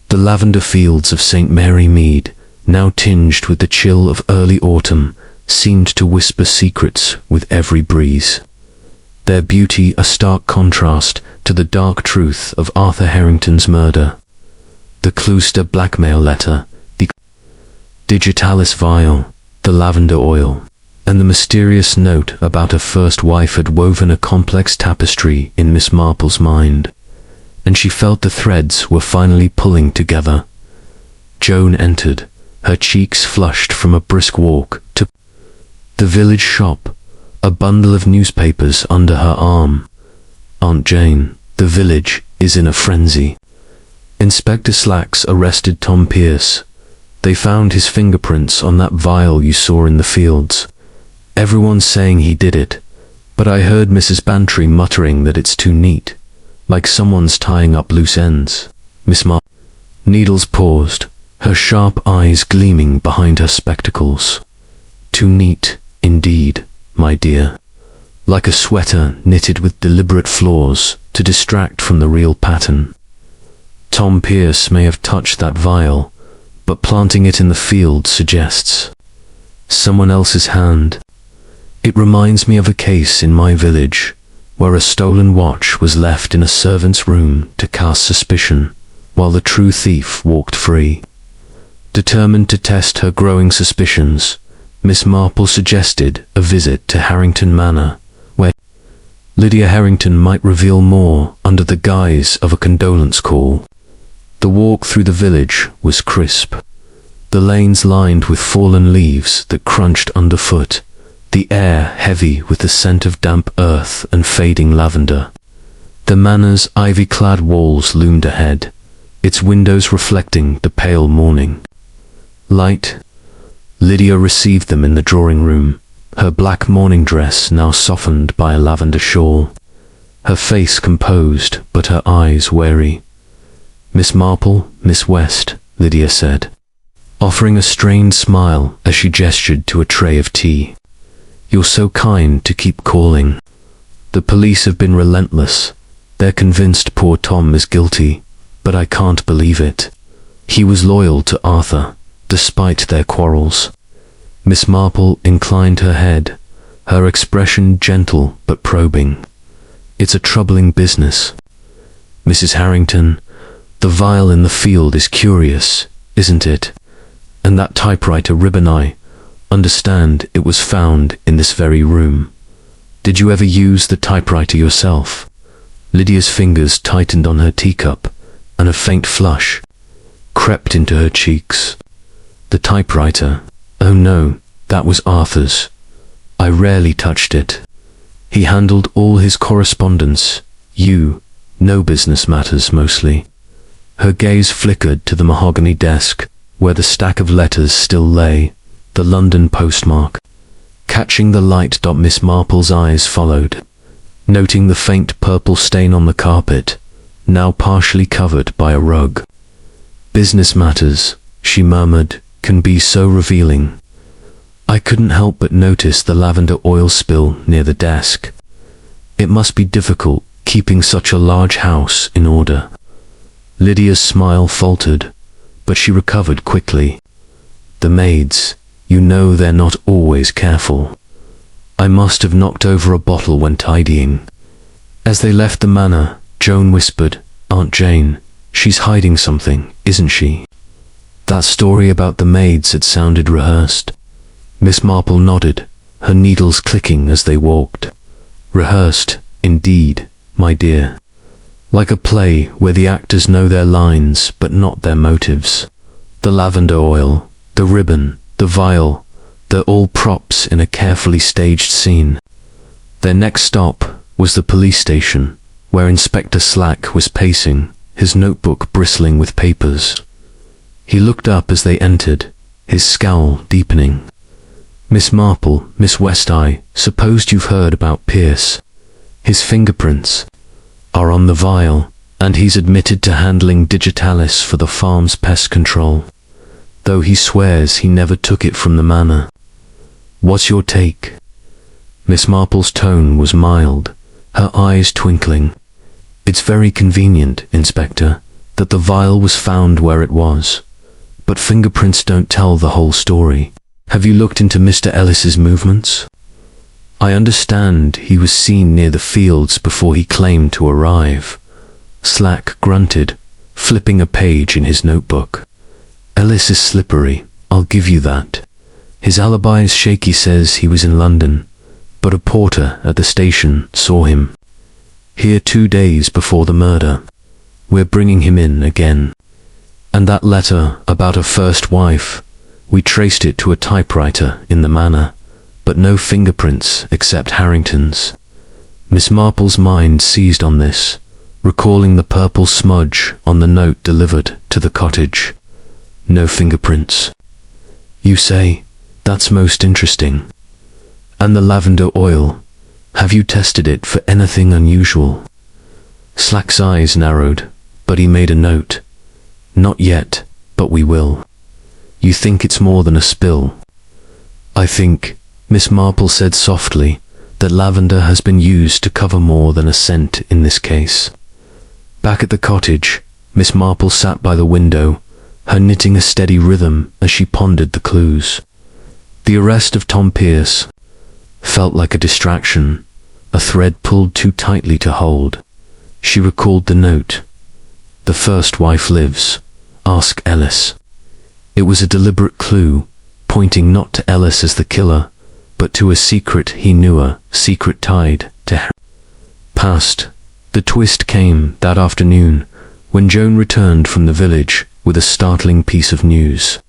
The lavender fields of St. Mary Mead, now tinged with the chill of early autumn, seemed to whisper secrets with every breeze, their beauty a stark contrast to the dark truth of Arthur Harrington's murder. The cloister blackmail letter, the digitalis vial, the lavender oil, and the mysterious note about her first wife had woven a complex tapestry in Miss Marple's mind, and she felt the threads were finally pulling together. Joan entered, her cheeks flushed from a brisk walk to the village shop, a bundle of newspapers under her arm. Aunt Jane, the village is in a frenzy. Inspector Slacks arrested Tom Pierce. They found his fingerprints on that vial you saw in the fields. Everyone's saying he did it, but I heard Mrs. Bantry muttering that it's too neat, like someone's tying up loose ends. Miss Marple. Needles paused, her sharp eyes gleaming behind her spectacles. Too neat, indeed, my dear. Like a sweater knitted with deliberate flaws to distract from the real pattern. Tom Pierce may have touched that vial, but planting it in the field suggests someone else's hand. It reminds me of a case in my village, where a stolen watch was left in a servant's room to cast suspicion, while the true thief walked free. Determined to test her growing suspicions, Miss Marple suggested a visit to Harrington Manor, where Lydia Harrington might reveal more under the guise of a condolence call. The walk through the village was crisp, the lanes lined with fallen leaves that crunched underfoot, the air heavy with the scent of damp earth and fading lavender. The manor's ivy-clad walls loomed ahead, its windows reflecting the pale morning light. Lydia received them in the drawing room, her black morning dress now softened by a lavender shawl, her face composed but her eyes wary. Miss Marple, Miss West, Lydia said, offering a strained smile as she gestured to a tray of tea. You're so kind to keep calling. The police have been relentless. They're convinced poor Tom is guilty, but I can't believe it. He was loyal to Arthur, despite their quarrels. Miss Marple inclined her head, her expression gentle but probing. It's a troubling business. Mrs. Harrington, the vial in the field is curious, isn't it? And that typewriter ribbon, I understand it was found in this very room. Did you ever use the typewriter yourself? Lydia's fingers tightened on her teacup, and a faint flush crept into her cheeks. The typewriter? Oh no, that was Arthur's. I rarely touched it. He handled all his correspondence. No business matters mostly. Her gaze flickered to the mahogany desk, where the stack of letters still lay, the London postmark. Catching the light, Miss Marple's eyes followed, noting the faint purple stain on the carpet, now partially covered by a rug. Business matters, she murmured, can be so revealing. I couldn't help but notice the lavender oil spill near the desk. It must be difficult keeping such a large house in order. Lydia's smile faltered, but she recovered quickly. The maids, you know they're not always careful. I must have knocked over a bottle when tidying. As they left the manor, Joan whispered, Aunt Jane, she's hiding something, isn't she? That story about the maids had sounded rehearsed. Miss Marple nodded, her needles clicking as they walked. Rehearsed, indeed, my dear. Like a play where the actors know their lines but not their motives. The lavender oil, the ribbon, the vial, they're all props in a carefully staged scene. Their next stop was the police station, where Inspector Slack was pacing, his notebook bristling with papers. He looked up as they entered, his scowl deepening. Miss Marple, Miss West, I supposed you've heard about Pierce. His fingerprints are on the vial, and he's admitted to handling digitalis for the farm's pest control, though he swears he never took it from the manor. What's your take? Miss Marple's tone was mild, her eyes twinkling. It's very convenient, Inspector, that the vial was found where it was, but fingerprints don't tell the whole story. Have you looked into Mr. Ellis's movements? I understand he was seen near the fields before he claimed to arrive. Slack grunted, flipping a page in his notebook. Ellis is slippery, I'll give you that. His alibi is shaky, says he was in London, but a porter at the station saw him here 2 days before the murder. We're bringing him in again. And that letter about a first wife, we traced it to a typewriter in the manor, but no fingerprints except Harrington's. Miss Marple's mind seized on this, recalling the purple smudge on the note delivered to the cottage. No fingerprints. You say? That's most interesting. And the lavender oil, have you tested it for anything unusual? Slack's eyes narrowed, but he made a note. Not yet, but we will. You think it's more than a spill? I think, Miss Marple said softly, that lavender has been used to cover more than a scent in this case. Back at the cottage, Miss Marple sat by the window, her knitting a steady rhythm as she pondered the clues. The arrest of Tom Pierce felt like a distraction, a thread pulled too tightly to hold. She recalled the note. The first wife lives. Ask Ellis. It was a deliberate clue, pointing not to Ellis as the killer, but to a secret he knew, a secret tied to her past. The twist came that afternoon, when Joan returned from the village with a startling piece of news.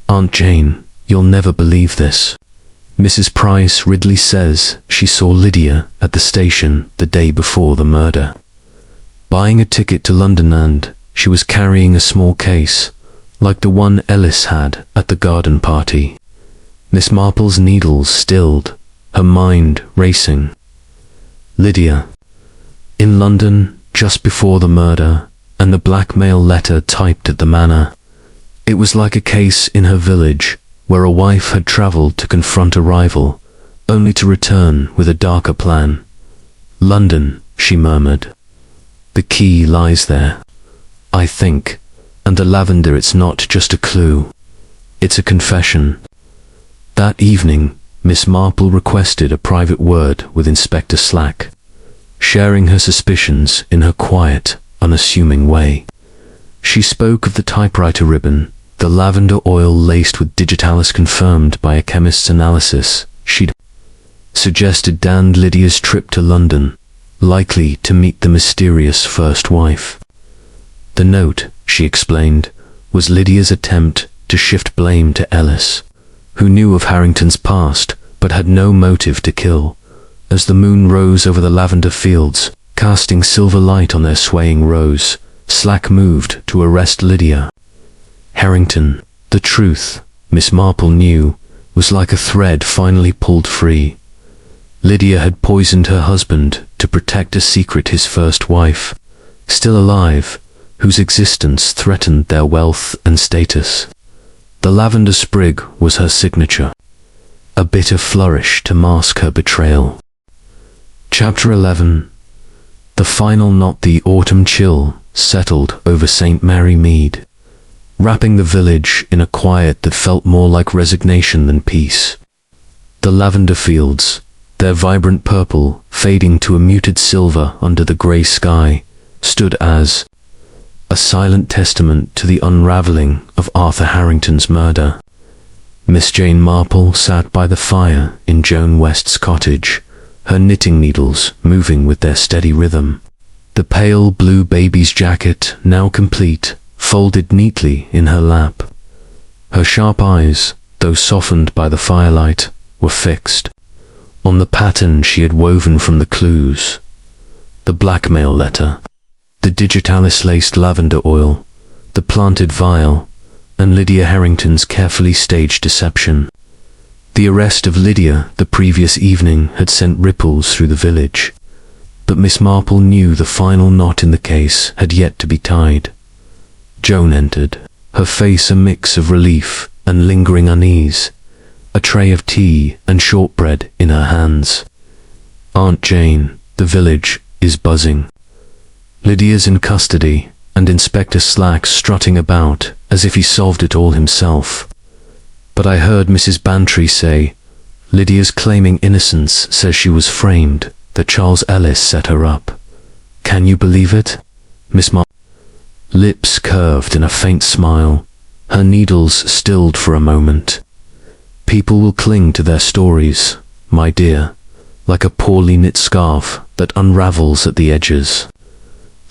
Aunt Jane, you'll never believe this. Mrs. Price Ridley says she saw Lydia at the station the day before the murder, buying a ticket to London, and she was carrying a small case, like the one Ellis had at the garden party. Miss Marple's needles stilled, her mind racing. Lydia, in London just before the murder, and the blackmail letter typed at the manor. It was like a case in her village, where a wife had travelled to confront a rival, only to return with a darker plan. London, she murmured. The key lies there, I think, and the lavender, it's not just a clue, it's a confession. That evening, Miss Marple requested a private word with Inspector Slack, sharing her suspicions in her quiet, unassuming way. She spoke of the typewriter ribbon, the lavender oil laced with digitalis confirmed by a chemist's analysis. She'd suggested Dan Lydia's trip to London, likely to meet the mysterious first wife. The note, she explained, was Lydia's attempt to shift blame to Ellis, who knew of Harrington's past but had no motive to kill. As the moon rose over the lavender fields, casting silver light on their swaying rows, Slack moved to arrest Lydia. Harrington, the truth, Miss Marple knew, was like a thread finally pulled free. Lydia had poisoned her husband to protect a secret his first wife, still alive, whose existence threatened their wealth and status. The lavender sprig was her signature, a bitter flourish to mask her betrayal. Chapter 11. The final knot. The autumn chill settled over St. Mary Mead, wrapping the village in a quiet that felt more like resignation than peace. The lavender fields, their vibrant purple fading to a muted silver under the grey sky, stood as a silent testament to the unraveling of Arthur Harrington's murder. Miss Jane Marple sat by the fire in Joan West's cottage, her knitting needles moving with their steady rhythm. The pale blue baby's jacket, now complete, folded neatly in her lap. Her sharp eyes, though softened by the firelight, were fixed on the pattern she had woven from the clues. The blackmail letter, the digitalis laced lavender oil, the planted vial, and Lydia Harrington's carefully staged deception. The arrest of Lydia the previous evening had sent ripples through the village, but Miss Marple knew the final knot in the case had yet to be tied. Joan entered, her face a mix of relief and lingering unease, a tray of tea and shortbread in her hands. "Aunt Jane, the village is buzzing. Lydia's in custody, and Inspector Slack's strutting about as if he solved it all himself. But I heard Mrs. Bantry say, Lydia's claiming innocence says she was framed, that Charles Ellis set her up. Can you believe it?" Miss Marple lips curved in a faint smile, her needles stilled for a moment. "People will cling to their stories, my dear, like a poorly knit scarf that unravels at the edges.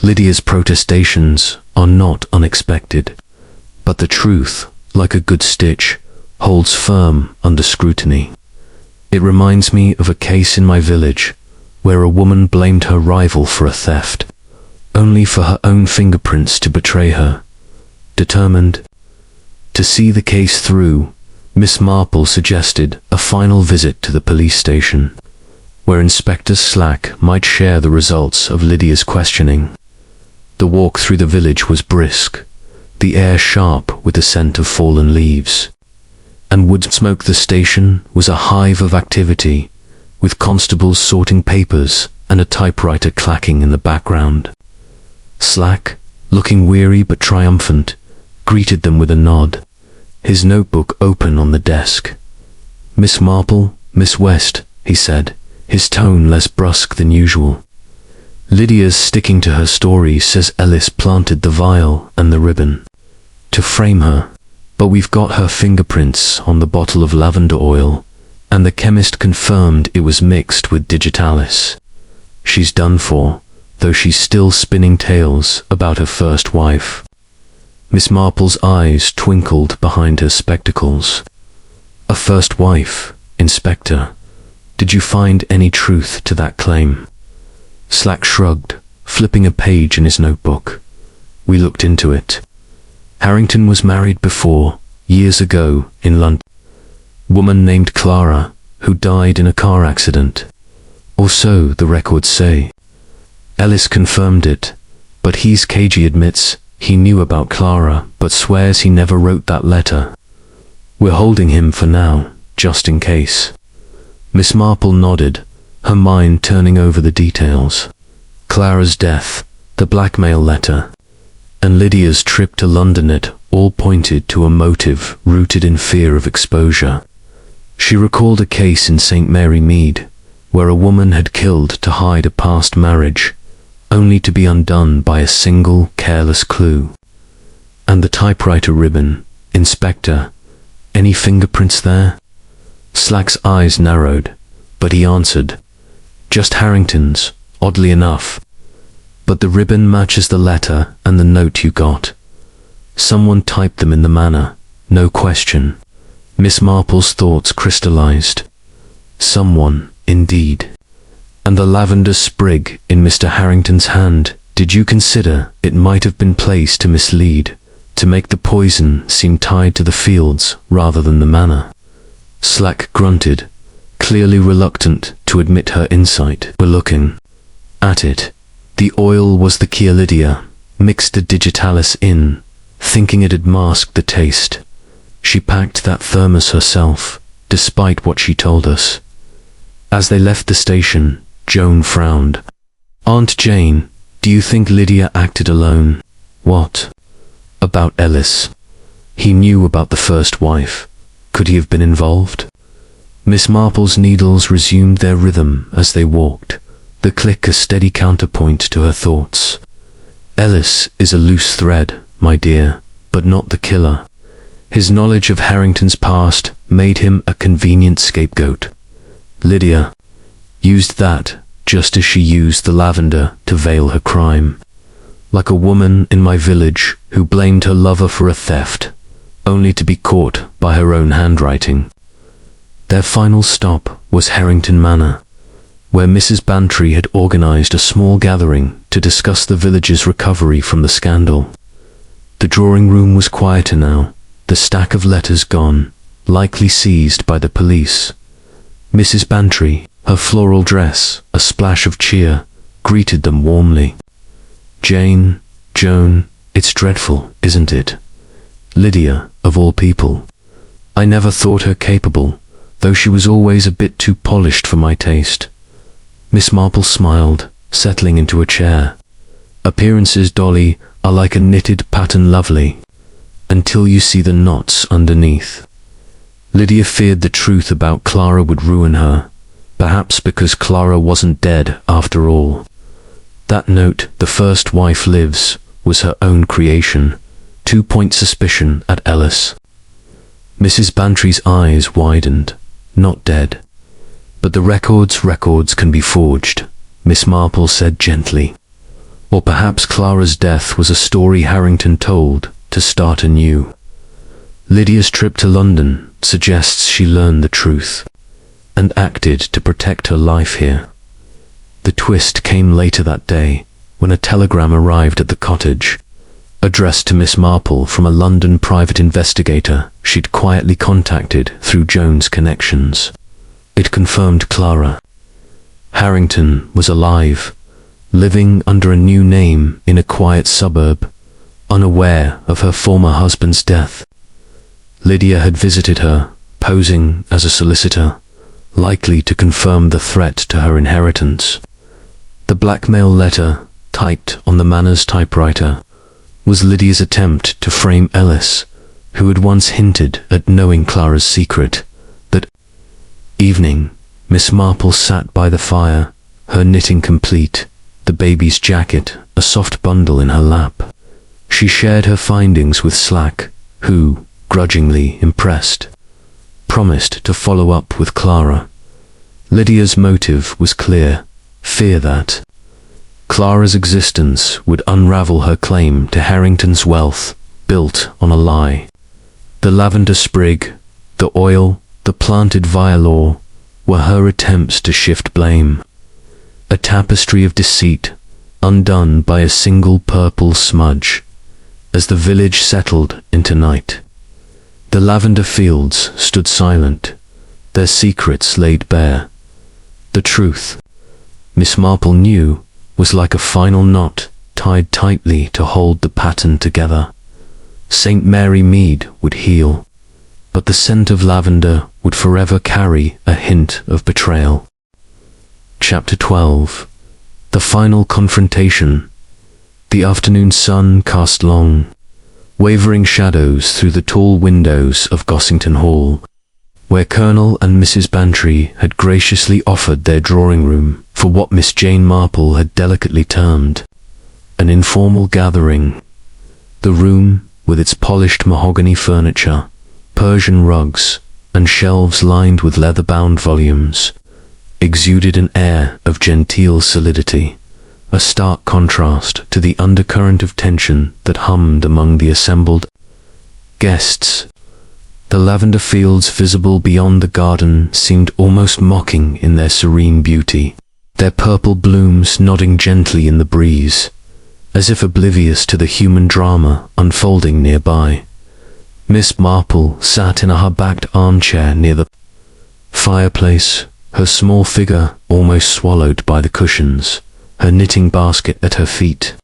Lydia's protestations are not unexpected, but the truth, like a good stitch, holds firm under scrutiny. It reminds me of a case in my village where a woman blamed her rival for a theft, only for her own fingerprints to betray her. Determined to see the case through, Miss Marple suggested a final visit to the police station, where Inspector Slack might share the results of Lydia's questioning. The walk through the village was brisk, the air sharp with the scent of fallen leaves, and wood smoke. The station was a hive of activity, with constables sorting papers and a typewriter clacking in the background. Slack, looking weary but triumphant, greeted them with a nod, his notebook open on the desk. "Miss Marple, Miss West," he said, his tone less brusque than usual. "Lydia's sticking to her story, says Ellis planted the vial and the ribbon to frame her, but we've got her fingerprints on the bottle of lavender oil, and the chemist confirmed it was mixed with digitalis. She's done for, though she's still spinning tales about her first wife." Miss Marple's eyes twinkled behind her spectacles. "A first wife, Inspector? Did you find any truth to that claim?" Slack shrugged, flipping a page in his notebook. "We looked into it. Harrington was married before, years ago, in London. Woman named Clara, who died in a car accident. Or so the records say. Ellis confirmed it, but he's cagey, admits he knew about Clara, but swears he never wrote that letter. We're holding him for now, just in case." Miss Marple nodded, her mind turning over the details. Clara's death, the blackmail letter, and Lydia's trip to London, it all pointed to a motive rooted in fear of exposure. She recalled a case in St. Mary Mead, where a woman had killed to hide a past marriage, only to be undone by a single careless clue. And the typewriter ribbon, Inspector, any fingerprints there? Slack's eyes narrowed, but he answered, "Just Harrington's, oddly enough. But the ribbon matches the letter and the note you got. Someone typed them in the manor, no question." Miss Marple's thoughts crystallized. Someone, indeed. And the lavender sprig in Mr. Harrington's hand, did you consider it might have been placed to mislead, to make the poison seem tied to the fields rather than the manor? Slack grunted, clearly reluctant to admit her insight. "We're looking at it. The oil was the key, Lydia. mixed a digitalis in, thinking it'd mask the taste. She packed that thermos herself, despite what she told us. As they left the station, Joan frowned. "Aunt Jane, do you think Lydia acted alone?" "What about Ellis? He knew about the first wife. Could he have been involved?" Miss Marple's needles resumed their rhythm as they walked, the click a steady counterpoint to her thoughts. "Ellis is a loose thread, my dear, but not the killer. His knowledge of Harrington's past made him a convenient scapegoat. Lydia used that just as she used the lavender to veil her crime. Like a woman in my village who blamed her lover for a theft, only to be caught by her own handwriting." Their final stop was Harrington Manor, where Mrs. Bantry had organized a small gathering to discuss the village's recovery from the scandal. The drawing room was quieter now, the stack of letters gone, likely seized by the police. Mrs. Bantry, her floral dress a splash of cheer, greeted them warmly. Joan, it's dreadful, isn't it? Lydia, of all people. I never thought her capable, though she was always a bit too polished for my taste." Miss Marple smiled, settling into a chair. "Appearances, Dolly, are like a knitted pattern lovely, until you see the knots underneath." Lydia feared the truth about Clara would ruin her, perhaps because Clara wasn't dead after all. That note, "The first wife lives," was her own creation, 2-point suspicion at Ellis. Mrs. Bantry's eyes widened. "Not dead. But the records can be forged," Miss Marple said gently. "Or perhaps Clara's death was a story Harrington told to start anew. Lydia's trip to London suggests she learned the truth, and acted to protect her life here." The twist came later that day, when a telegram arrived at the cottage, addressed to Miss Marple from a London private investigator she'd quietly contacted through Joan's connections. It confirmed Clara. Harrington was alive, living under a new name in a quiet suburb, unaware of her former husband's death. Lydia had visited her, posing as a solicitor, likely to confirm the threat to her inheritance. The blackmail letter, typed on the manor's typewriter, was Lydia's attempt to frame Ellis, who had once hinted at knowing Clara's secret. That evening, Miss Marple sat by the fire, her knitting complete, the baby's jacket a soft bundle in her lap. She shared her findings with Slack, who, grudgingly impressed, promised to follow up with Clara. Lydia's motive was clear: fear that Clara's existence would unravel her claim to Harrington's wealth, built on a lie. The lavender sprig, the oil, the planted vial were her attempts to shift blame. A tapestry of deceit, undone by a single purple smudge. As the village settled into night, the lavender fields stood silent, their secrets laid bare. The truth, Miss Marple knew, was like a final knot tied tightly to hold the pattern together. St. Mary Mead would heal, but the scent of lavender would forever carry a hint of betrayal. Chapter 12. The final confrontation. The afternoon sun cast long, wavering shadows through the tall windows of Gossington Hall, where Colonel and Mrs. Bantry had graciously offered their drawing room for what Miss Jane Marple had delicately termed an informal gathering. The room, with its polished mahogany furniture, Persian rugs, and shelves lined with leather-bound volumes, exuded an air of genteel solidity, a stark contrast to the undercurrent of tension that hummed among the assembled guests. The lavender fields visible beyond the garden seemed almost mocking in their serene beauty, their purple blooms nodding gently in the breeze, as if oblivious to the human drama unfolding nearby. Miss Marple sat in a high-backed armchair near the fireplace, her small figure almost swallowed by the cushions, her knitting basket at her feet.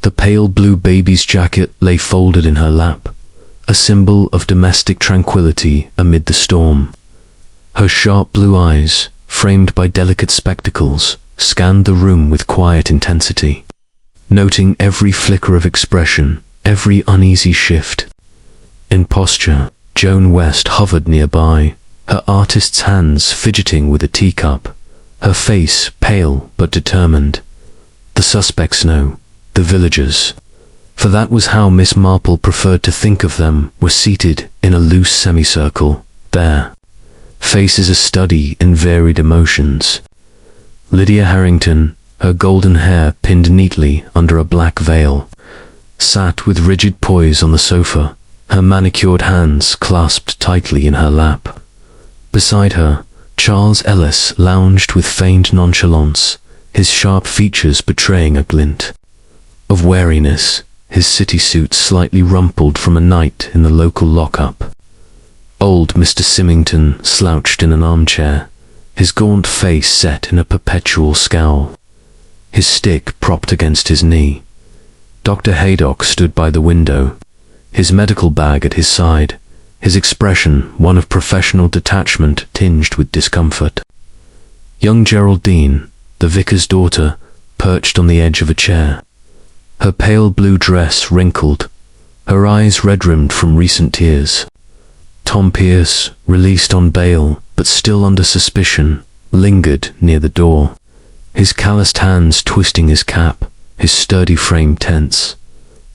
The pale blue baby's jacket lay folded in her lap, a symbol of domestic tranquility amid the storm. Her sharp blue eyes, framed by delicate spectacles, scanned the room with quiet intensity, noting every flicker of expression, every uneasy shift. In posture, Joan West hovered nearby, her artist's hands fidgeting with a teacup, her face pale but determined. The suspects know, the villagers, for that was how Miss Marple preferred to think of them, were seated in a loose semicircle, there, faces a study in varied emotions. Lydia Harrington, her golden hair pinned neatly under a black veil, sat with rigid poise on the sofa, her manicured hands clasped tightly in her lap. Beside her, Charles Ellis lounged with feigned nonchalance, his sharp features betraying a glint of wariness, his city suit slightly rumpled from a night in the local lockup. Old Mr. Symmington slouched in an armchair, his gaunt face set in a perpetual scowl, his stick propped against his knee. Dr. Haydock stood by the window, his medical bag at his side, his expression one of professional detachment tinged with discomfort. Young Geraldine, the vicar's daughter, perched on the edge of a chair, her pale blue dress wrinkled, her eyes red-rimmed from recent tears. Tom Pierce, released on bail but still under suspicion, lingered near the door, his calloused hands twisting his cap, his sturdy frame tense.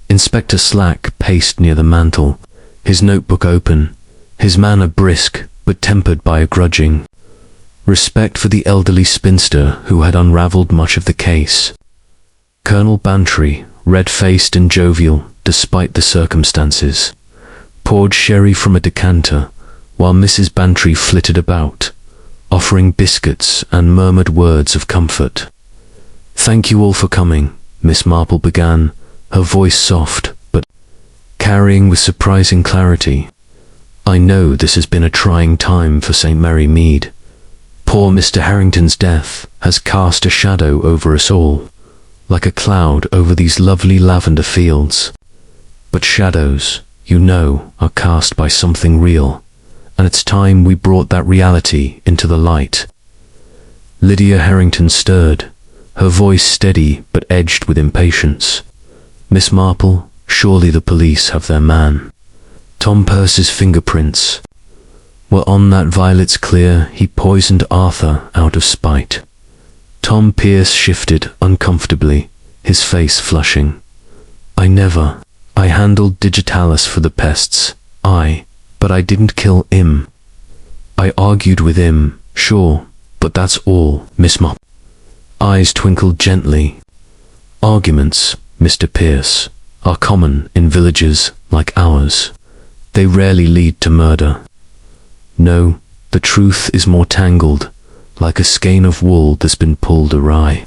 Inspector Slack paced near the mantel, his notebook open, his manner brisk but tempered by a grudging respect for the elderly spinster who had unraveled much of the case. Colonel Bantry, red-faced and jovial despite the circumstances, poured sherry from a decanter, while Mrs. Bantry flitted about, offering biscuits and murmured words of comfort. "Thank you all for coming," Miss Marple began, her voice soft, but carrying with surprising clarity. "I know this has been a trying time for St. Mary Mead. Poor Mr. Harrington's death has cast a shadow over us all, like a cloud over these lovely lavender fields. But shadows, you know, are cast by something real, and it's time we brought that reality into the light." Lydia Harrington stirred, her voice steady but edged with impatience. "Miss Marple, surely the police have their man. Tom Pierce's fingerprints were on that vial. It's clear he poisoned Arthur out of spite." Tom Pierce shifted uncomfortably, his face flushing. I handled digitalis for the pests, but I didn't kill him. I argued with him, sure, but that's all." Miss Marple eyes twinkled gently. "Arguments, Mr. Pierce, are common in villages like ours. They rarely lead to murder. No, the truth is more tangled, like a skein of wool that's been pulled awry.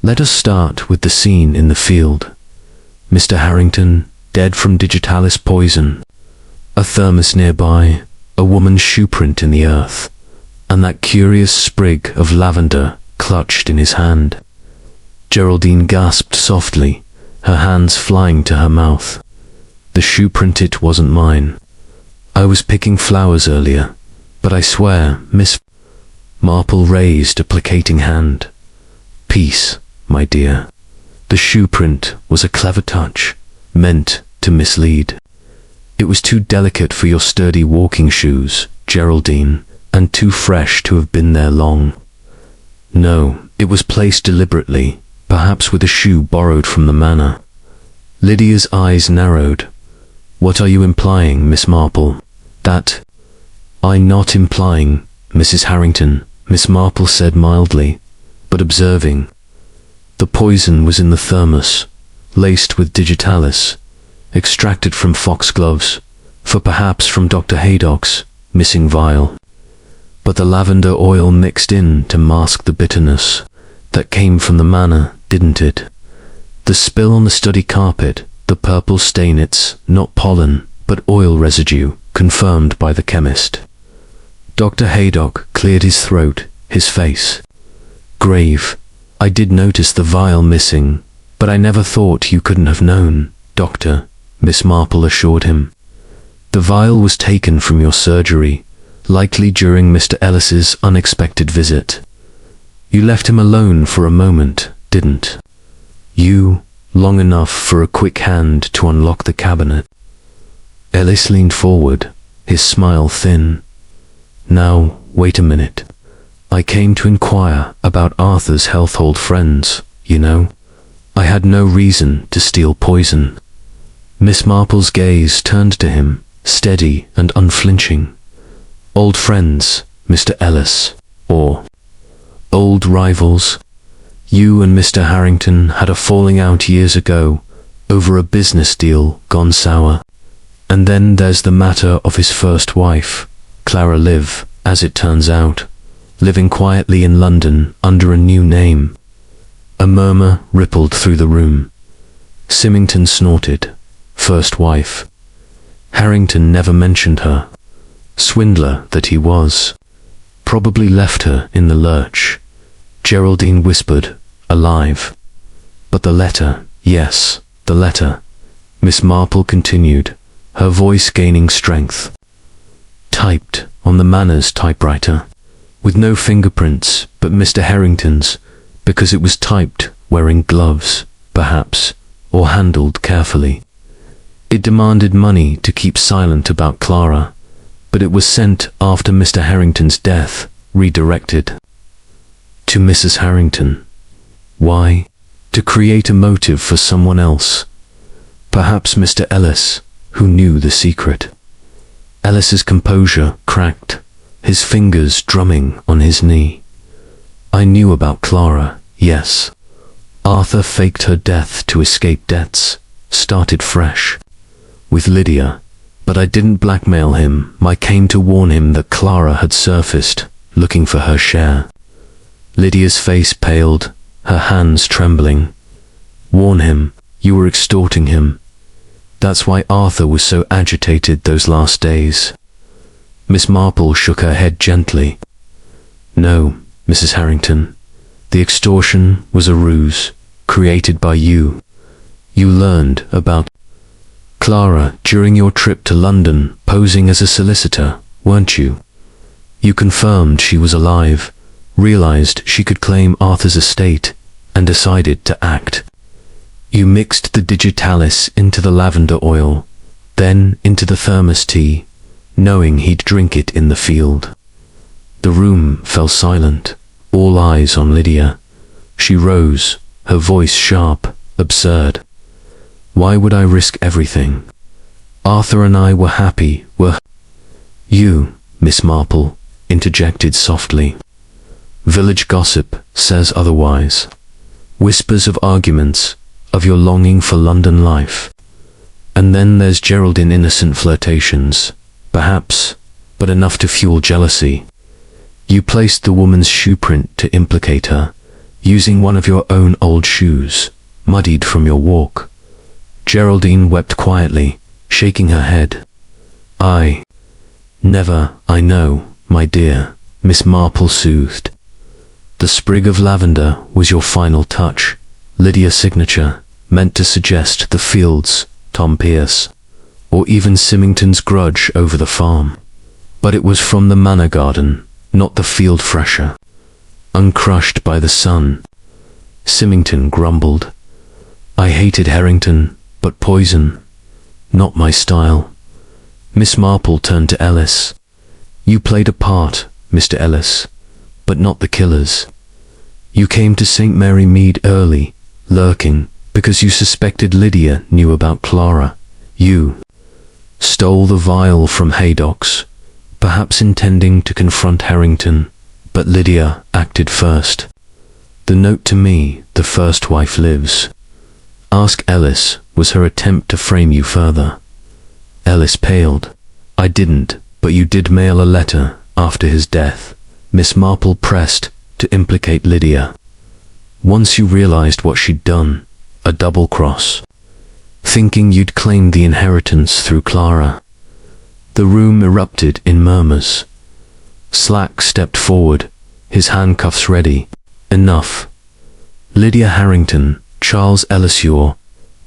Let us start with the scene in the field. Mr. Harrington, dead from digitalis poison, a thermos nearby, a woman's shoeprint in the earth, and that curious sprig of lavender clutched in his hand." Geraldine gasped softly, her hands flying to her mouth. "The shoeprint, it wasn't mine. I was picking flowers earlier, but I swear, Miss..." Marple raised a placating hand. "Peace, my dear. The shoeprint was a clever touch, meant to mislead. It was too delicate for your sturdy walking shoes, Geraldine, and too fresh to have been there long. No, it was placed deliberately, perhaps with a shoe borrowed from the manor." Lydia's eyes narrowed. "What are you implying, Miss Marple? That..." "I'm not implying, Mrs. Harrington," Miss Marple said mildly, but observing. "The poison was in the thermos, laced with digitalis, extracted from foxgloves, for perhaps from Dr. Haydock's missing vial. But the lavender oil mixed in to mask the bitterness that came from the manor, didn't it? The spill on the study carpet, the purple stain, it's not pollen, but oil residue, confirmed by the chemist." Dr. Haydock cleared his throat, his face grave. "I did notice the vial missing, But I never thought you couldn't have known, Doctor, Miss Marple assured him. The vial was taken from your surgery, likely during Mr. Ellis's unexpected visit. You left him alone for a moment, didn't you? Long enough for a quick hand to unlock the cabinet. Ellis leaned forward, his smile thin. Now, wait a minute. I came to inquire about Arthur's household friends, you know. I had no reason to steal poison. Miss Marple's gaze turned to him, steady and unflinching. Old friends, Mr. Ellis, or old rivals? You and Mr. Harrington had a falling out years ago over a business deal gone sour. And then there's the matter of his first wife, Clara Liv, as it turns out, living quietly in London under a new name. A murmur rippled through the room. Symmington snorted. First wife. Harrington never mentioned her. Swindler that he was. Probably left her in the lurch. Geraldine whispered, alive. But the letter, yes, the letter. Miss Marple continued, her voice gaining strength. Typed on the manor's typewriter, with no fingerprints but Mr. Harrington's, because it was typed wearing gloves, perhaps, or handled carefully. It demanded money to keep silent about Clara, but it was sent after Mr. Harrington's death, redirected. To Mrs. Harrington. Why? To create a motive for someone else. Perhaps Mr. Ellis, who knew the secret. Ellis's composure cracked, his fingers drumming on his knee. I knew about Clara, yes. Arthur faked her death to escape debts, started fresh. With Lydia, but I didn't blackmail him. I came to warn him that Clara had surfaced, looking for her share. Lydia's face paled, her hands trembling. Warn him, you were extorting him. That's why Arthur was so agitated those last days. Miss Marple shook her head gently. No, Mrs. Harrington. The extortion was a ruse, created by you. You learned about Clara during your trip to London, posing as a solicitor, weren't you? You confirmed she was alive, realized she could claim Arthur's estate, and decided to act. You mixed the digitalis into the lavender oil, then into the thermos tea, knowing he'd drink it in the field. The room fell silent, all eyes on Lydia. She rose, her voice sharp, absurd. Why would I risk everything? Arthur and I were happy, were you, Miss Marple, interjected softly. Village gossip says otherwise. Whispers of arguments, of your longing for London life. And then there's Geraldine innocent flirtations, perhaps, but enough to fuel jealousy. You placed the woman's shoe print to implicate her, using one of your own old shoes, muddied from your walk. Geraldine wept quietly, shaking her head. Never, I know, my dear, Miss Marple soothed. The sprig of lavender was your final touch, Lydia's signature, meant to suggest the fields, Tom Pierce, or even Symmington's grudge over the farm. But it was from the manor garden, not the field fresher. Uncrushed by the sun. Symmington grumbled. I hated Harrington, but poison, not my style. Miss Marple turned to Ellis. You played a part, Mr. Ellis, but not the killer's. You came to St. Mary Mead early, lurking, because you suspected Lydia knew about Clara. You stole the vial from Haydock's, perhaps intending to confront Harrington, but Lydia acted first. The note to me, the first wife lives. Ask Ellis, was her attempt to frame you further. Ellis paled. I didn't, but you did mail a letter after his death. Miss Marple pressed to implicate Lydia. Once you realized what she'd done, a double cross, thinking you'd claimed the inheritance through Clara. The room erupted in murmurs. Slack stepped forward, his handcuffs ready. Enough. Lydia Harrington, Charles Ellis,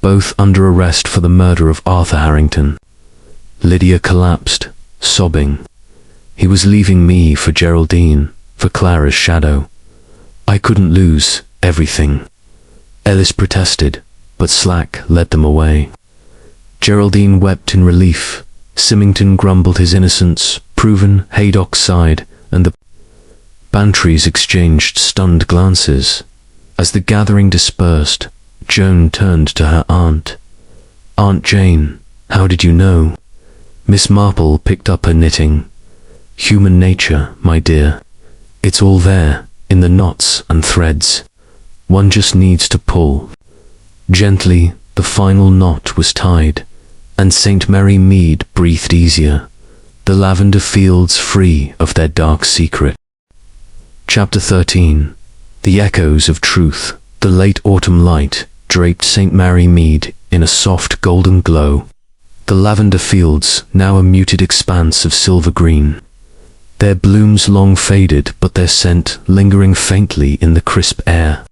both under arrest for the murder of Arthur Harrington. Lydia collapsed, sobbing. He was leaving me for Geraldine, for Clara's shadow. I couldn't lose everything. Ellis protested, but slack led them away. Geraldine wept in relief. Symmington grumbled his innocence, proven. Haydock sighed, and the Bantries exchanged stunned glances. As the gathering dispersed, Joan turned to her aunt. "Aunt Jane, how did you know?" Miss Marple picked up her knitting. "Human nature, my dear. It's all there, in the knots and threads. One just needs to pull." Gently, the final knot was tied, and St. Mary Mead breathed easier, the lavender fields free of their dark secret. Chapter 13. The echoes of truth. The late autumn light draped St. Mary Mead in a soft golden glow. The lavender fields, now a muted expanse of silver green. Their blooms long faded, but their scent lingering faintly in the crisp air.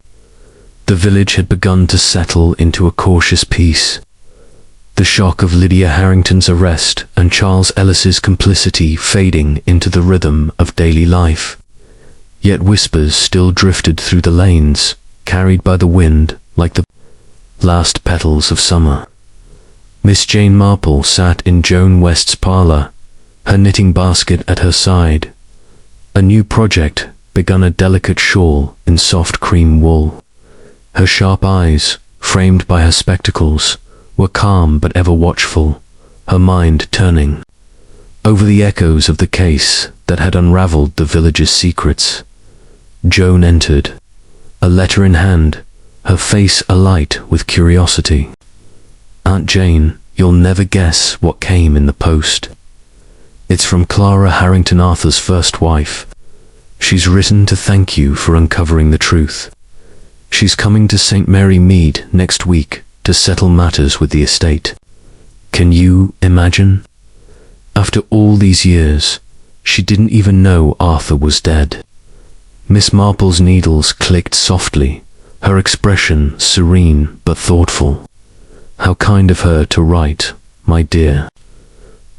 The village had begun to settle into a cautious peace. The shock of Lydia Harrington's arrest and Charles Ellis's complicity fading into the rhythm of daily life. Yet whispers still drifted through the lanes, carried by the wind like the last petals of summer. Miss Jane Marple sat in Joan West's parlour, her knitting basket at her side. A new project begun, a delicate shawl in soft cream wool. Her sharp eyes, framed by her spectacles, were calm but ever watchful, her mind turning over the echoes of the case that had unravelled the village's secrets. Joan entered, a letter in hand, her face alight with curiosity. "Aunt Jane, you'll never guess what came in the post. It's from Clara Harrington, Arthur's first wife. She's written to thank you for uncovering the truth. She's coming to St. Mary Mead next week to settle matters with the estate. Can you imagine? After all these years, she didn't even know Arthur was dead." Miss Marple's needles clicked softly, her expression serene but thoughtful. "How kind of her to write, my dear.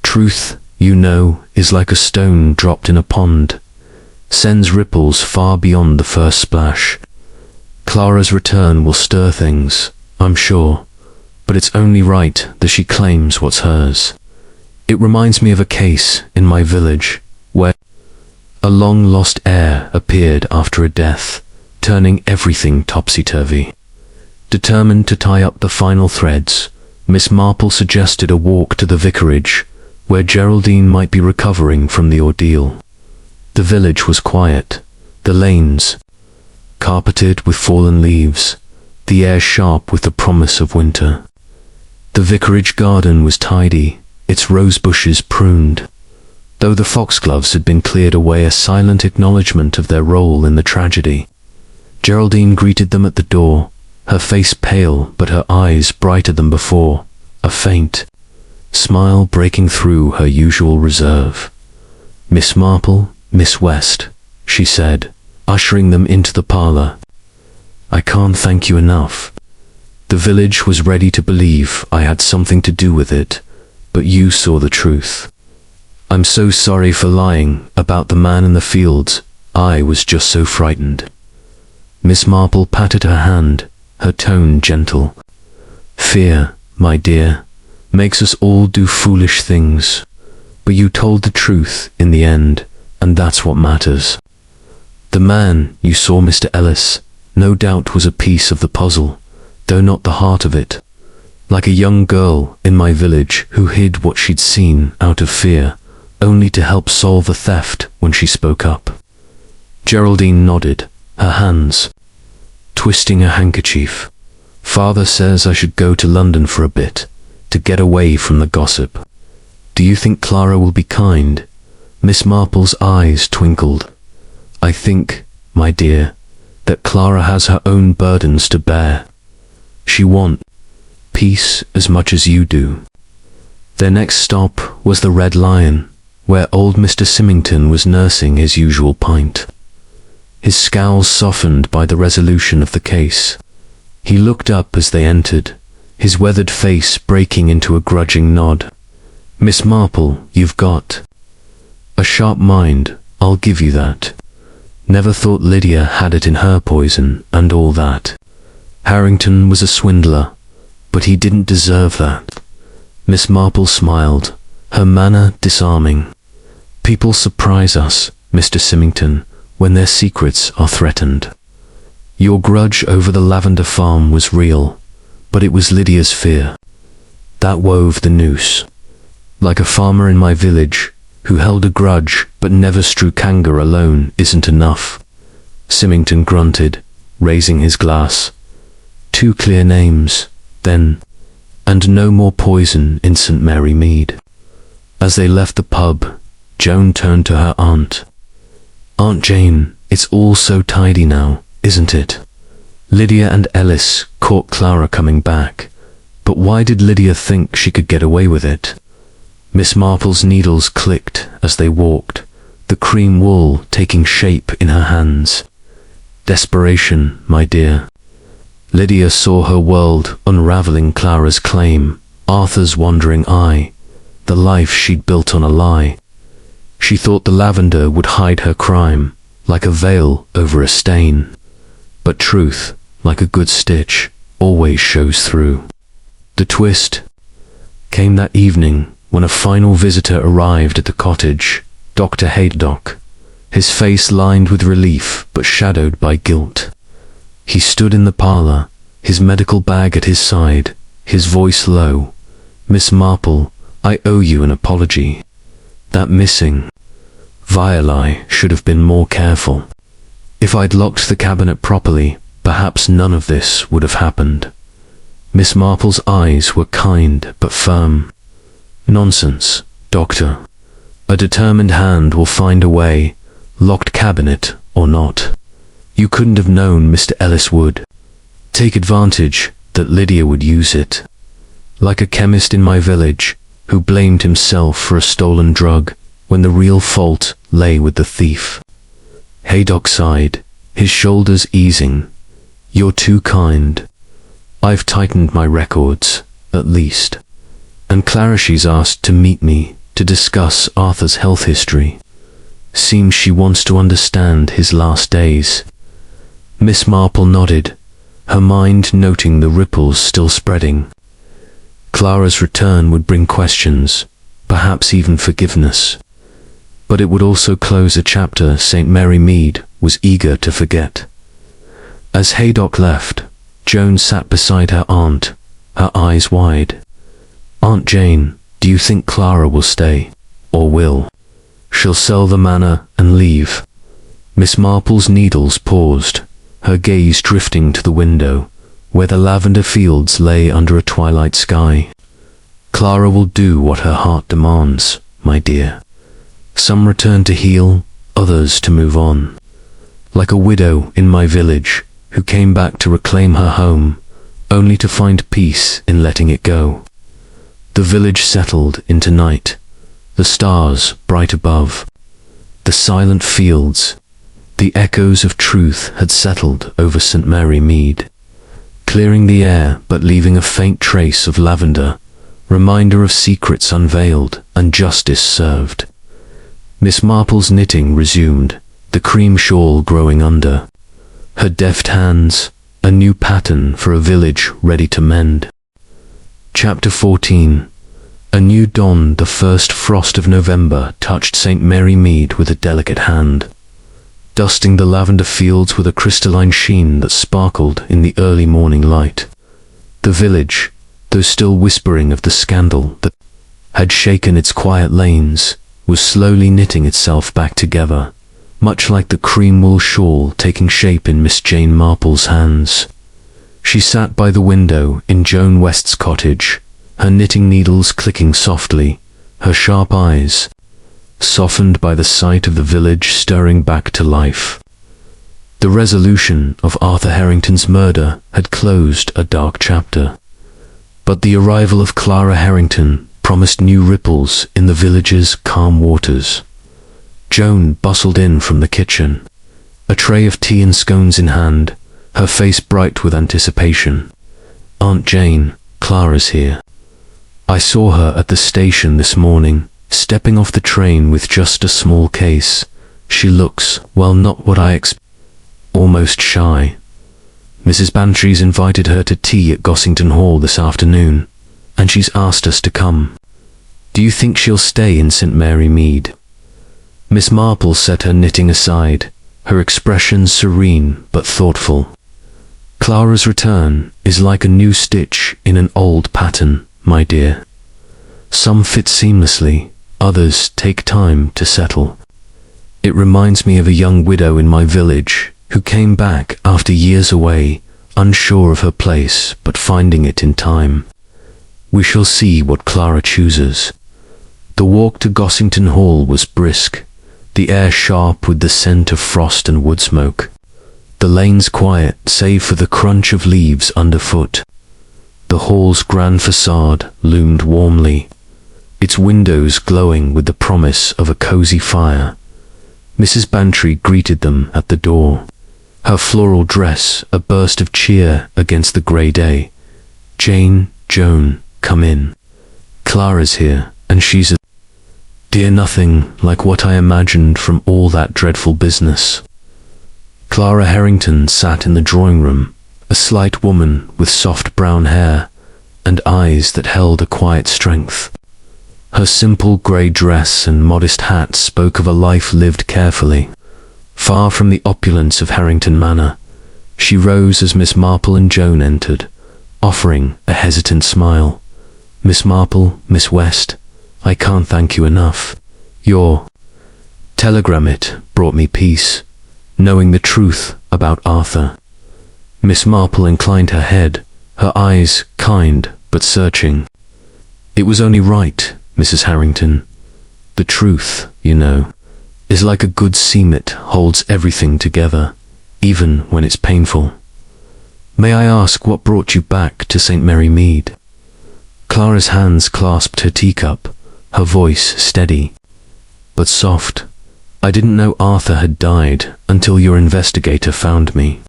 Truth, you know, is like a stone dropped in a pond, sends ripples far beyond the first splash. Clara's return will stir things, I'm sure, but it's only right that she claims what's hers. It reminds me of a case in my village where a long-lost heir appeared after a death, turning everything topsy-turvy. Determined to tie up the final threads, Miss Marple suggested a walk to the vicarage, where Geraldine might be recovering from the ordeal. The village was quiet, the lanes carpeted with fallen leaves, the air sharp with the promise of winter. The vicarage garden was tidy, its rose bushes pruned. Though the foxgloves had been cleared away, a silent acknowledgement of their role in the tragedy. Geraldine greeted them at the door, her face pale but her eyes brighter than before, a faint smile breaking through her usual reserve. "Miss Marple, Miss West," she said, ushering them into the parlour. "I can't thank you enough. The village was ready to believe I had something to do with it, but you saw the truth. I'm so sorry for lying about the man in the fields. I was just so frightened." Miss Marple patted her hand, her tone gentle. "Fear, my dear, makes us all do foolish things, but you told the truth in the end, and that's what matters. The man you saw, Mr. Ellis, no doubt was a piece of the puzzle, though not the heart of it. Like a young girl in my village who hid what she'd seen out of fear, only to help solve a theft when she spoke up." Geraldine nodded, her hands twisting a handkerchief. "Father says I should go to London for a bit, to get away from the gossip. Do you think Clara will be kind?" Miss Marple's eyes twinkled. "I think, my dear, that Clara has her own burdens to bear. She wants peace as much as you do." Their next stop was the Red Lion, where old Mr. Symmington was nursing his usual pint. His scowls softened by the resolution of the case. He looked up as they entered, his weathered face breaking into a grudging nod. "Miss Marple, you've got a sharp mind, I'll give you that. Never thought Lydia had it in her poison and all that. Harrington was a swindler, but he didn't deserve that." Miss Marple smiled, her manner disarming. "People surprise us, Mr. Symmington, when their secrets are threatened. Your grudge over the Lavender farm was real, but it was Lydia's fear that wove the noose. Like a farmer in my village, who held a grudge but never struck anger alone isn't enough." Symmington grunted, raising his glass. "Two clear names, then, and no more poison in St. Mary Mead." As they left the pub, Joan turned to her aunt. "Aunt Jane, it's all so tidy now, isn't it? Lydia and Ellis caught Clara coming back, but why did Lydia think she could get away with it?" Miss Marple's needles clicked as they walked, the cream wool taking shape in her hands. "Desperation, my dear." Lydia saw her world unraveling, Clara's claim, Arthur's wandering eye, the life she'd built on a lie. She thought the lavender would hide her crime, like a veil over a stain. But truth, like a good stitch, always shows through. The twist came that evening when a final visitor arrived at the cottage, Dr. Haydock, his face lined with relief but shadowed by guilt. He stood in the parlor, his medical bag at his side, his voice low. "Miss Marple, I owe you an apology. That missing vial, I should have been more careful. If I'd locked the cabinet properly, perhaps none of this would have happened." Miss Marple's eyes were kind but firm. "Nonsense, doctor. A determined hand will find a way, locked cabinet or not. You couldn't have known Mr. Ellis would take advantage, that Lydia would use it. Like a chemist in my village, who blamed himself for a stolen drug, when the real fault lay with the thief." Haydock sighed, his shoulders easing. "You're too kind. I've tightened my records, at least. And Clara, she's asked to meet me to discuss Arthur's health history. Seems she wants to understand his last days." Miss Marple nodded, her mind noting the ripples still spreading. Clara's return would bring questions, perhaps even forgiveness. But it would also close a chapter St. Mary Mead was eager to forget. As Haydock left, Joan sat beside her aunt, her eyes wide. "Aunt Jane, do you think Clara will stay? Or will she'll sell the manor and leave?" Miss Marple's needles paused, her gaze drifting to the window, where the lavender fields lay under a twilight sky. "Clara will do what her heart demands, my dear. Some return to heal, others to move on. Like a widow in my village, who came back to reclaim her home, only to find peace in letting it go." The village settled into night, the stars bright above, the silent fields. The echoes of truth had settled over St. Mary Mead, clearing the air but leaving a faint trace of lavender, reminder of secrets unveiled and justice served. Miss Marple's knitting resumed, the cream shawl growing under her deft hands, a new pattern for a village ready to mend. Chapter 14. A new dawn. The first frost of November touched St. Mary Mead with a delicate hand, dusting the lavender fields with a crystalline sheen that sparkled in the early morning light. The village, though still whispering of the scandal that had shaken its quiet lanes, was slowly knitting itself back together, much like the cream wool shawl taking shape in Miss Jane Marple's hands. She sat by the window in Joan West's cottage, her knitting needles clicking softly, her sharp eyes softened by the sight of the village stirring back to life. The resolution of Arthur Harrington's murder had closed a dark chapter, but the arrival of Clara Harrington promised new ripples in the village's calm waters. Joan bustled in from the kitchen, a tray of tea and scones in hand, her face bright with anticipation. "Aunt Jane, Clara's here. I saw her at the station this morning, stepping off the train with just a small case. She looks, well, not what I expected, almost shy. Mrs. Bantry's invited her to tea at Gossington Hall this afternoon, and she's asked us to come. Do you think she'll stay in St. Mary Mead?" Miss Marple set her knitting aside, her expression serene but thoughtful. "Clara's return is like a new stitch in an old pattern, my dear. Some fit seamlessly, others take time to settle. It reminds me of a young widow in my village who came back after years away, unsure of her place but finding it in time. We shall see what Clara chooses." The walk to Gossington Hall was brisk, the air sharp with the scent of frost and wood smoke. The lanes quiet, save for the crunch of leaves underfoot. The hall's grand facade loomed warmly, its windows glowing with the promise of a cozy fire. Mrs. Bantry greeted them at the door, her floral dress a burst of cheer against the grey day. "Joan, come in. Clara's here, and she's a dear, nothing like what I imagined from all that dreadful business." Clara Harrington sat in the drawing-room, a slight woman with soft brown hair and eyes that held a quiet strength. Her simple grey dress and modest hat spoke of a life lived carefully, far from the opulence of Harrington Manor. She rose as Miss Marple and Joan entered, offering a hesitant smile. "Miss Marple, Miss West, I can't thank you enough. Your telegram, it brought me peace, knowing the truth about Arthur." Miss Marple inclined her head, her eyes kind but searching. "It was only right, Mrs. Harrington. The truth, you know, is like a good seam, it holds everything together, even when it's painful. May I ask what brought you back to St. Mary Mead?" Clara's hands clasped her teacup, her voice steady but soft. "I didn't know Arthur had died until your investigator found me.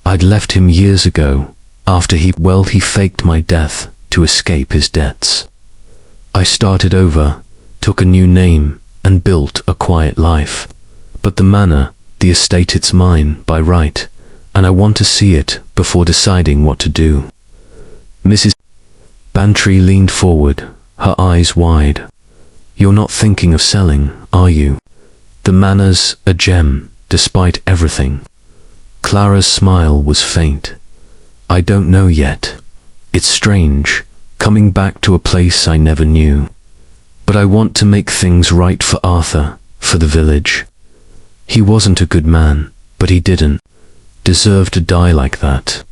I'd left him years ago, after he faked my death to escape his debts. I started over, took a new name, and built a quiet life. But the manor, the estate, it's mine by right, and I want to see it before deciding what to do." Mrs. Bantry leaned forward, her eyes wide. "You're not thinking of selling, are you? The manor's a gem, despite everything." Clara's smile was faint. "I don't know yet. It's strange, coming back to a place I never knew. But I want to make things right for Arthur, for the village. He wasn't a good man, but he didn't deserve to die like that."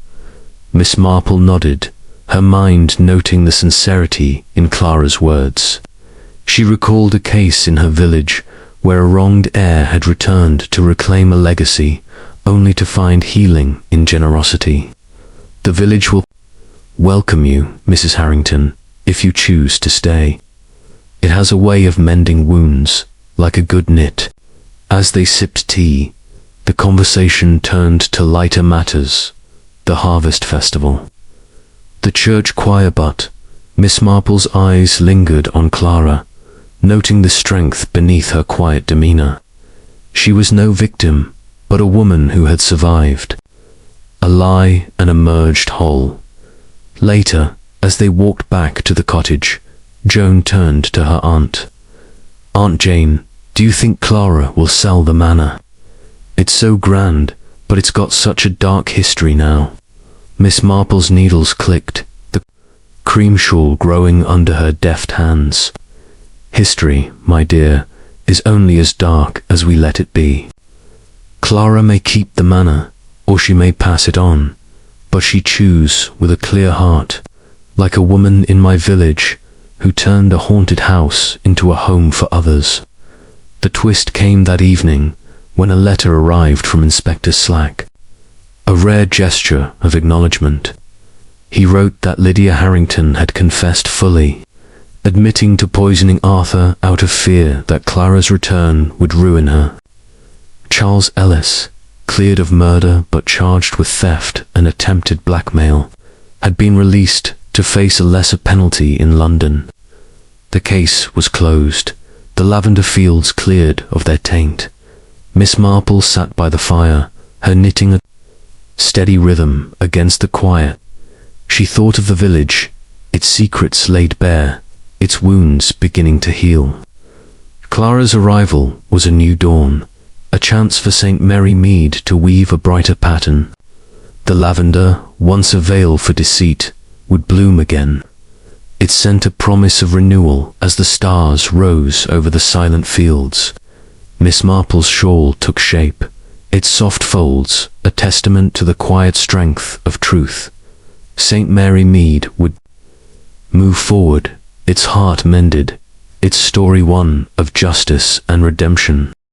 Miss Marple nodded, her mind noting the sincerity in Clara's words. She recalled a case in her village where a wronged heir had returned to reclaim a legacy, only to find healing in generosity. "The village will welcome you, Mrs. Harrington, if you choose to stay. It has a way of mending wounds, like a good knit." As they sipped tea, the conversation turned to lighter matters, the harvest festival, the church choir, but Miss Marple's eyes lingered on Clara, noting the strength beneath her quiet demeanor. She was no victim, but a woman who had survived a lie and emerged whole. Later, as they walked back to the cottage, Joan turned to her aunt. "Aunt Jane, do you think Clara will sell the manor? It's so grand, but it's got such a dark history now." Miss Marple's needles clicked, the cream shawl growing under her deft hands. "History, my dear, is only as dark as we let it be. Clara may keep the manor, or she may pass it on, but she choose with a clear heart, like a woman in my village who turned a haunted house into a home for others." The twist came that evening when a letter arrived from Inspector Slack, a rare gesture of acknowledgement. He wrote that Lydia Harrington had confessed fully, admitting to poisoning Arthur out of fear that Clara's return would ruin her. Charles Ellis, cleared of murder but charged with theft and attempted blackmail, had been released to face a lesser penalty in London. The case was closed, the lavender fields cleared of their taint. Miss Marple sat by the fire, her knitting a steady rhythm against the quiet. She thought of the village, its secrets laid bare, its wounds beginning to heal. Clara's arrival was a new dawn, a chance for St. Mary Mead to weave a brighter pattern. The lavender, once a veil for deceit, would bloom again. It sent a promise of renewal as the stars rose over the silent fields. Miss Marple's shawl took shape, its soft folds a testament to the quiet strength of truth. St. Mary Mead would move forward, its heart mended, its story one of justice and redemption.